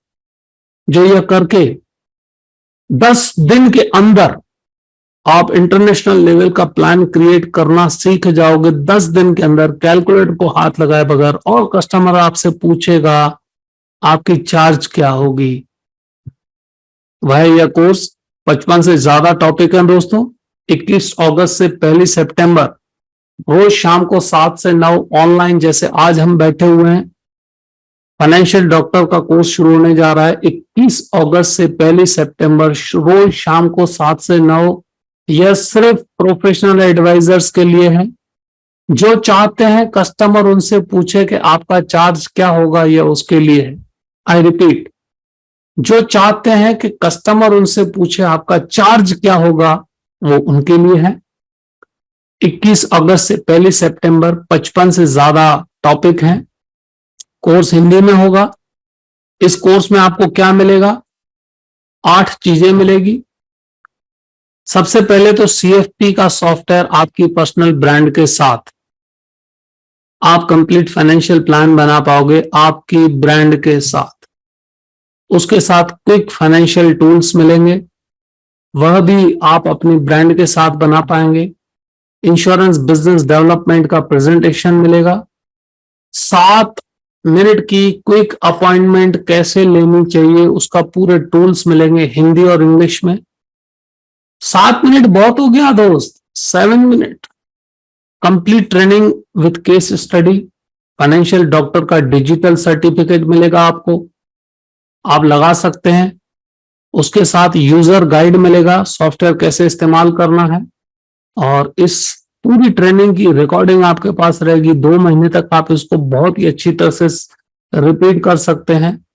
जो यह करके 10 दिन के अंदर आप इंटरनेशनल लेवल का प्लान क्रिएट करना सीख जाओगे। 10 दिन के अंदर कैलकुलेटर को हाथ लगाए बगैर, और कस्टमर आपसे पूछेगा आपकी चार्ज क्या होगी। वह यह कोर्स 55 से ज्यादा टॉपिक है दोस्तों। 21 अगस्त से 1 सितंबर रोज शाम को 7 से 9 ऑनलाइन, जैसे आज हम बैठे हुए हैं, फाइनेंशियल डॉक्टर का कोर्स शुरू होने जा रहा है 21 अगस्त से 1 सितंबर, रोज शाम को 7 से 9। यह सिर्फ प्रोफेशनल एडवाइजर्स के लिए है। जो चाहते हैं कस्टमर उनसे पूछे कि आपका चार्ज क्या होगा, यह उसके लिए है। आई रिपीट, जो चाहते हैं कि कस्टमर उनसे पूछे आपका चार्ज क्या होगा, वो उनके लिए है। 21 अगस्त से 1 सितंबर 55 से ज्यादा टॉपिक हैं। कोर्स हिंदी में होगा। इस कोर्स में आपको क्या मिलेगा, 8 चीजें मिलेगी। सबसे पहले तो सीएफपी का सॉफ्टवेयर आपकी पर्सनल ब्रांड के साथ आप कंप्लीट फाइनेंशियल प्लान बना पाओगे आपकी ब्रांड के साथ। उसके साथ क्विक फाइनेंशियल टूल्स मिलेंगे, वह भी आप अपनी ब्रांड के साथ बना पाएंगे। इंश्योरेंस बिजनेस डेवलपमेंट का प्रेजेंटेशन मिलेगा। 7 मिनट की क्विक अपॉइंटमेंट कैसे लेनी चाहिए, उसका पूरे टूल्स मिलेंगे हिंदी और इंग्लिश में। 7 मिनट बहुत हो गया दोस्त, 7 minute. Complete training with case study, financial doctor का डिजिटल सर्टिफिकेट मिलेगा आपको, आप लगा सकते हैं। उसके साथ यूजर गाइड मिलेगा, सॉफ्टवेयर कैसे इस्तेमाल करना है, और इस पूरी ट्रेनिंग की रिकॉर्डिंग आपके पास रहेगी। 2 महीने तक आप इसको बहुत ही अच्छी तरह से रिपीट कर सकते हैं।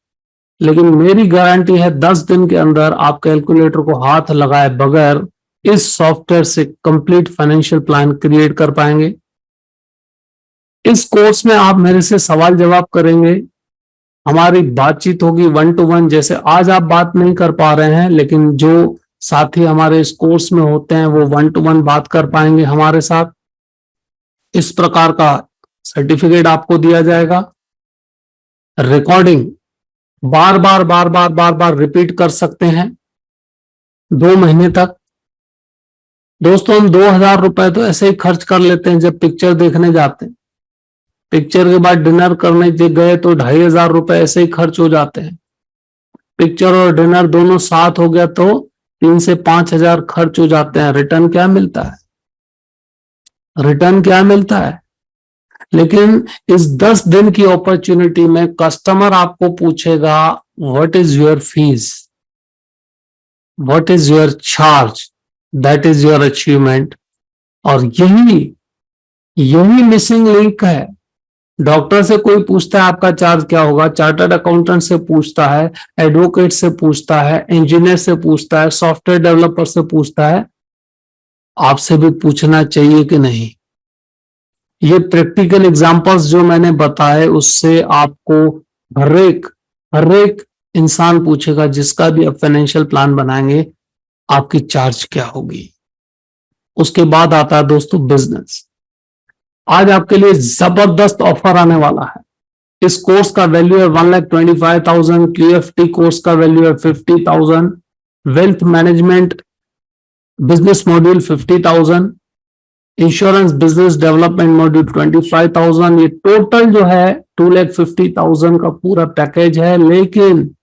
लेकिन मेरी गारंटी है 10 दिन के अंदर आप कैलकुलेटर को हाथ लगाए बगैर इस सॉफ्टवेयर से कंप्लीट फाइनेंशियल प्लान क्रिएट कर पाएंगे। इस कोर्स में आप मेरे से सवाल जवाब करेंगे, हमारी बातचीत होगी 1-to-1। जैसे आज आप बात नहीं कर पा रहे हैं, लेकिन जो साथी हमारे इस कोर्स में होते हैं वो 1-to-1 बात कर पाएंगे हमारे साथ। इस प्रकार का सर्टिफिकेट आपको दिया जाएगा। रिकॉर्डिंग बार बार रिपीट कर सकते हैं 2 महीने तक। दोस्तों, हम 2,000 रुपए तो ऐसे ही खर्च कर लेते हैं जब पिक्चर देखने जाते हैं। पिक्चर के बाद डिनर करने गए तो 2,500 रुपए ऐसे ही खर्च हो जाते हैं। पिक्चर और डिनर दोनों साथ हो गया तो 3 से 5,000 खर्च हो जाते हैं। रिटर्न क्या मिलता है? रिटर्न क्या मिलता है? लेकिन इस 10 दिन की अपॉर्चुनिटी में कस्टमर आपको पूछेगा, what is your fees, what is your charge, that is your achievement. और यही मिसिंग लिंक है। डॉक्टर से कोई पूछता है आपका चार्ज क्या होगा, चार्टर्ड अकाउंटेंट से पूछता है, एडवोकेट से पूछता है, इंजीनियर से पूछता है, सॉफ्टवेयर डेवलपर से पूछता है। आपसे भी पूछना चाहिए कि नहीं? ये प्रैक्टिकल एग्जांपल्स जो मैंने बताए उससे आपको हर एक इंसान पूछेगा जिसका भी आप फाइनेंशियल प्लान बनाएंगे, आपकी चार्ज क्या होगी। उसके बाद आता है दोस्तों बिजनेस। आज आपके लिए जबरदस्त ऑफर आने वाला है। इस कोर्स का वैल्यू है 1,25,000, QFT कोर्स का वैल्यू है 50,000, wealth management business module 50,000, insurance business development module 25,000। ये टोटल जो है 2,50,000 का पूरा पैकेज है। लेकिन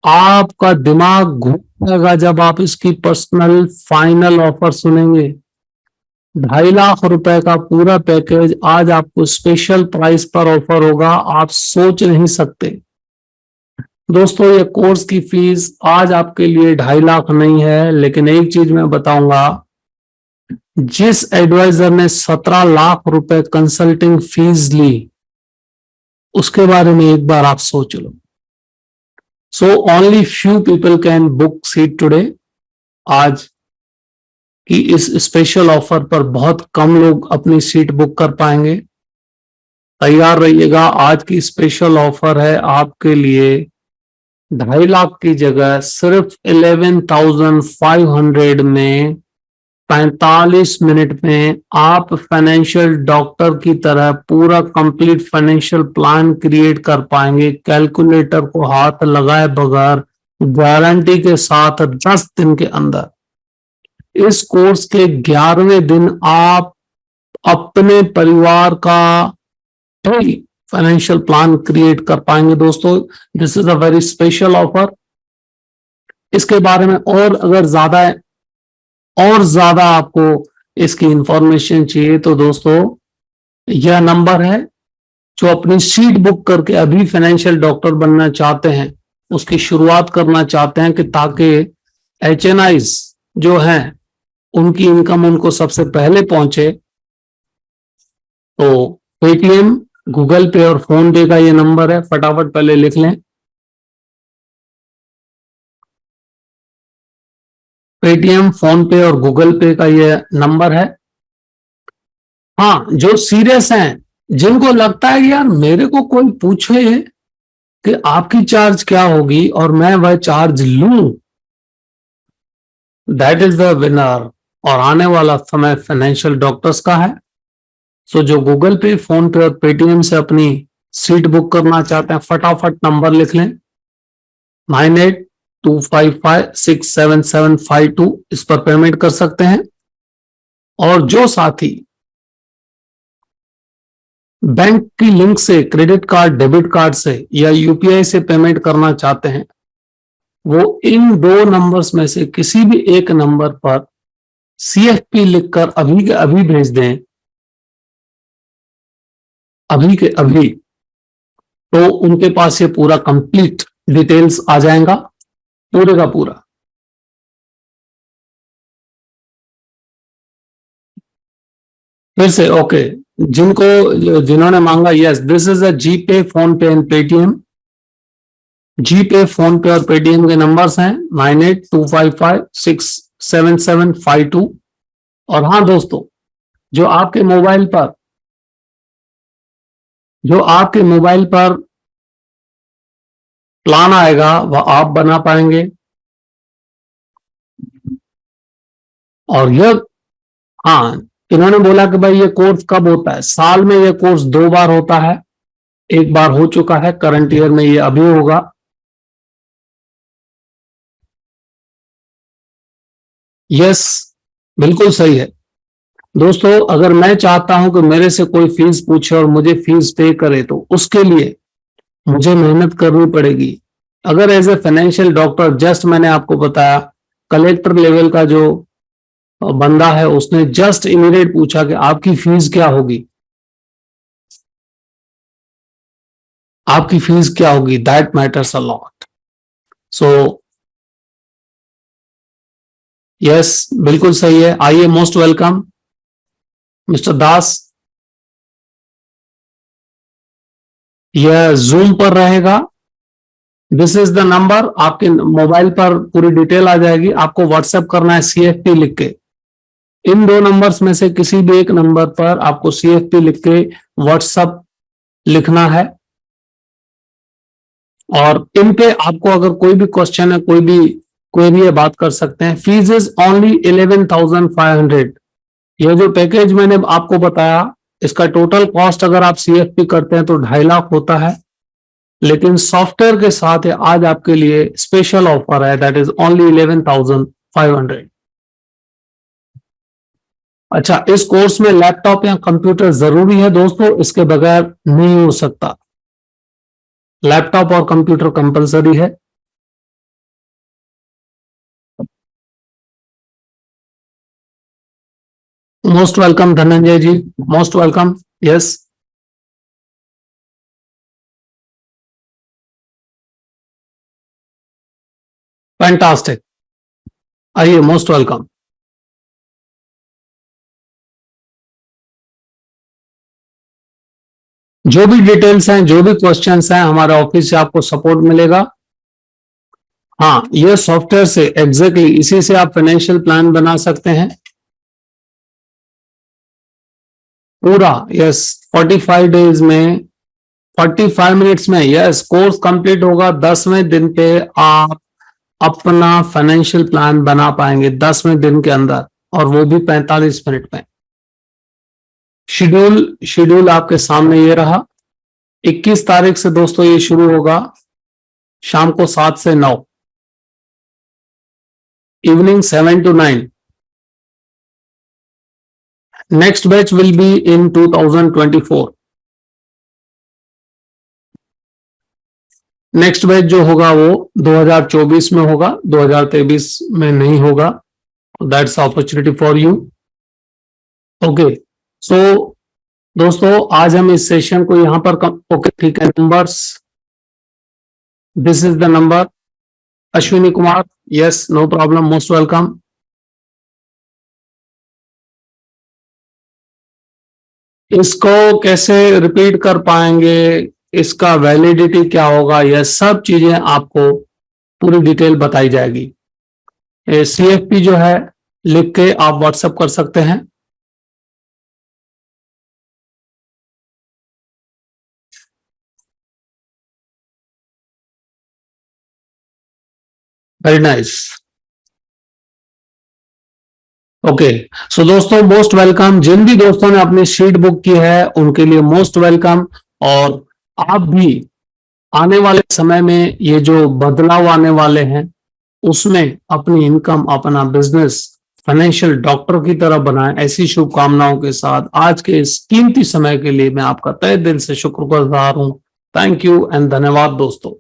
आपका दिमाग घूम जाएगा जब आप इसकी पर्सनल फाइनल ऑफर सुनेंगे। 2,50,000 का पूरा पैकेज आज आपको स्पेशल प्राइस पर ऑफर होगा, आप सोच नहीं सकते। दोस्तों, ये कोर्स की फीस आज आपके लिए 2,50,000 नहीं है, लेकिन एक चीज मैं बताऊंगा, जिस एडवाइजर ने 17 लाख रुपए कंसल्टिंग फीस ली उसके बारे में एक बार आप सोच लो। So only few people can book seat today. आज कि इस स्पेशल ऑफर पर बहुत कम लोग अपनी सीट बुक कर पाएंगे। तैयार रहिएगा, आज की स्पेशल ऑफर है आपके लिए 2,50,000 की जगह सिर्फ 11,500 में 45 मिनट में आप फाइनेंशियल डॉक्टर की तरह पूरा कंप्लीट फाइनेंशियल प्लान क्रिएट कर पाएंगे, कैलकुलेटर को हाथ लगाए बगैर, गारंटी के साथ 10 दिन के अंदर। इस कोर्स के 11वें दिन आप अपने परिवार का फाइनेंशियल प्लान क्रिएट कर पाएंगे। दोस्तों, this is a very special offer. इसके बारे में और ज्यादा आपको इसकी इंफॉर्मेशन चाहिए तो दोस्तों यह नंबर है। जो अपनी सीट बुक करके अभी फाइनेंशियल डॉक्टर बनना चाहते हैं, उसकी शुरुआत करना चाहते हैं कि ताकि HNIs जो हैं उनकी इनकम उनको सबसे पहले पहुंचे, तो पेटीएम, गूगल पे और फोन पे का ये नंबर है, फटाफट पहले लिख लें। पेटीएम, फोन पे और गूगल पे का ये नंबर है। हाँ, जो सीरियस हैं, जिनको लगता है कि यार मेरे को कोई पूछे कि आपकी चार्ज क्या होगी और मैं वह चार्ज लूं, दैट इज द विनर। और आने वाला समय फाइनेंशियल डॉक्टर्स का है। सो जो गूगल पे, फोन पे और पेटीएम से अपनी सीट बुक करना चाहते हैं, फटाफट नंबर लिख लें 9825567752। इस पर पेमेंट कर सकते हैं। और जो साथी बैंक की लिंक से क्रेडिट कार्ड, डेबिट कार्ड से या UPI से पेमेंट करना चाहते हैं, वो इन 2 नंबर्स में से किसी भी एक नंबर पर CFP लिखकर अभी के अभी भेज दें, अभी के अभी, तो उनके पास ये पूरा कंप्लीट डिटेल्स आ जाएगा। पूरे का पूरा। फिर से ओके, जिन्होंने मांगा, yes this is a GPay, phone पे एंड पेटीएम। जीपे, फोन पे और पेटीएम के नंबर्स हैं 9825567752। और हाँ दोस्तों, जो आपके मोबाइल पर प्लान आएगा वह आप बना पाएंगे। और यह, हाँ, इन्होंने बोला कि भाई ये कोर्स कब होता है? साल में ये कोर्स 2 बार होता है। एक बार हो चुका है, करंट ईयर में ये अभी होगा। यस, बिल्कुल सही है दोस्तों। अगर मैं चाहता हूं कि मेरे से कोई फीस पूछे और मुझे फीस पे करे, तो उसके लिए मुझे मेहनत करनी पड़ेगी। अगर as a financial doctor, just मैंने आपको बताया, कलेक्टर लेवल का जो बंदा है उसने जस्ट इमीडिएट पूछा कि आपकी फीस क्या होगी, आपकी फीस क्या होगी, that matters a lot. So yes, बिल्कुल सही है। आइए, मोस्ट वेलकम मिस्टर दास। यह जूम पर रहेगा। दिस इज द नंबर, आपके मोबाइल पर पूरी डिटेल आ जाएगी। आपको व्हाट्सएप करना है CFP लिख के। इन 2 नंबर्स में से किसी भी एक नंबर पर आपको CFP लिख के व्हाट्सएप लिखना है। और इन पे आपको अगर कोई भी क्वेश्चन है, कोई भी क्वेरी है, बात कर सकते हैं। Fees is only 11,500। यह जो पैकेज मैंने आपको बताया, इसका टोटल कॉस्ट अगर आप CFP करते हैं तो 2.5 लाख होता है। लेकिन सॉफ्टवेयर के साथ आज आपके लिए स्पेशल ऑफर है, दैट इज ओनली 11,500। अच्छा, इस कोर्स में लैपटॉप या कंप्यूटर जरूरी है दोस्तों, इसके बगैर नहीं हो सकता। लैपटॉप और कंप्यूटर कंपलसरी है। मोस्ट वेलकम धनंजय जी, मोस्ट वेलकम। Yes, fantastic. आइए, मोस्ट वेलकम। जो भी डिटेल्स हैं, जो भी क्वेश्चंस हैं, हमारे ऑफिस से आपको सपोर्ट मिलेगा। हाँ, ये सॉफ्टवेयर से एग्जैक्टली इसी से आप फाइनेंशियल प्लान बना सकते हैं पूरा। यस, 45 डेज में, 45 मिनट्स में, यस, कोर्स कंप्लीट होगा। 10वें दिन पे आप अपना फाइनेंशियल प्लान बना पाएंगे, 10वें दिन के अंदर, और वो भी 45 मिनट में। शेड्यूल आपके सामने ये रहा। 21 तारीख से दोस्तों ये शुरू होगा, शाम को 7 से 9, evening 7 to 9। Next batch will be in 2024। Next batch जो होगा वो 2024 में होगा, 2023 में नहीं होगा। That's opportunity for you. Okay, so दोस्तों आज हम इस सेशन को यहां पर ओके, ठीक है। Numbers, this is the number. Ashwini Kumar, yes, no problem, most welcome. इसको कैसे रिपीट कर पाएंगे, इसका वैलिडिटी क्या होगा, यह सब चीजें आपको पूरी डिटेल बताई जाएगी। CFP जो है लिख के आप व्हाट्सएप कर सकते हैं। Very nice. ओके, सो दोस्तों मोस्ट वेलकम। जिन भी दोस्तों ने अपनी शीट बुक की है उनके लिए मोस्ट वेलकम। और आप भी आने वाले समय में ये जो बदलाव आने वाले हैं उसमें अपनी इनकम, अपना बिजनेस फाइनेंशियल डॉक्टर की तरह बनाएं, ऐसी शुभकामनाओं के साथ आज के इस कीमती समय के लिए मैं आपका तहे दिल से शुक्रगुजार हूं। थैंक यू एंड धन्यवाद दोस्तों।